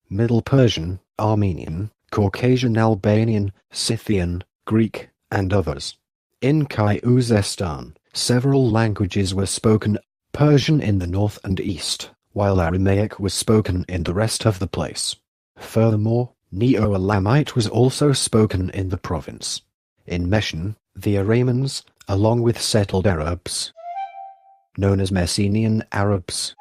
Middle Persian, Armenian, Caucasian Albanian, Scythian, Greek, and others. In Khuzestan, several languages were spoken, Persian in the north and east, while Aramaic was spoken in the rest of the place. Furthermore, Neo-Elamite was also spoken in the province. In Meshan, the Aramans, along with settled Arabs, known as Messenian Arabs,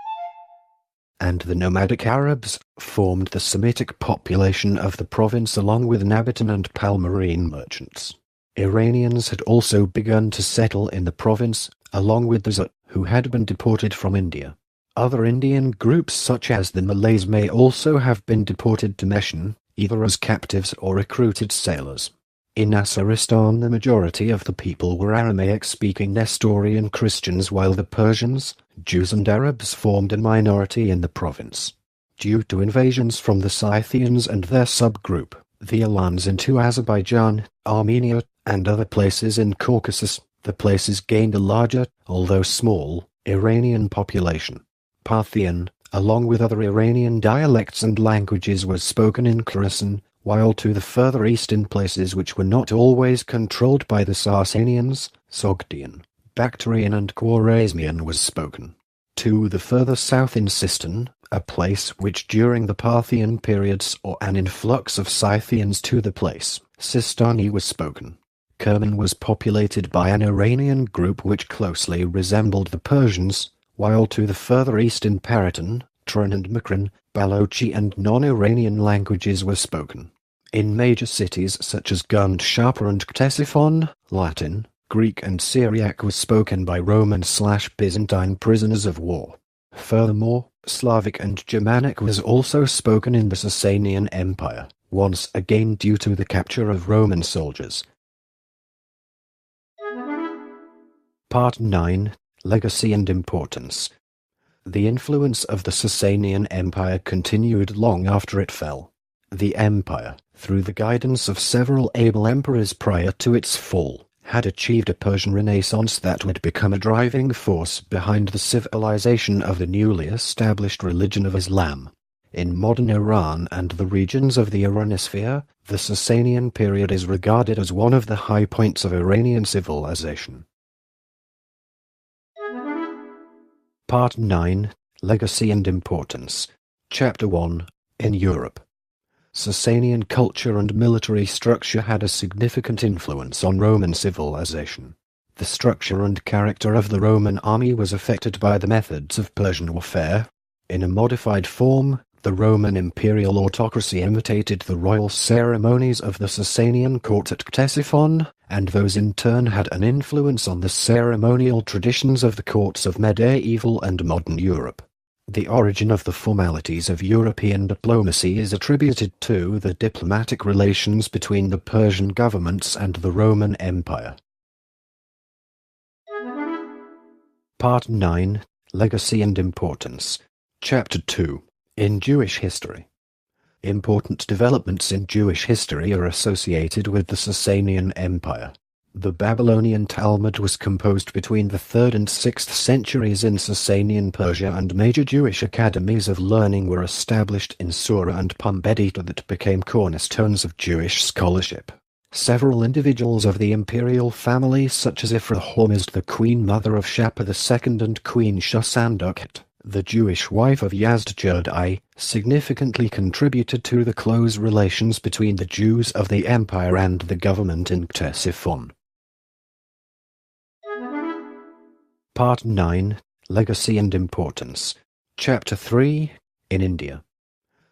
and the nomadic Arabs, formed the Semitic population of the province along with Nabatean and Palmyrene merchants. Iranians had also begun to settle in the province, along with the Zut, who had been deported from India. Other Indian groups such as the Malays may also have been deported to Meshan, either as captives or recruited sailors. In Asaristan the majority of the people were Aramaic-speaking Nestorian Christians, while the Persians, Jews and Arabs formed a minority in the province. Due to invasions from the Scythians and their subgroup, the Alans into Azerbaijan, Armenia, and other places in Caucasus, the places gained a larger, although small, Iranian population. Parthian, along with other Iranian dialects and languages, was spoken in Khorasan, while to the further east in places which were not always controlled by the Sassanians, Sogdian, Bactrian and Khwarezmian was spoken. To the further south in Sistan, a place which during the Parthian period saw an influx of Scythians to the place, Sistani was spoken. Kerman was populated by an Iranian group which closely resembled the Persians, while to the further east in Paraton, Tran and Makran, Balochi and non-Iranian languages were spoken. In major cities such as Gundshapa and Ctesiphon, Latin, Greek and Syriac was spoken by Roman/Byzantine prisoners of war. Furthermore, Slavic and Germanic was also spoken in the Sasanian Empire, once again due to the capture of Roman soldiers. Part 9, Legacy and Importance. The influence of the Sasanian Empire continued long after it fell. The empire, through the guidance of several able emperors prior to its fall, had achieved a Persian renaissance that would become a driving force behind the civilization of the newly established religion of Islam. In modern Iran and the regions of the Iranisphere, the Sasanian period is regarded as one of the high points of Iranian civilization. Part 9, Legacy and Importance. Chapter 1, in Europe. Sasanian culture and military structure had a significant influence on Roman civilization. The structure and character of the Roman army was affected by the methods of Persian warfare. In a modified form, the Roman imperial autocracy imitated the royal ceremonies of the Sasanian court at Ctesiphon, and those in turn had an influence on the ceremonial traditions of the courts of medieval and modern Europe. The origin of the formalities of European diplomacy is attributed to the diplomatic relations between the Persian governments and the Roman Empire. Part 9, Legacy and Importance. Chapter 2, in Jewish History. Important developments in Jewish history are associated with the Sasanian Empire. The Babylonian Talmud was composed between the 3rd and 6th centuries in Sasanian Persia, and major Jewish academies of learning were established in Sura and Pumbedita that became cornerstones of Jewish scholarship. Several individuals of the imperial family, such as Ifrahomizd, the queen mother of Shapur II, and Queen Shasandukhet, the Jewish wife of Yazdjerd, significantly contributed to the close relations between the Jews of the empire and the government in Ctesiphon. Part 9, Legacy and Importance. Chapter 3, in India.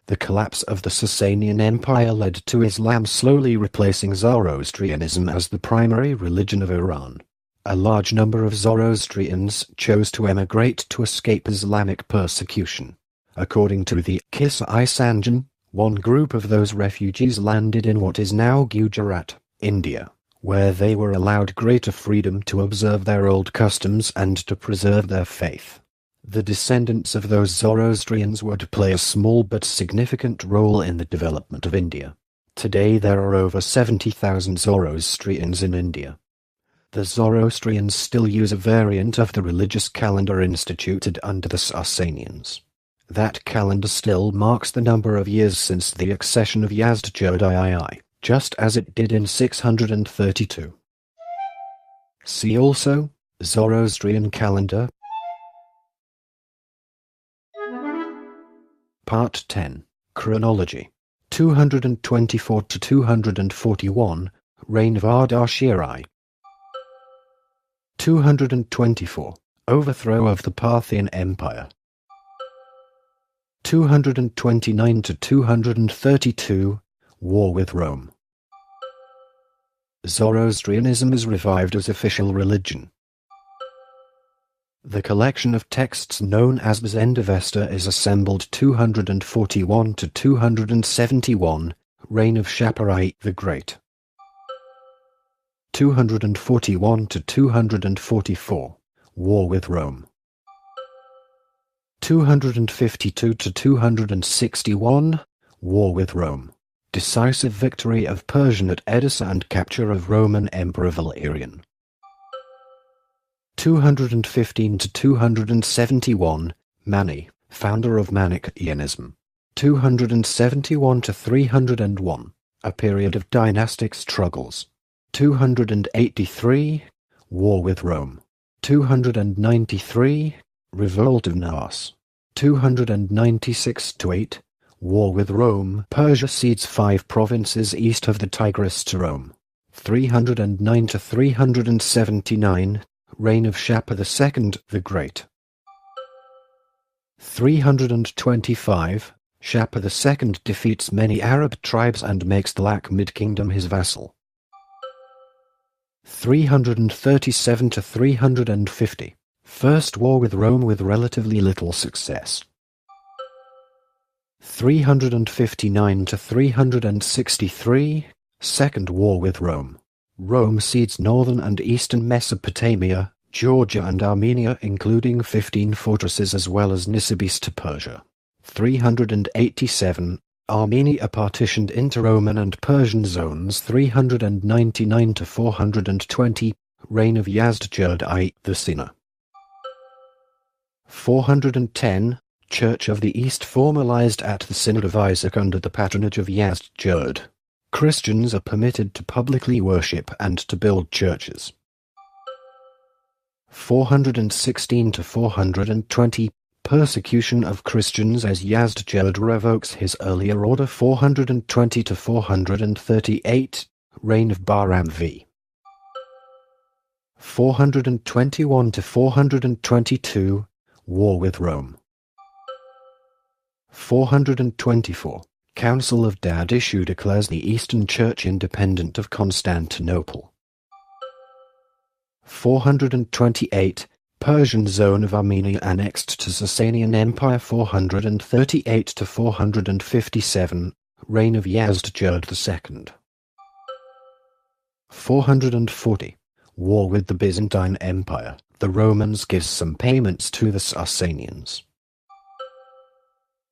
The collapse of the Sasanian Empire led to Islam slowly replacing Zoroastrianism as the primary religion of Iran. A large number of Zoroastrians chose to emigrate to escape Islamic persecution. According to the Qissa-i Sanjan, one group of those refugees landed in what is now Gujarat, India, where they were allowed greater freedom to observe their old customs and to preserve their faith. The descendants of those Zoroastrians would play a small but significant role in the development of India. Today there are over 70,000 Zoroastrians in India. The Zoroastrians still use a variant of the religious calendar instituted under the Sassanians. That calendar still marks the number of years since the accession of Yazdjerd III, just as it did in 632. See also, Zoroastrian calendar. Part 10, Chronology. 224 to 241, reign of Ardashiri. 224, overthrow of the Parthian Empire. 229 to 232, war with Rome. Zoroastrianism is revived as official religion. The collection of texts known as the Zendavesta is assembled 241 to 271, reign of Shapur I the Great. 241 to 244, war with Rome. 252 to 261, war with Rome. Decisive victory of Persian at Edessa and capture of Roman Emperor Valerian. 215 to 271, Mani, founder of Manichaeanism. 271 to 301, a period of dynastic struggles. 283, war with Rome. 293, revolt of Naas. 296 to 8, war with Rome. Persia cedes 5 provinces east of the Tigris to Rome. 309 to 379, reign of Shapur II the Great. 325, Shapur II defeats many Arab tribes and makes the Lakhmid kingdom his vassal. 337 to 350, first war with Rome with relatively little success. 359 to 363, second war with Rome. Rome cedes northern and eastern Mesopotamia, Georgia and Armenia including 15 fortresses as well as Nisibis to Persia. 387. Armenia partitioned into Roman and Persian zones 399 to 420, reign of Yazdjerd I the Sinner. 410. Church of the East formalized at the Synod of Isaac under the patronage of Yazdjerd. Christians are permitted to publicly worship and to build churches. 416 to 420. Persecution of Christians as Yazdjerd revokes his earlier order 420 to 438, reign of Bahram V. 421 to 422, war with Rome. 424, Council of Dadishu declares the Eastern Church independent of Constantinople. 428, Persian zone of Armenia annexed to Sasanian Empire 438 to 457, reign of Yazdjerd II. 440, war with the Byzantine Empire, the Romans give some payments to the Sassanians.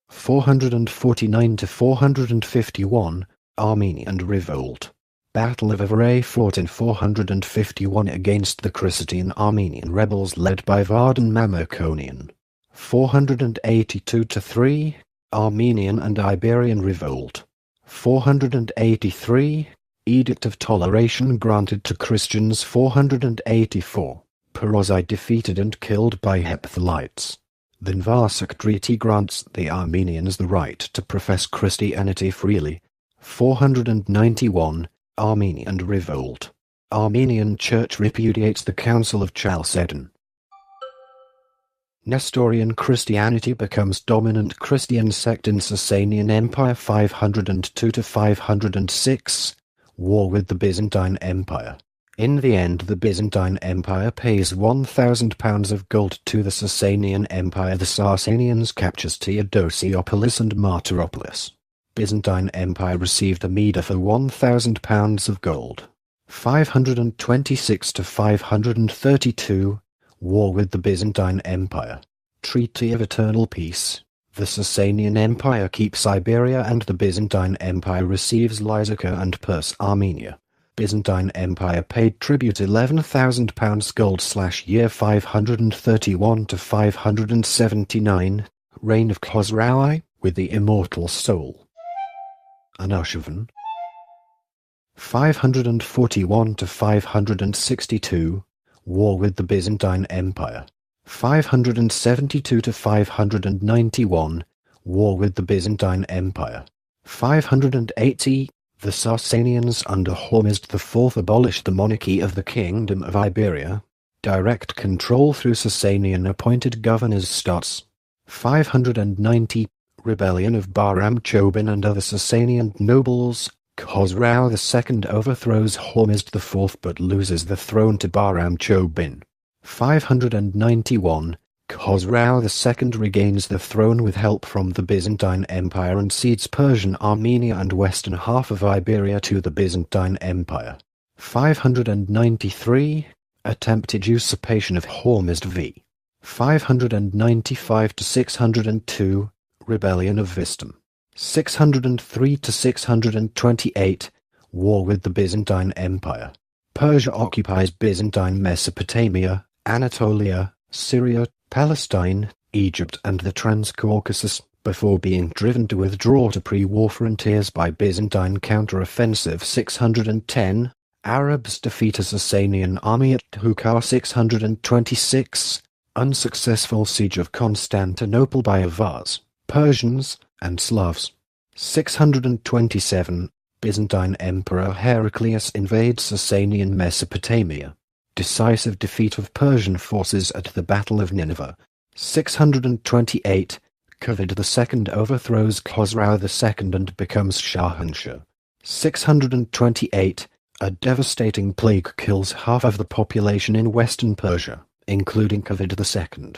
449 to 451, Armenian Revolt. Battle of Averay fought in 451 against the Chrysatian Armenian rebels led by Vardan Mamukonian. 482 to 3, Armenian and Iberian Revolt. 483, Edict of Toleration granted to Christians 484, Perozai defeated and killed by Hephthalites. The Nvarsak Treaty grants the Armenians the right to profess Christianity freely. 491, Armenian Revolt. Armenian Church repudiates the Council of Chalcedon. Nestorian Christianity becomes dominant Christian sect in Sasanian Empire 502 to 506, war with the Byzantine Empire. In the end the Byzantine Empire pays £1,000 of gold to the Sasanian Empire. The Sassanians captures Theodosiopolis and Martyropolis. Byzantine Empire received a Mida for £1,000 of gold. 526 to 532, war with the Byzantine Empire. Treaty of Eternal Peace. The Sasanian Empire keeps Iberia and the Byzantine Empire receives Lysica and Pers Armenia. Byzantine Empire paid tribute £11,000 gold year 531 to 579, reign of Khosrau I, with the immortal soul. Anushirvan. 541 to 562, war with the Byzantine Empire. 572 to 591, war with the Byzantine Empire. 580, the Sassanians under Hormizd IV abolished the monarchy of the Kingdom of Iberia. Direct control through Sassanian appointed governors starts. 590, rebellion of Bahram Chobin and other Sassanian nobles. Khosrau II overthrows Hormizd IV but loses the throne to Bahram Chobin. 591, Khosrau II regains the throne with help from the Byzantine Empire and cedes Persian Armenia and western half of Iberia to the Byzantine Empire. 593, attempted usurpation of Hormizd V. 595 to 602, rebellion of Vistam. 603 to 628, war with the Byzantine Empire. Persia occupies Byzantine Mesopotamia, Anatolia, Syria, Palestine, Egypt and the Transcaucasus, before being driven to withdraw to pre-war frontiers by Byzantine counter-offensive. 610, Arabs defeat a Sasanian army at Hukar. 626, unsuccessful siege of Constantinople by Avars, Persians, and Slavs. 627, Byzantine Emperor Heraclius invades Sasanian Mesopotamia. Decisive defeat of Persian forces at the Battle of Nineveh. 628, Khalid II overthrows Khosrau II and becomes Shahanshah. 628, a devastating plague kills half of the population in western Persia, including Khalid II.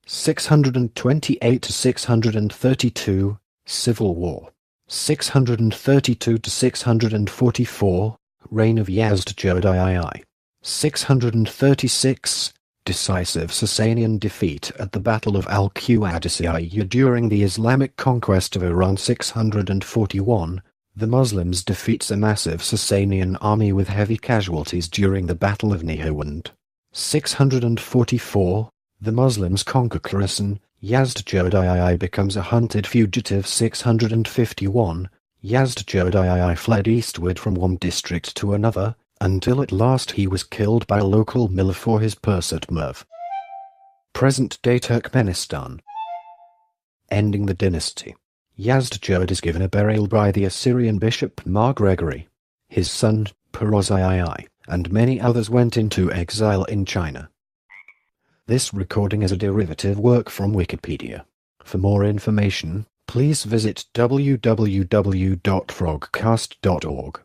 628 to 632, Civil War. 632 to 644, reign of Yazdjerd II. 636, decisive Sassanian defeat at the Battle of Al-Qadisiyah during the Islamic conquest of Iran 641, the Muslims defeats a massive Sassanian army with heavy casualties during the Battle of Nehawand. 644, the Muslims conquer Khorasan, Yazdjad becomes a hunted fugitive. 651, Yazdjad fled eastward from one district to another, until at last he was killed by a local miller for his Persat Merv. Present-day Turkmenistan. Ending the dynasty. Yazdjad is given a burial by the Assyrian bishop Mar Gregory. His son, Perozii, and many others went into exile in China. This recording is a derivative work from Wikipedia. For more information, please visit www.frogcast.org.